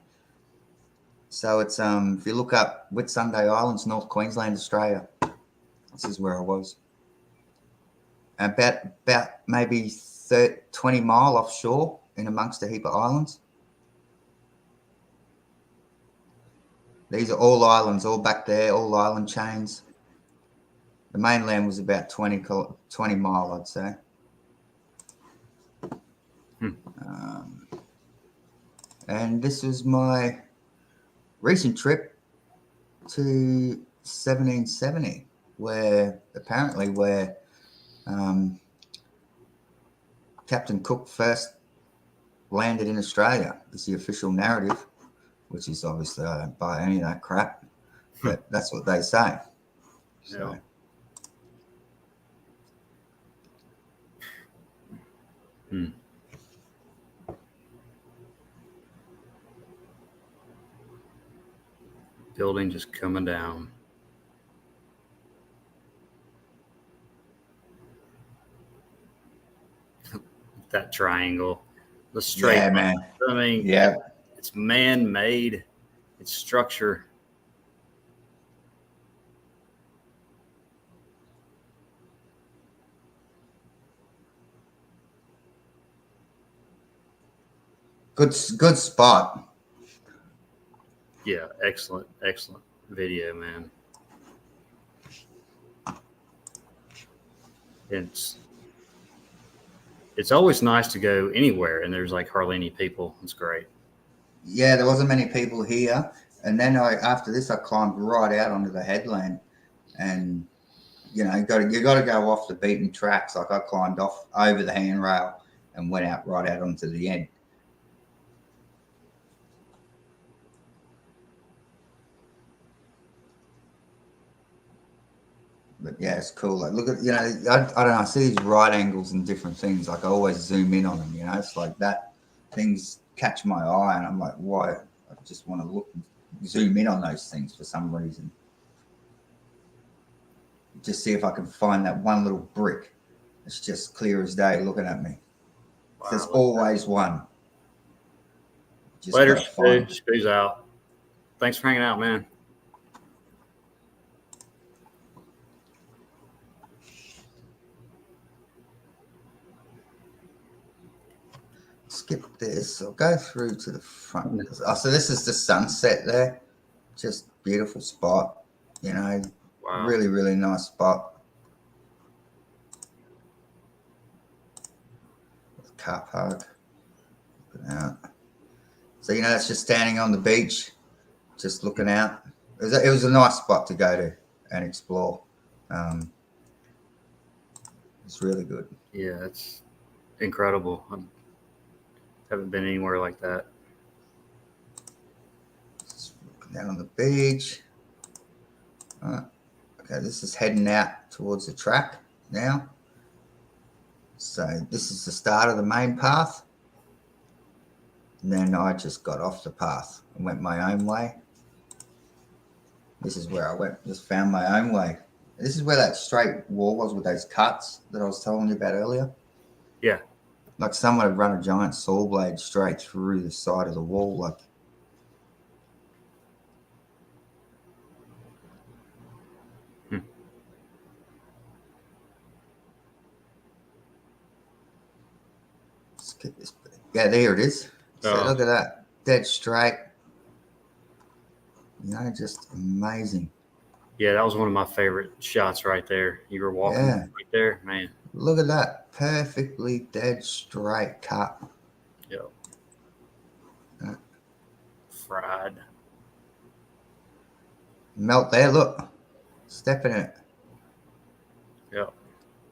So it's if you look up Whitsunday Islands, North Queensland, Australia. This is where I was. About maybe 20 mile offshore in amongst a heap of islands. These are all islands, all back there, all island chains. The mainland was about 20 mile, I'd say. And this was my recent trip to 1770, where Captain Cook first landed in Australia. Is the official narrative, which is obviously I don't buy any of that crap, but that's what they say. So. Yeah. Building just coming down. That triangle, the straight. Yeah, man. I mean, it's man-made. It's structure. Good spot. Yeah, excellent video, man. it's always nice to go anywhere and there's like hardly any people. It's great. Yeah, there wasn't many people here. And then after this, I climbed right out onto the headland, and you got to go off the beaten tracks. Like I climbed off over the handrail and went out right out onto the end. But yeah, it's cool. Like, look at, I don't know. I see these right angles and different things. Like I always zoom in on them. It's like that. Things catch my eye, and I'm like, why? I just want to look, zoom in on those things for some reason. Just see if I can find that one little brick. It's just clear as day looking at me. Wow, there's always one. Just later, Spoo's out. Thanks for hanging out, man. Skip this. I'll go through to the front. Oh, so this is the sunset there. Just beautiful spot. Wow. Really, really nice spot. Car park. Looking out. So that's just standing on the beach, just looking out. It was a nice spot to go to and explore. It's really good. Yeah, it's incredible. I haven't been anywhere like that. Just looking out on the beach. Okay, this is heading out towards the track now. So this is the start of the main path. And then I just got off the path and went my own way. This is where I went, just found my own way. This is where that straight wall was with those cuts that I was telling you about earlier. Yeah. Like someone had run a giant saw blade straight through the side of the wall. Like, skip this bit. Yeah, there it is. So look at that. Dead straight. Just amazing. Yeah, that was one of my favorite shots right there. You were walking right there, man. Look at that. Perfectly dead straight cut. Yep. Fried. Melt there, look. Step in it. Yep.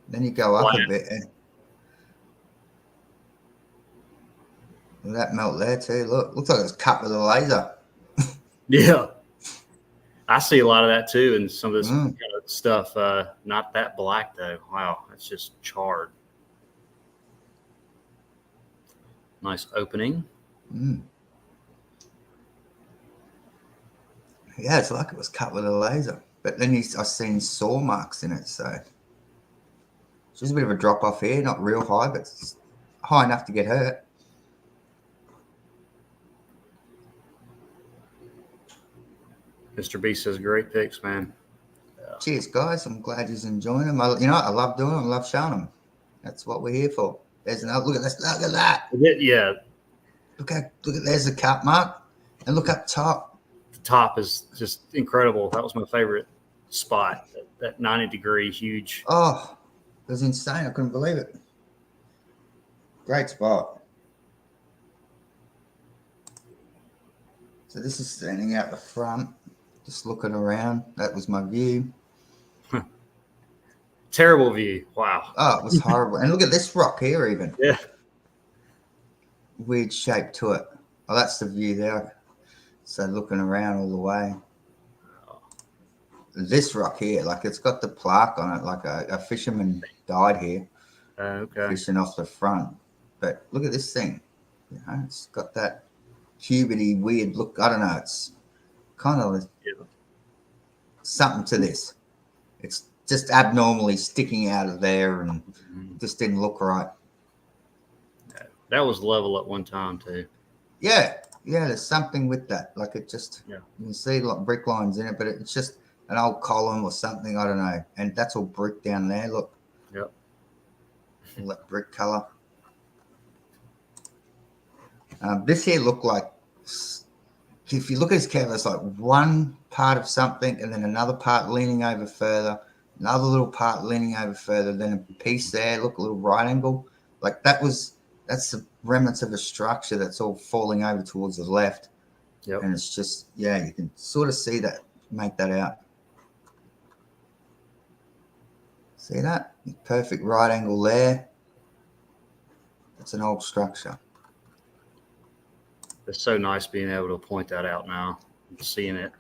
Then you go up a bit. Look at that melt there too. Look, looks like it's cut with a laser. Yeah. I see a lot of that too, and some of this kind of stuff. Not that black though. Wow, it's just charred. Nice opening. Yeah, it's like it was cut with a laser. But then I've seen saw marks in it, so it's just a bit of a drop off here. Not real high, but it's high enough to get hurt. Mr. B says, great picks, man. Yeah. Cheers, guys. I'm glad you're enjoying them. I love doing them. I love showing them. That's what we're here for. There's another. Look at this. Look at that. Yeah. Look at. There's the cut mark, and look up top. The top is just incredible. That was my favorite spot. That 90-degree huge. Oh, it was insane. I couldn't believe it. Great spot. So this is standing out the front. Just looking around. That was my view. Terrible view. Wow. Oh, it was horrible. And look at this rock here even. Yeah. Weird shape to it. Oh, that's the view there. So looking around all the way. This rock here, like it's got the plaque on it, like a fisherman died here. Okay. Fishing off the front. But look at this thing. It's got that cubity weird look. I don't know. It's kind of something to this. It's just abnormally sticking out of there and just didn't look right. That was level at one time too. Yeah, there's something with that. Like it just, you can see like brick lines in it, but it's just an old column or something. I don't know. And that's all brick down there. Look. Yep. All that brick color. This here looked like, if you look at this camera, it's like one part of something and then another part leaning over further, another little part leaning over further, then a piece there, look, a little right angle. Like that's the remnants of a structure that's all falling over towards the left. Yep. And it's just, yeah, you can sort of see that, make that out. See that? Perfect right angle there. That's an old structure. It's so nice being able to point that out now, seeing it.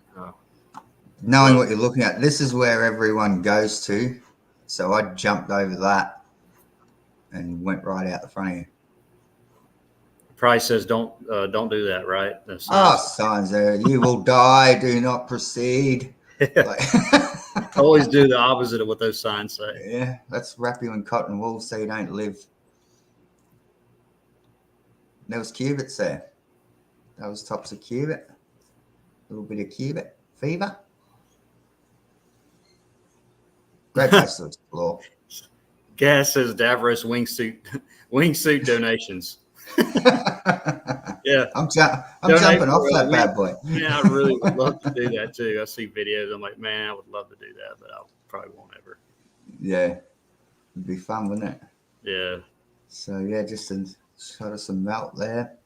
Knowing what you're looking at. This is where everyone goes to. So I jumped over that and went right out the front of you. Probably says don't do that, right? The signs there. You will die. Do not proceed. Like, always do the opposite of what those signs say. Yeah, let's wrap you in cotton wool so you don't live. There was cubits there. That was tops of cubit. A little bit of cubit fever. Great place to explore. Gas says Davros wingsuit donations. Yeah, I'm jumping off that bad boy. Yeah, I really would love to do that too. I see videos. I'm like, man, I would love to do that, but I probably won't ever. Yeah, it'd be fun, wouldn't it? Yeah. So yeah, just a shot of some melt there.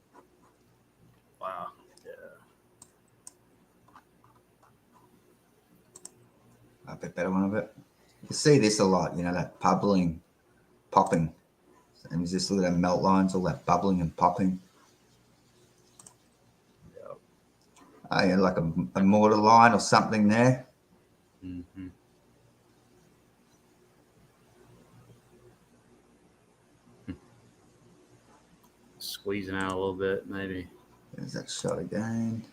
Wow. Yeah. A bit better one of it. You can see this a lot, that bubbling, popping. And you just look at the melt lines, all that bubbling and popping. Yep. Oh, yeah, like a mortar line or something there. Mm-hmm. Squeezing out a little bit, maybe. There's that shot again.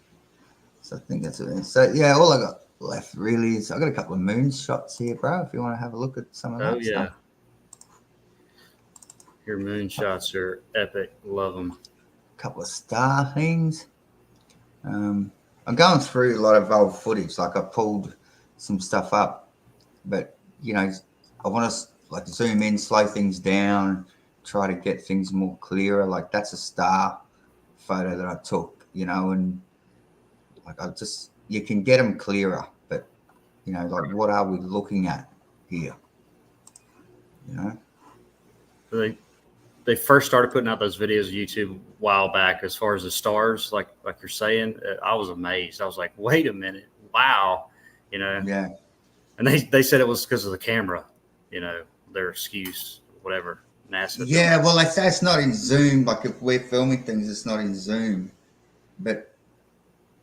So I think that's it. So yeah, all I got left really is I got a couple of moon shots here, bro. If you want to have a look at some of that stuff. Your moon shots are epic. Love them. A couple of star things. I'm going through a lot of old footage. Like I pulled some stuff up, but I want to zoom in, slow things down, try to get things more clearer. Like that's a star photo that I took, and like you can get them clearer, but like what are we looking at here? They first started putting out those videos on YouTube a while back as far as the stars, like you're saying. I was amazed. I was like, wait a minute, wow, Yeah. And they said it was because of the camera, their excuse, whatever. NASA. Yeah, well, they say it's not in zoom. Like if we're filming things, it's not in zoom, but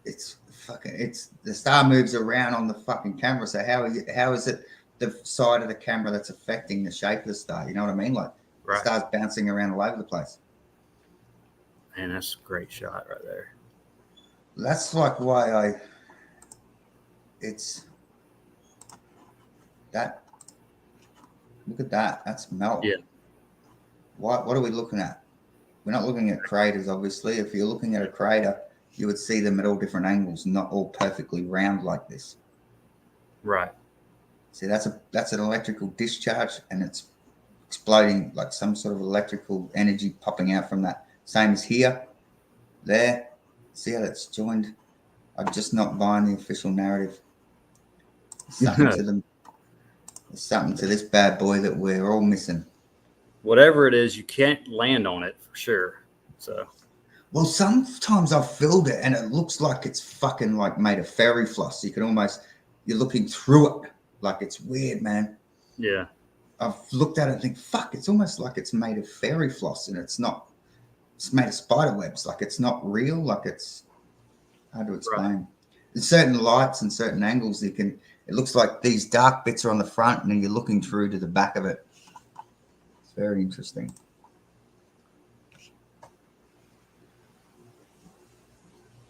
it's the star moves around on the fucking camera. So how is it the side of the camera that's affecting the shape of the star? You know what I mean? Like right. The star's bouncing around all over the place. Man, that's a great shot right there. That's like why it's that. Look at that. That's melt. Yeah. What are we looking at? We're not looking at craters, obviously. If you're looking at a crater, you would see them at all different angles, not all perfectly round like this. Right. See, that's an electrical discharge, and it's exploding like some sort of electrical energy popping out from that. Same as here, there. See how that's joined? I'm just not buying the official narrative. Something to them. There's something to this bad boy that we're all missing. Whatever it is, you can't land on it for sure. So, well, sometimes I've filled it and it looks like it's fucking like made of fairy floss. You can you're looking through it. Like it's weird, man. Yeah. I've looked at it and think, fuck, it's almost like it's made of fairy floss and it's not. It's made of spider webs. Like it's not real. Like it's hard to explain. Right. There's certain lights and certain angles it looks like these dark bits are on the front and then you're looking through to the back of it. It's very interesting.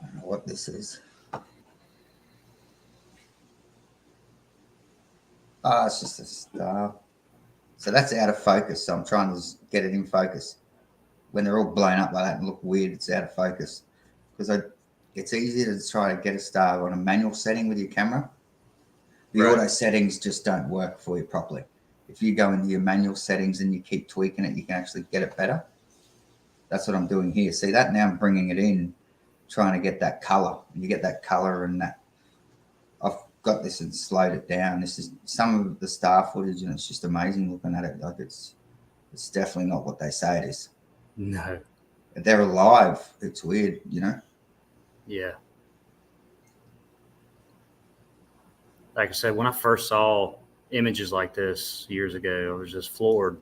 I don't know what this is. It's just a star. So that's out of focus. So I'm trying to get it in focus. When they're all blown up like that and look weird, it's out of focus. Because it's easier to try to get a star on a manual setting with your camera. The auto settings just don't work for you properly. If you go into your manual settings and you keep tweaking it, you can actually get it better. That's what I'm doing here. See that? Now I'm bringing it in, trying to get that color. And you get that color and that. I've got this and slowed it down. This is some of the star footage and it's just amazing looking at it. Like it's It's definitely not what they say it is. No. They're alive. It's weird, you know? Yeah. Like I said, when I first saw images like this years ago, I was just floored.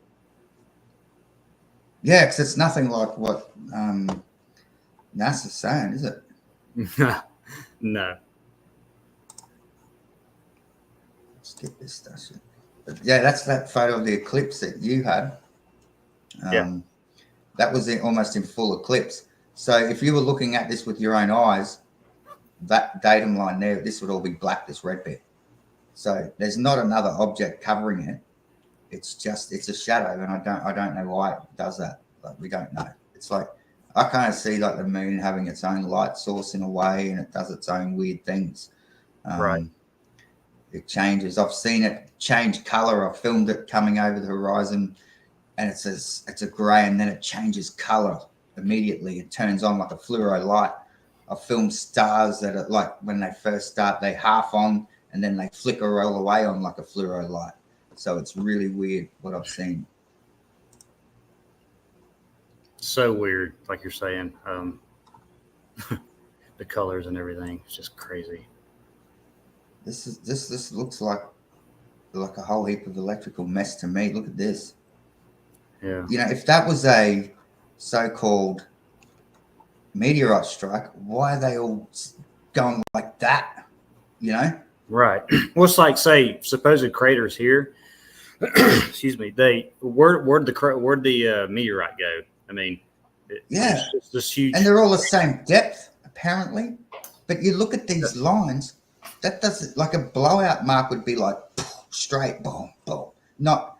Yeah, because it's nothing like what NASA's saying, is it? No. Let's get this stuff. But yeah, that's that photo of the eclipse that you had. Yeah. That was almost in full eclipse. So if you were looking at this with your own eyes, that datum line there, this would all be black, this red bit. So there's not another object covering it. It's a shadow, and I don't know why it does that. Like, we don't know. It's like I kind of see like the moon having its own light source in a way, and it does its own weird things. Right. It changes. I've seen it change color. I filmed it coming over the horizon, and it's a gray, and then it changes color immediately. It turns on like a fluoro light. I've filmed stars that are like when they first start, they half on, and then they flicker all the way on like a fluoro light. So it's really weird what I've seen. So weird, like you're saying. The colors and everything. It's just crazy. This looks like a whole heap of electrical mess to me. Look at this. Yeah. You know, if that was a so-called meteorite strike, why are they all going like that? You know? Right. Well, it's like, say, supposed craters here. Excuse me. Where'd the meteorite go? I mean, Yeah. it's this huge. And they're all the same depth, apparently. But you look at these lines, that doesn't, like a blowout mark would be like straight, boom, boom, not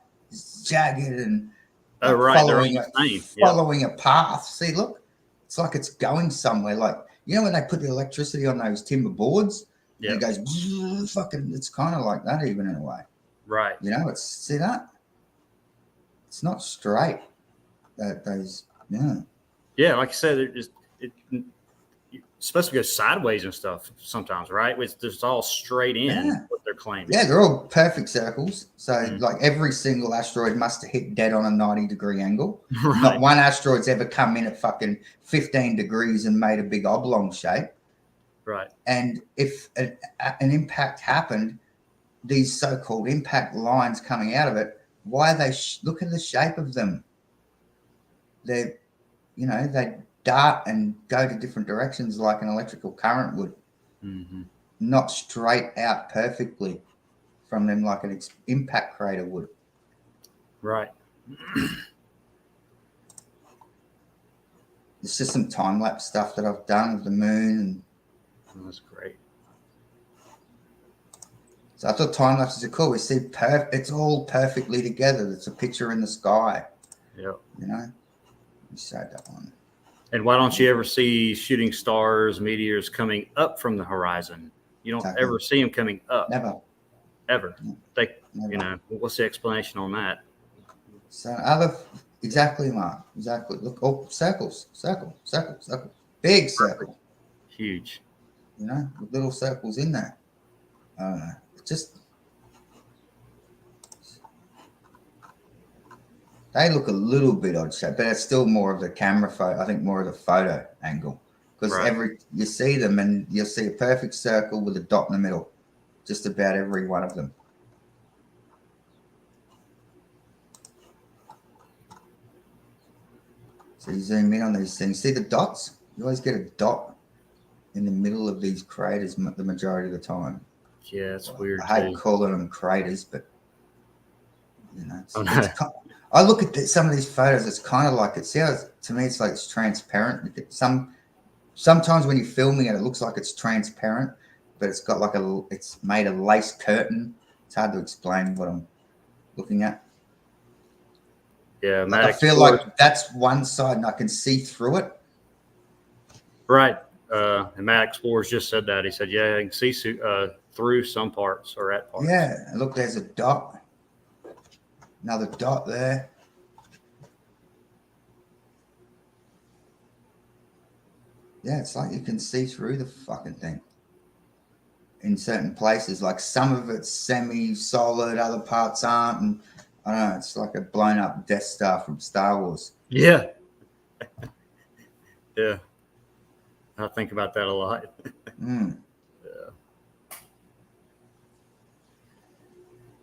jagged and like Right. following a path. See, look, it's like it's going somewhere. Like, you know, when they put the electricity on those timber boards, and it goes fucking, it's kind of like that even in a way. Right. You know, see that? It's not straight. Those, yeah. Yeah, like I said, it's supposed to go sideways and stuff sometimes, right? It's just all straight in what they're claiming. Yeah, they're all perfect circles. So like every single asteroid must have hit dead on a 90-degree angle. Right. Not one asteroid's ever come in at fucking 15 degrees and made a big oblong shape. Right. And if an impact happened, these so-called impact lines coming out of it, why are they look at the shape of them? They're, you know, they dart and go to different directions like an electrical current would. Mm-hmm. Not straight out perfectly from them like an impact crater would. Right. It's just some time-lapse stuff that I've done of the moon. That's great. So I thought time-lapses are cool. We see it's all perfectly together. It's a picture in the sky. Yep. You know? You showed that one. And why don't you ever see shooting stars, meteors coming up from the horizon? You don't ever see them coming up. Never. Ever. Never. You know, what's the explanation on that? So exactly, Mark. Exactly. Look, oh, circles. Big circle. Huge. You know, with little circles in there. Just they look a little bit odd shape, but it's still more of the camera photo. I think more of the photo angle because you see them and you'll see a perfect circle with a dot in the middle, just about every one of them. So you zoom in on these things. See the dots? You always get a dot in the middle of these craters the majority of the time. Yeah, it's weird. I hate calling them craters, but you know, I look at some of these photos. It's kind of like to me, it's like it's transparent. Sometimes when you're filming it, it looks like it's transparent, but it's got like it's made a lace curtain. It's hard to explain what I'm looking at. Yeah, I feel like that's one side, and I can see through it. Right. And Matt Explorers just said that. He said, "Yeah, I can see through some parts or at parts." Yeah, look, there's a dot. Another dot there. Yeah, it's like you can see through the fucking thing in certain places. Like some of it's semi-solid, other parts aren't. And I don't know, it's like a blown up Death Star from Star Wars. Yeah. Yeah. I think about that a lot. Mm.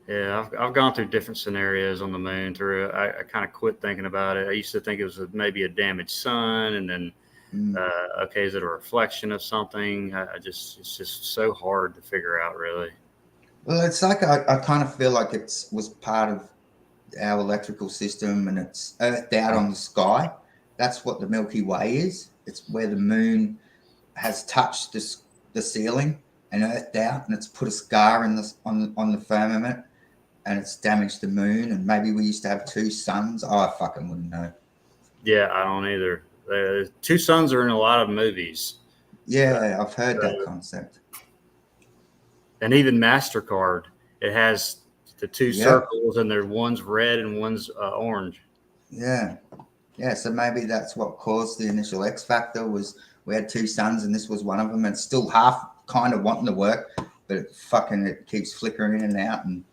Yeah, I've gone through different scenarios on the moon. I kind of quit thinking about it. I used to think it was maybe a damaged sun, and then okay, is it a reflection of something? It's just so hard to figure out, really. Well, it's like I kind of feel like it was part of our electrical system, and it's earthed out on the sky. That's what the Milky Way is. It's where the moon has touched the ceiling and earthed out, and it's put a scar in on the firmament, and it's damaged the moon. And maybe we used to have two suns. Oh, I fucking wouldn't know. Yeah, I don't either. Two suns are in a lot of movies. Yeah, I've heard that concept. And even MasterCard, it has the two circles, and one's red and one's orange. Yeah. Yeah, so maybe that's what caused the initial X factor was we had two suns and this was one of them, and it's still half kind of wanting to work, but it keeps flickering in and out, and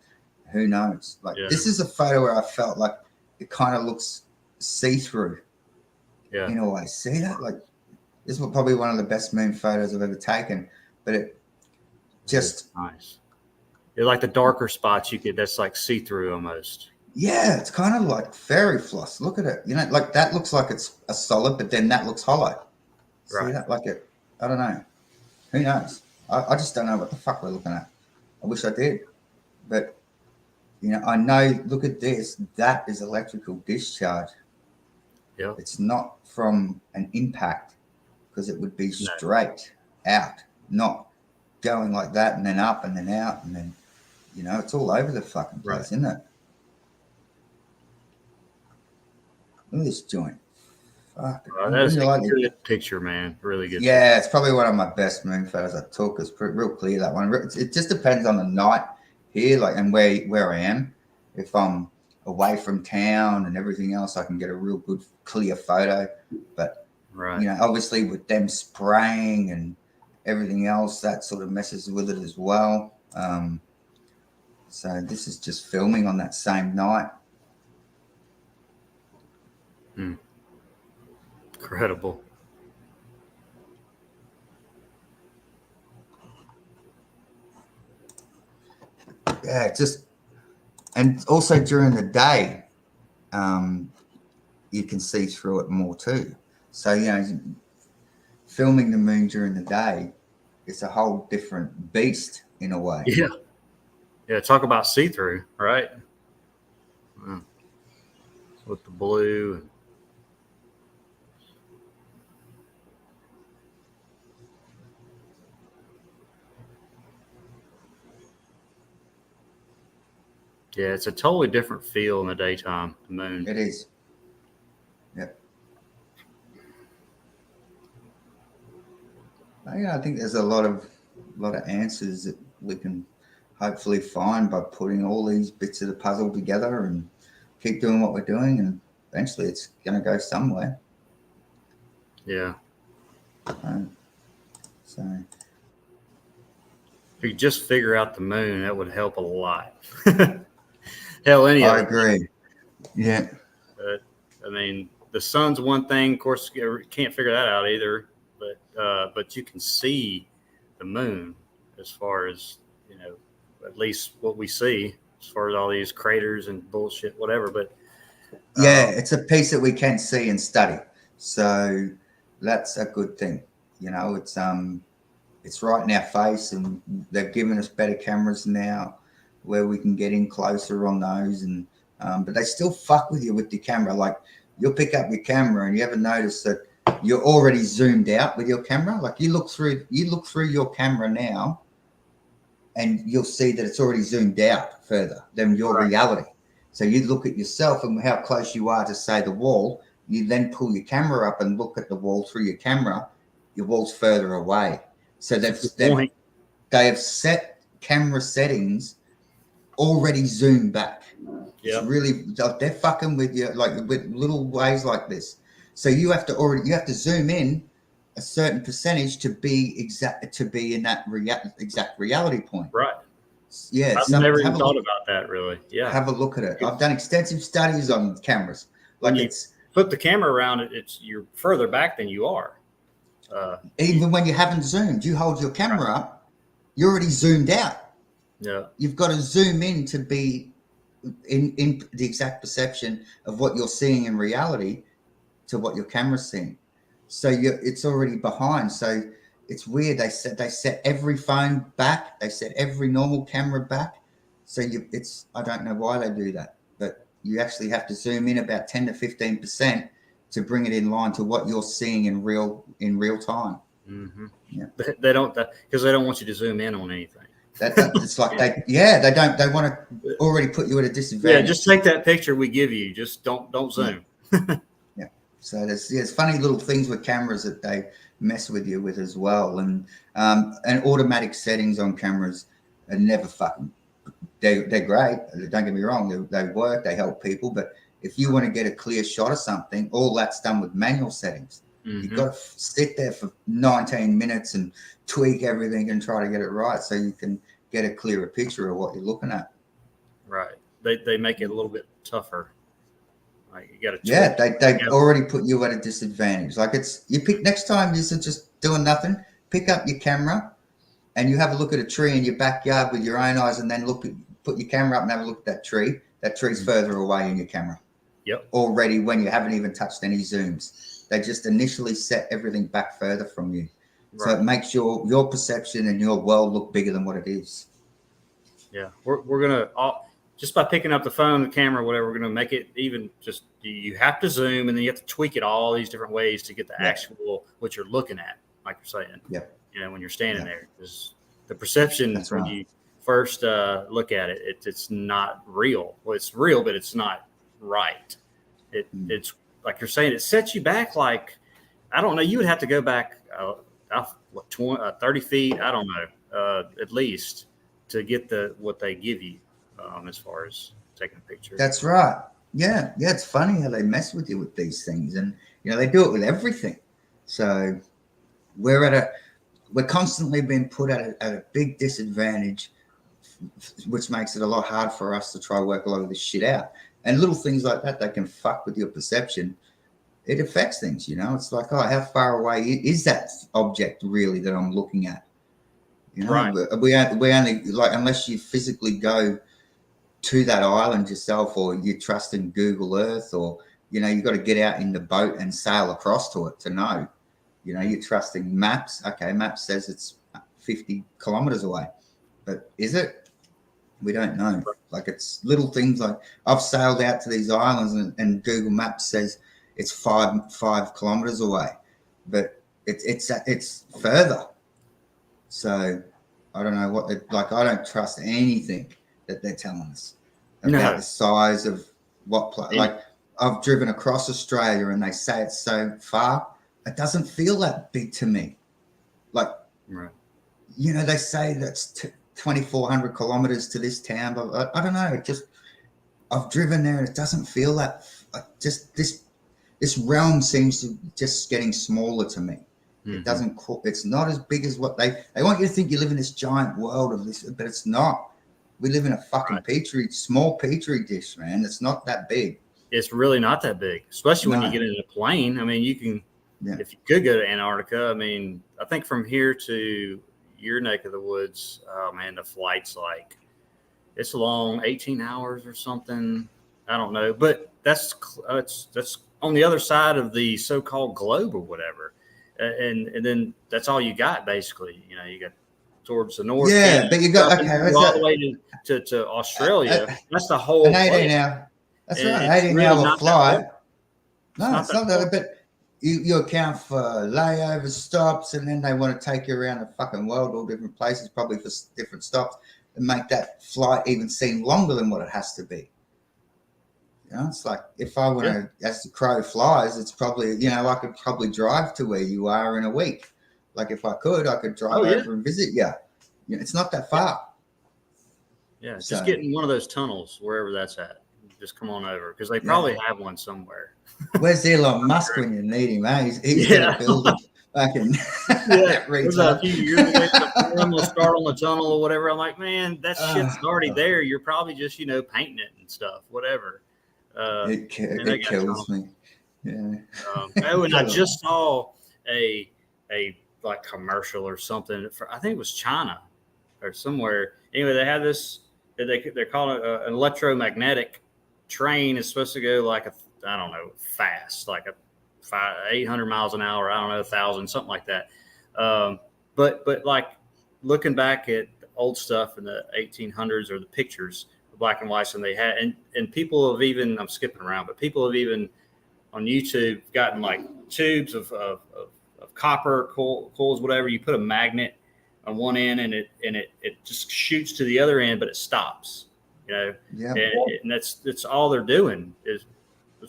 who knows? Like this is a photo where I felt like it kind of looks see-through. Yeah. In a way. See that? Like this was probably one of the best moon photos I've ever taken, but it just nice. It's like the darker spots that's like see-through almost. Yeah, it's kind of like fairy floss. Look at it. You know, like that looks like it's a solid, but then that looks hollow. Right. See that? Like it, I don't know. Who knows? I just don't know what the fuck we're looking at. I wish I did. But, you know, I know, look at this. That is electrical discharge. Yeah. It's not from an impact because it would be straight out, not going like that and then up and then out and then, you know, it's all over the fucking place, isn't it? Look at this joint. Fuck. That's a good picture, man. Really good. Yeah, it's probably one of my best moon photos I took. It's real clear, that one. It just depends on the night here, like, and where I am. If I'm away from town and everything else, I can get a real good clear photo. But you know, obviously with them spraying and everything else, that sort of messes with it as well. So this is just filming on that same night. Incredible. Yeah, and also during the day, you can see through it more too. So, you know, filming the moon during the day, it's a whole different beast in a way. Yeah. Yeah, talk about see-through, right? With the blue. Yeah, it's a totally different feel in the daytime, the moon. It is. Yep. Yeah, I think there's a lot of answers that we can hopefully find by putting all these bits of the puzzle together and keep doing what we're doing, and eventually it's going to go somewhere. Yeah. So if you just figure out the moon, that would help a lot. Hell, I agree. Yeah. I mean, the sun's one thing. Of course, you can't figure that out either. But you can see the moon as far as, you know, at least what we see as far as all these craters and bullshit, whatever. But yeah, it's a piece that we can see and study. So that's a good thing. You know, it's right in our face, and they've given us better cameras now where we can get in closer on those, and but they still fuck with you with your camera. Like, you'll pick up your camera and you ever notice that you're already zoomed out with your camera. Like, you look through your camera now and you'll see that it's already zoomed out further than your reality. So you look at yourself and how close you are to, say, the wall. You then pull your camera up and look at the wall through your camera. Your wall's further away. So they have set camera settings already zoomed back. Yeah. It's really, they're fucking with you, like, with little ways like this. So you have to zoom in a certain percentage to be in that exact reality point. Right. Yeah, I've never even thought about that really. Yeah. Have a look at it. I've done extensive studies on cameras. When you flip the camera around, you're further back than you are. Even when you haven't zoomed, you hold your camera up, you're already zoomed out. Yeah. You've got to zoom in to be in the exact perception of what you're seeing in reality to what your camera's seeing. So it's already behind. So it's weird. They set every phone back. They set every normal camera back. So I don't know why they do that, but you actually have to zoom in about 10 to 15% to bring it in line to what you're seeing in real time. Mm-hmm. Yeah. They don't, because they don't want you to zoom in on anything. It's like they want to already put you at a disadvantage. Yeah, just take that picture we give you. Just don't zoom. Yeah. So there's funny little things with cameras that they mess with you with as well, and automatic settings on cameras are never fucking. They're great. Don't get me wrong. They work. They help people. But if you want to get a clear shot of something, all that's done with manual settings. Mm-hmm. You've got to sit there for 19 minutes and tweak everything and try to get it right so you can get a clearer picture of what you're looking at. Right. They make it a little bit tougher. Like you got to. Yeah, they already put you at a disadvantage. Like next time you're just doing nothing, pick up your camera and you have a look at a tree in your backyard with your own eyes, and then put your camera up and have a look at that tree. That tree's further away in your camera. Yep. Already when you haven't even touched any zooms. They just initially set everything back further from you. Right. So it makes your perception and your world look bigger than what it is. Yeah. We're going to, just by picking up the phone, the camera, whatever, we're going to make it even just, you have to zoom and then you have to tweak it all these different ways to get the actual, what you're looking at, like you're saying. Yeah. You know, when you're standing there, because the perception when you first look at it, it's not real. Well, it's real, but it's not right. It's like you're saying, it sets you back. Like, I don't know, you would have to go back 30 feet. I don't know, at least to get what they give you as far as taking a picture. That's right. Yeah. Yeah. It's funny how they mess with you with these things, and they do it with everything. So we're constantly being put at a big disadvantage, which makes it a lot harder for us to try to work a lot of this shit out. And little things like that can fuck with your perception. It affects things, It's like, how far away is that object really that I'm looking at? Right. We only, like, unless you physically go to that island yourself, or you trust in Google Earth, or you've got to get out in the boat and sail across to it to know. You're trusting maps. Okay, maps says it's 50 kilometers away, but is it? We don't know. Like, it's little things like I've sailed out to these islands and Google Maps says it's 5 kilometers away, but it's further. So I don't know what I don't trust anything that they're telling us about the size of what like I've driven across Australia and they say it's so far. It doesn't feel that big to me. Like, they say that's 2,400 kilometers to this town, but I don't know. I've driven there and it doesn't feel that. Just this realm seems to just getting smaller to me. Mm-hmm. It doesn't. It's not as big as what they want you to think. You live in this giant world of this, but it's not. We live in a fucking small petri dish, man. It's not that big. It's really not that big, especially when you get in a plane. I mean, you can. Yeah. If you could go to Antarctica, I mean, I think from here to your neck of the woods, oh man, the flight's like, it's long, 18 hours or something. I don't know, but that's on the other side of the so-called globe or whatever, and then that's all you got basically. You got towards the north. Yeah, but you got all the way to Australia. That's the whole. An 18 hour. That's right, 18 hour flight. No, it's not that, but. You account for layover stops, and then they want to take you around the fucking world, all different places, probably for different stops, and make that flight even seem longer than what it has to be. It's like if I want to, as the crow flies, it's probably, I could probably drive to where you are in a week. Like if I could drive over and visit you. It's not that far. Yeah, it's just getting one of those tunnels wherever that's at. Just come on over because they probably have one somewhere. Where's Elon Musk when you need him? Eh? He's going to fucking Yeah, it was a retard. few years ago. I'm gonna start on the tunnel or whatever. I'm like, man, that shit's already there. You're probably just painting it and stuff, whatever. And they It got kills tunnels. me. Yeah. Oh, and I just saw a like commercial or something for, I think it was China or somewhere. Anyway, they have this. They're calling it an electromagnetic train. Is supposed to go like I don't know, fast, like 800 miles an hour. I don't know, 1,000, something like that. But like looking back at old stuff in the 1800s or the pictures, the black and whites, and they had, and people have even, I'm skipping around, but people have even on YouTube gotten like tubes of copper coils, whatever. You put a magnet on one end, and it just shoots to the other end, but it stops. Yeah. And that's all they're doing is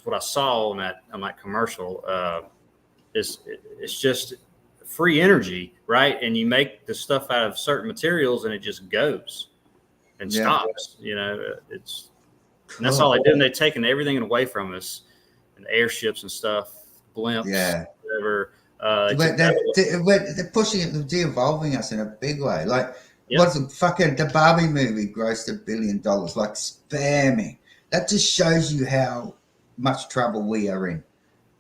what I saw on that commercial. It's just free energy, right? And you make the stuff out of certain materials, and it just goes and stops. It's and that's all they do. And they've taken everything away from us, and airships and stuff, blimps, whatever. They're pushing it, they're de-evolving us in a big way. Like, what's the Barbie movie grossed $1 billion? Like, spare me. That just shows you how much trouble we are in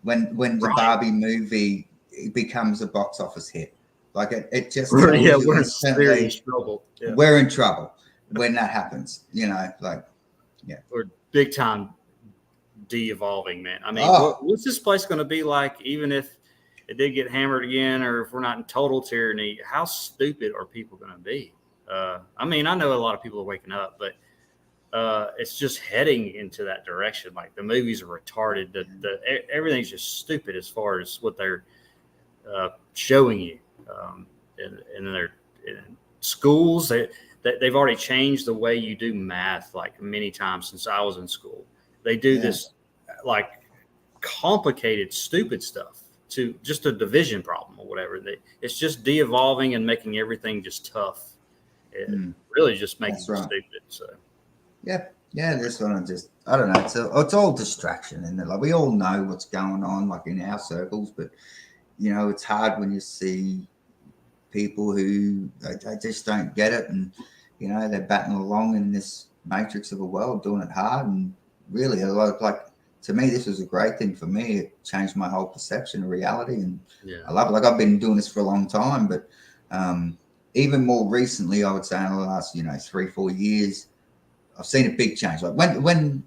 when the Barbie movie becomes a box office hit. Like, it just tells you we're in serious trouble. Yeah. We're in trouble when that happens. We're big time de-evolving, man. I mean, what's this place going to be like, even if it did get hammered again, or if we're not in total tyranny? How stupid are people going to be? I mean, I know a lot of people are waking up, but it's just heading into that direction. Like, the movies are retarded. Everything's just stupid as far as what they're showing you. And they're in schools. They've already changed the way you do math like many times since I was in school. They do this like complicated, stupid stuff to just a division problem or whatever. It's just de-evolving and making everything just tough. It really just makes it stupid. So yeah, this one I don't know. It's all distraction, and like we all know what's going on, like in our circles, but it's hard when you see people who they just don't get it, and they're batting along in this matrix of a world, doing it hard, and really a lot of, like, to me, this was a great thing for me. It changed my whole perception of reality, and I love it. Like, I've been doing this for a long time, but even more recently, I would say in the last 3-4 years, I've seen a big change. Like when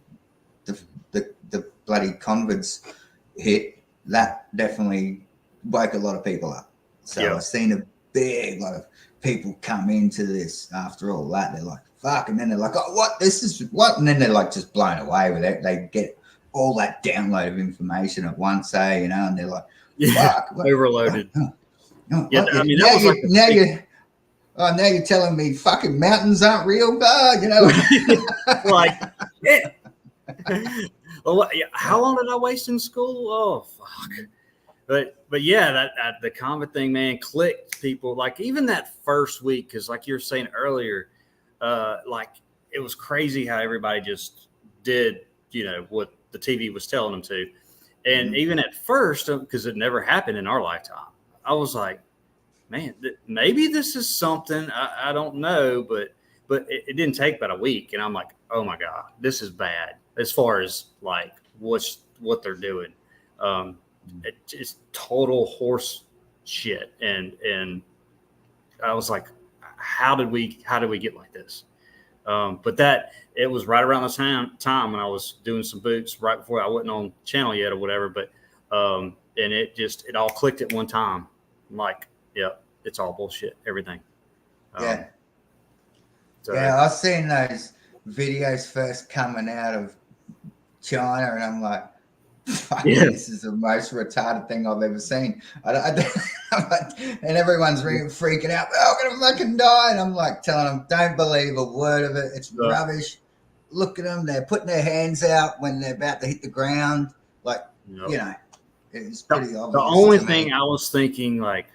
the bloody convicts hit, that definitely woke a lot of people up. So I've seen a big lot of people come into this after all that. They're like, fuck. And then they're like, oh, what? This is what? And then they're like just blown away with it. They get all that download of information at once, and they're like, fuck. Overloaded. Now you're telling me fucking mountains aren't real? Like, well, how long did I waste in school? Oh, fuck. But yeah, that the comet thing, man, clicked people. Like, even that first week, because like you were saying earlier, like, it was crazy how everybody just did, what the TV was telling them to. And even at first, because it never happened in our lifetime, I was like, man, maybe this is something. I don't know, but it didn't take about a week, and I'm like, oh my God, this is bad as far as like what they're doing. It's total horse shit, and I was like, how did we get like this? But that it was right around the time when I was doing some boots right before I wasn't on channel yet or whatever. But and it all clicked at one time. I'm like, yeah, it's all bullshit. Everything. I've seen those videos first coming out of China, and I'm like, this is the most retarded thing I've ever seen. And everyone's freaking out. Oh, I'm gonna fucking die. And I'm like telling them, don't believe a word of it. It's rubbish. Look at them. They're putting their hands out when they're about to hit the ground. Like, it's pretty obvious. The only thing I was thinking, like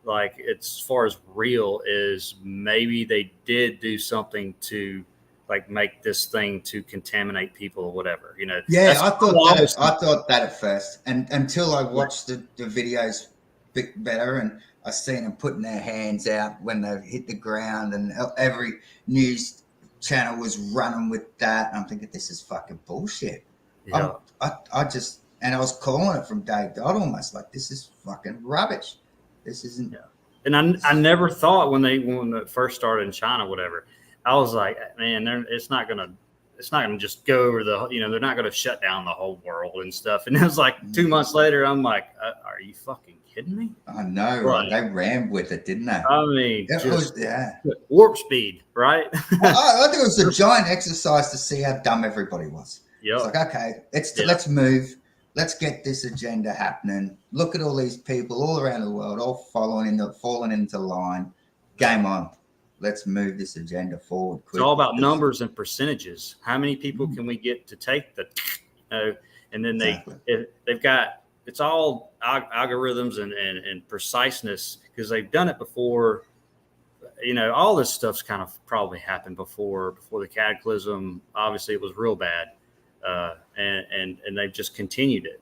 as far as real, is maybe they did do something to like make this thing to contaminate people or whatever, I thought that at first, and until I watched the videos bit better, and I seen them putting their hands out when they hit the ground, and every news channel was running with that. And I'm thinking, this is fucking bullshit. Yeah. I just, and I was calling it from day dot almost, like, this is fucking rubbish. This isn't. Yeah. And I never thought when it first started in China, whatever, I was like, man, it's not gonna just go over they're not gonna shut down the whole world and stuff. And it was like 2 months later, I'm like, are you fucking kidding me? I know, right? They ran with it, didn't they? I mean, yeah, warp speed, right? I think it was a giant exercise to see how dumb everybody was. Yeah. It's like, okay, let's move. Let's get this agenda happening. Look at all these people all around the world, all falling into line. Game on. Let's move this agenda forward quickly. It's all about numbers and percentages. How many people can we get to take the, and then they've got, it's all algorithms and preciseness, because they've done it before. All this stuff's kind of probably happened before the cataclysm. Obviously, it was real bad. And they've just continued it,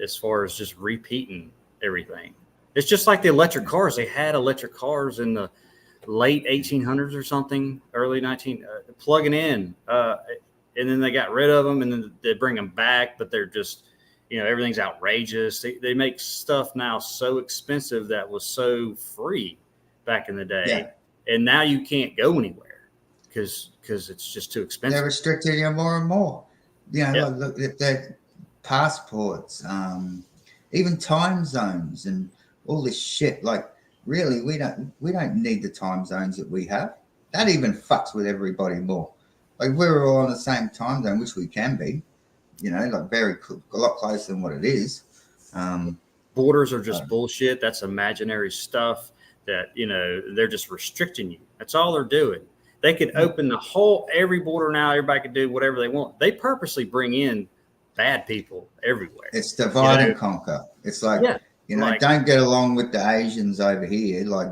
as far as just repeating everything. It's just like the electric cars. They had electric cars in the late 1800s or something, early 19, plugging in, and then they got rid of them, and then they bring them back, but they're just, everything's outrageous. They make stuff now so expensive that was so free back in the day, and now you can't go anywhere because it's just too expensive. They're restricting you more and more. Look at their passports, even time zones and all this shit. Like, really, we don't need the time zones that we have. That even fucks with everybody more. Like, we're all on the same time zone, which we can be, like a lot closer than what it is. Borders are just bullshit. That's imaginary stuff that, they're just restricting you. That's all they're doing. They could open every border now. Everybody could do whatever they want. They purposely bring in bad people everywhere. It's divide and conquer. It's like, don't get along with the Asians over here. Like,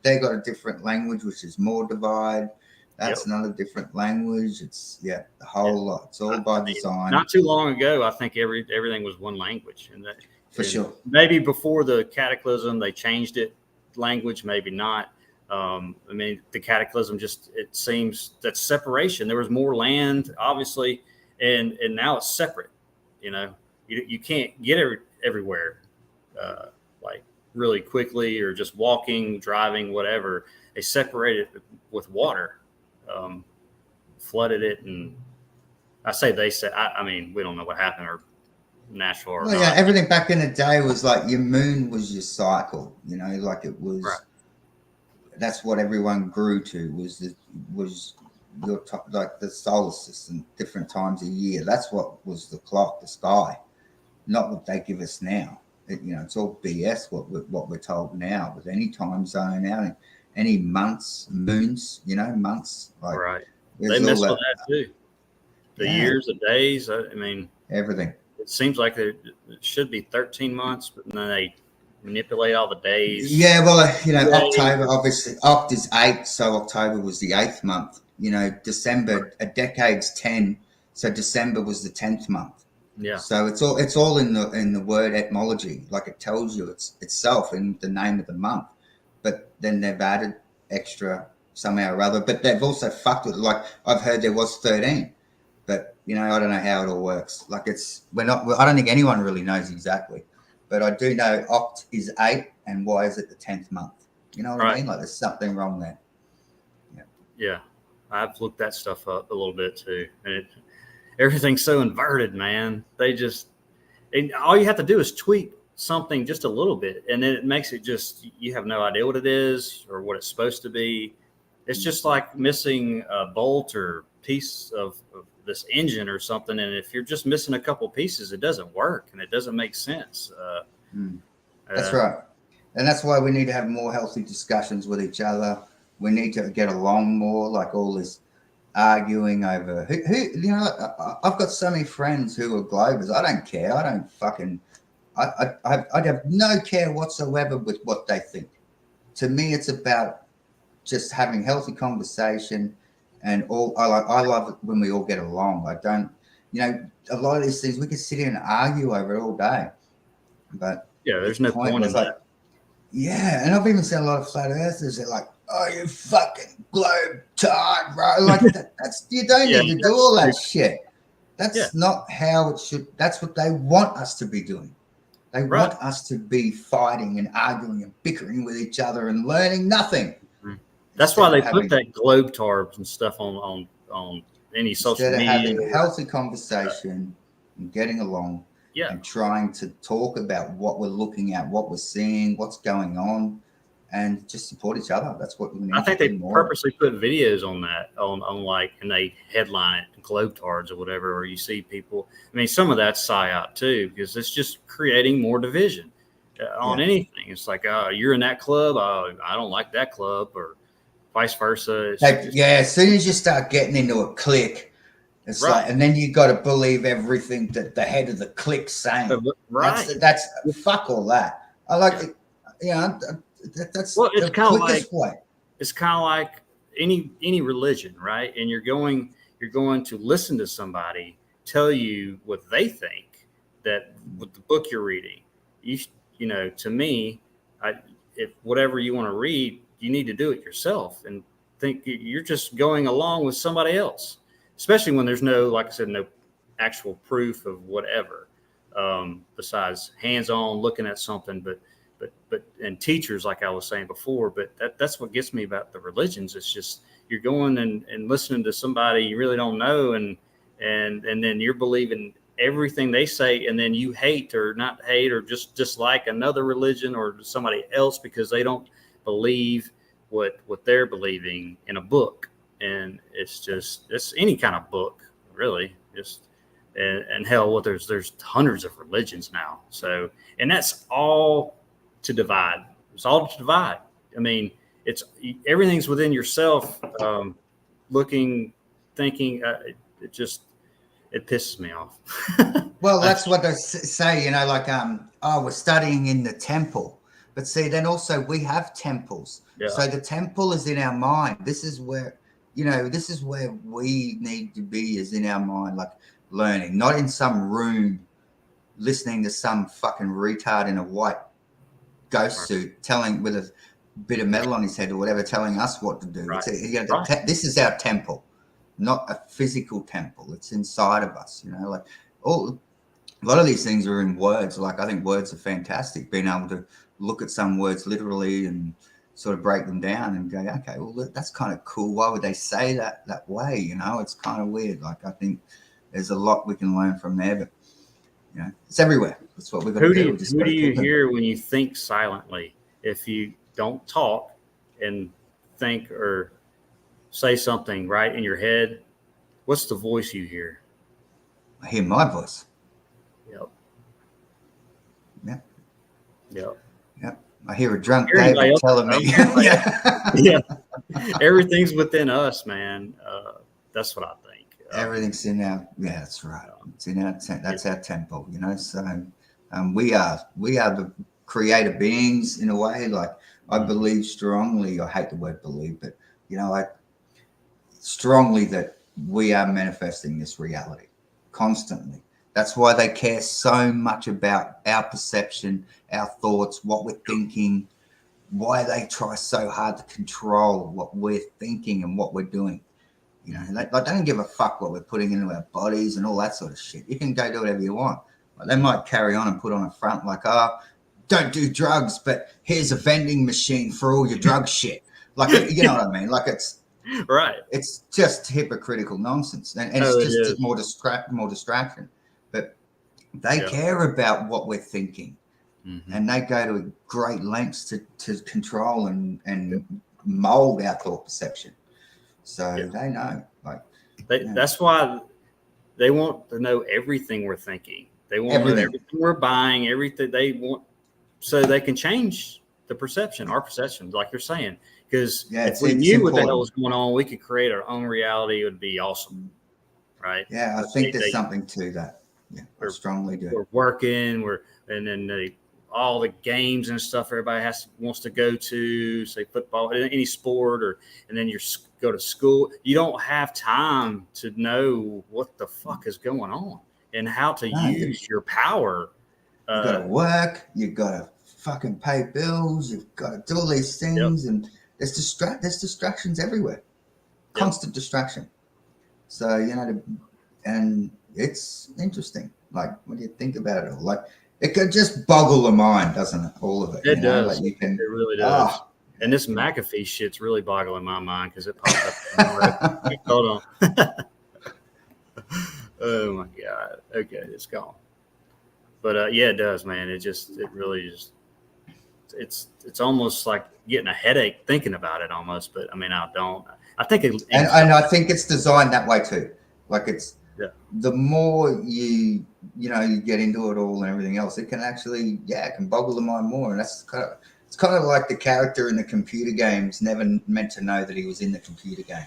they got a different language, which is more divide. That's another different language. It's the whole lot. It's all by design. Not too long ago, I think everything was one language, for sure. Maybe before the cataclysm, they changed it language. Maybe not. The cataclysm it seems that separation. There was more land, obviously, and now it's separate. You can't get everywhere like really quickly, or just walking, driving, whatever. They separated it with water, flooded it, and I say they said. We don't know what happened, or natural or not. Everything back in the day was like your moon was your cycle. Like it was. Right. That's what everyone grew to was your like the solar system, different times a year. That's what was the clock, the sky, not what they give us now. It's all BS what we're told now with any time zone out, any months, moons, months. Like, right. They mess with that too. The years, the days. Everything. It seems like it should be 13 months, but then they manipulate all the days. Yeah, well, October, obviously, Oct is 8, so October was the 8th month. December, a decade's 10, so December was the 10th month. Yeah. So it's all in the word etymology, like it tells you itself in the name of the month. But then they've added extra somehow or other. But they've also fucked with it. Like, I've heard there was 13, but I don't know how it all works. Like, I don't think anyone really knows exactly. But I do know Oct is 8, and why is it the 10th month? You know what I mean? Like, there's something wrong there. Yeah. I've looked that stuff up a little bit too. And everything's so inverted, man. All you have to do is tweak something just a little bit, and then it makes it you have no idea what it is or what it's supposed to be. It's just like missing a bolt or piece of this engine or something, and if you're just missing a couple pieces, it doesn't work and it doesn't make sense. That's right, and that's why we need to have more healthy discussions with each other. We need to get along more. Like, all this arguing over who I've got so many friends who are globers. I don't care. I don't fucking. I'd have no care whatsoever with what they think. To me, it's about just having healthy conversation. And I love it when we all get along. I don't, a lot of these things we can sit here and argue over it all day. But there's the no point point was in like, that. yeah, and I've even seen a lot of flat earthers. They're like, "Oh, you fucking globe tard, bro!" Like that's you don't Yeah, need to do that's all that stupid. shit. Yeah, That's not how it should. That's what they want us to be doing. They right. want us to be fighting and arguing and bickering with each other and learning nothing That's why instead of they put having that globe tarbs and stuff on any social media. healthy conversation and getting along Yeah, and trying to talk about what we're looking at, what we're seeing, what's going on, and just support each other. That's what we I need to think they do more of. purposely put videos on that on like, and they headline it globetards or whatever, or you see people. I mean, some of that's psyop too, because it's just creating more division on Yeah. anything. It's like, you're in that club, I don't like that club, or vice versa. It's Like, just yeah, as soon as you start getting into a clique, it's right, like, and then you got to believe everything that the head of the clique's saying. right. That's fuck all that. I like Yeah. it. You know, that's Well, the quickest way. it's kind of like any religion, right? And you're going to listen to somebody tell you what they think, that with the book you're reading. you you know, to me, if whatever you want to read, you need to do it yourself and think you're just going along with somebody else, especially when there's no, like I said, no actual proof of whatever, besides hands-on looking at something. But and teachers, like I was saying before, but that's what gets me about the religions. It's just you're going and listening to somebody you really don't know, and then you're believing everything they say, and then you hate or not hate or just dislike another religion or somebody else because they don't believe what they're believing in a book. And it's any kind of book, really. Just and hell, what there's hundreds of religions now. So, and that's all to divide. It's all to divide. I mean, it's everything's within yourself. Looking, thinking. It pisses me off. Well, that's what they say, you know, like, oh, we're studying in the temple. But see, then also we have temples. Yeah. So the temple is in our mind. This is where, you know, this is where we need to be, is in our mind, like learning, not in some room listening to some fucking retard in a white ghost suit telling with a bit of metal on his head or whatever, telling us what to do. Right. This is our temple, not a physical temple. It's inside of us, you know, like a lot of these things are in words. Like, I think words are fantastic, being able to look at some words literally and sort of break them down and go, okay, well, that's kind of cool. Why would they say that way? You know, it's kind of weird. Like, I think there's a lot we can learn from there, but you know, it's everywhere. That's what we've got to do. Who do you hear when you think silently? If you don't talk and think or say something right in your head, what's the voice you hear? I hear my voice. Yep. Yep. Yep. Yep. I hear a drunk David telling me. Yeah. Everything's within us, man. That's what I think. Everything's in our. Yeah, that's right. It's in our. That's our temple, you know. So, we are the creator beings in a way. Like, I believe strongly. I hate the word believe, but you know, I strongly that we are manifesting this reality constantly. That's why they care so much about our perception, our thoughts, what we're thinking, why they try so hard to control what we're thinking and what we're doing. You know, they don't give a fuck what we're putting into our bodies and all that sort of shit. You can go do whatever you want. But they might carry on and put on a front like, oh, don't do drugs, but here's a vending machine for all your drug shit. Like, you know what I mean? Like, it's right. It's just hypocritical nonsense, and it's just more distraction. But they care about what we're thinking, and they go to great lengths to control and mold our thought perception. So they know, like, that's why they want to know everything we're thinking. They want to know everything we're buying, everything they want, so they can change the perception, our perception, like you're saying. Because if we knew what the hell was going on, we could create our own reality. It would be awesome, right? Yeah, I think there's something to that. Yeah, I strongly do. We're working, and then all the games and stuff everybody wants to go to, say football, any sport, and then you go to school. You don't have time to know what the fuck is going on and how to use your power You got to work. You got to fucking pay bills. You've got to do all these things, and there's distractions everywhere. Constant distraction. So and it's interesting. Like, when you think about it all, like, it could just boggle the mind, doesn't it? All of it. It does. Like, you can. It really does. And this McAfee shit's really boggling my mind because it popped up. Hold on. Oh my God. Okay, it's gone. But yeah, it does, man. It really just, it's almost like getting a headache thinking about it almost. But I mean, I don't. I think and I think it's designed that way too. Like, it's the more you get into it all and everything else, it can actually it can boggle the mind more. And it's kind of like the character in the computer games never meant to know that he was in the computer game.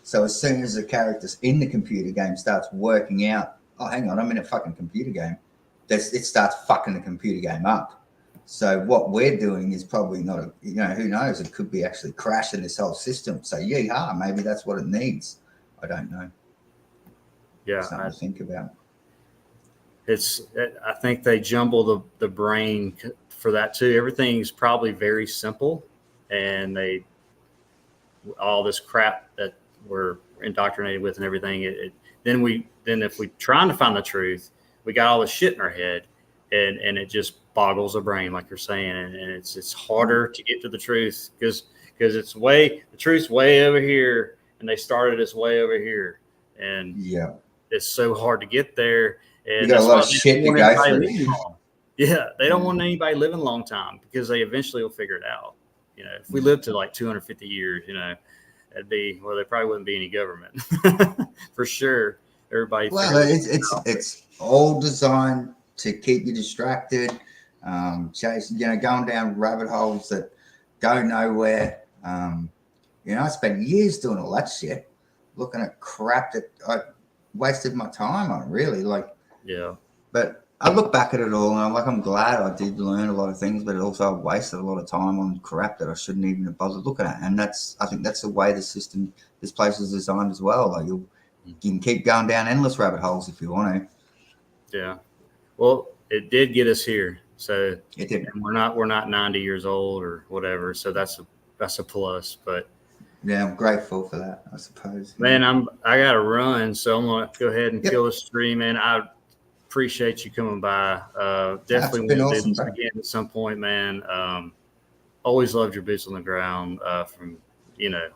So as soon as the characters in the computer game starts working out, oh, hang on, I'm in a fucking computer game, it starts fucking the computer game up. So what we're doing is probably not who knows, it could be actually crashing this whole system. So maybe that's what it needs. I don't know. Yeah, something to think about. I think they jumble the brain for that too. Everything's probably very simple, and all this crap that we're indoctrinated with and everything. Then if we trying to find the truth, we got all this shit in our head, and it just boggles the brain, like you're saying, and it's harder to get to the truth because the truth's way over here, and they started us way over here, and it's so hard to get there. And you got a lot of shit to go through. Yeah, they don't want anybody living a long time because they eventually will figure it out. If we live to like 250 years, there probably wouldn't be any government for sure. Everybody. Well, it's all designed to keep you distracted, chasing, going down rabbit holes that go nowhere. I spent years doing all that shit, looking at crap that I wasted my time on, really. But I look back at it all, and I'm glad I did learn a lot of things, but also I wasted a lot of time on crap that I shouldn't even have bothered looking at. And I think that's the way this place is designed as well. Like, you can keep going down endless rabbit holes if you want to. Yeah. Well, it did get us here. So it did. And we're not 90 years old or whatever. So that's a plus. But yeah, I'm grateful for that, I suppose. Man, I got to run, so I'm gonna go ahead and kill the stream. Man, I appreciate you coming by. Definitely want to do this again at some point, man. Always loved your boots on the ground.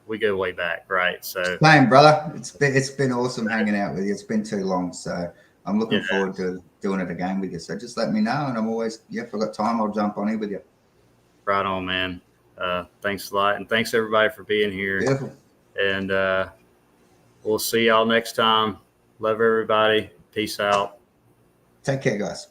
We go way back, right? So same, brother. It's been awesome hanging out with you. It's been too long, so I'm looking forward to doing it again with you. So just let me know, and I'm always if I've got time, I'll jump on here with you. Right on, man. Thanks a lot, and thanks everybody for being here. Beautiful. And we'll see y'all next time. Love everybody. Peace out. Take care, guys.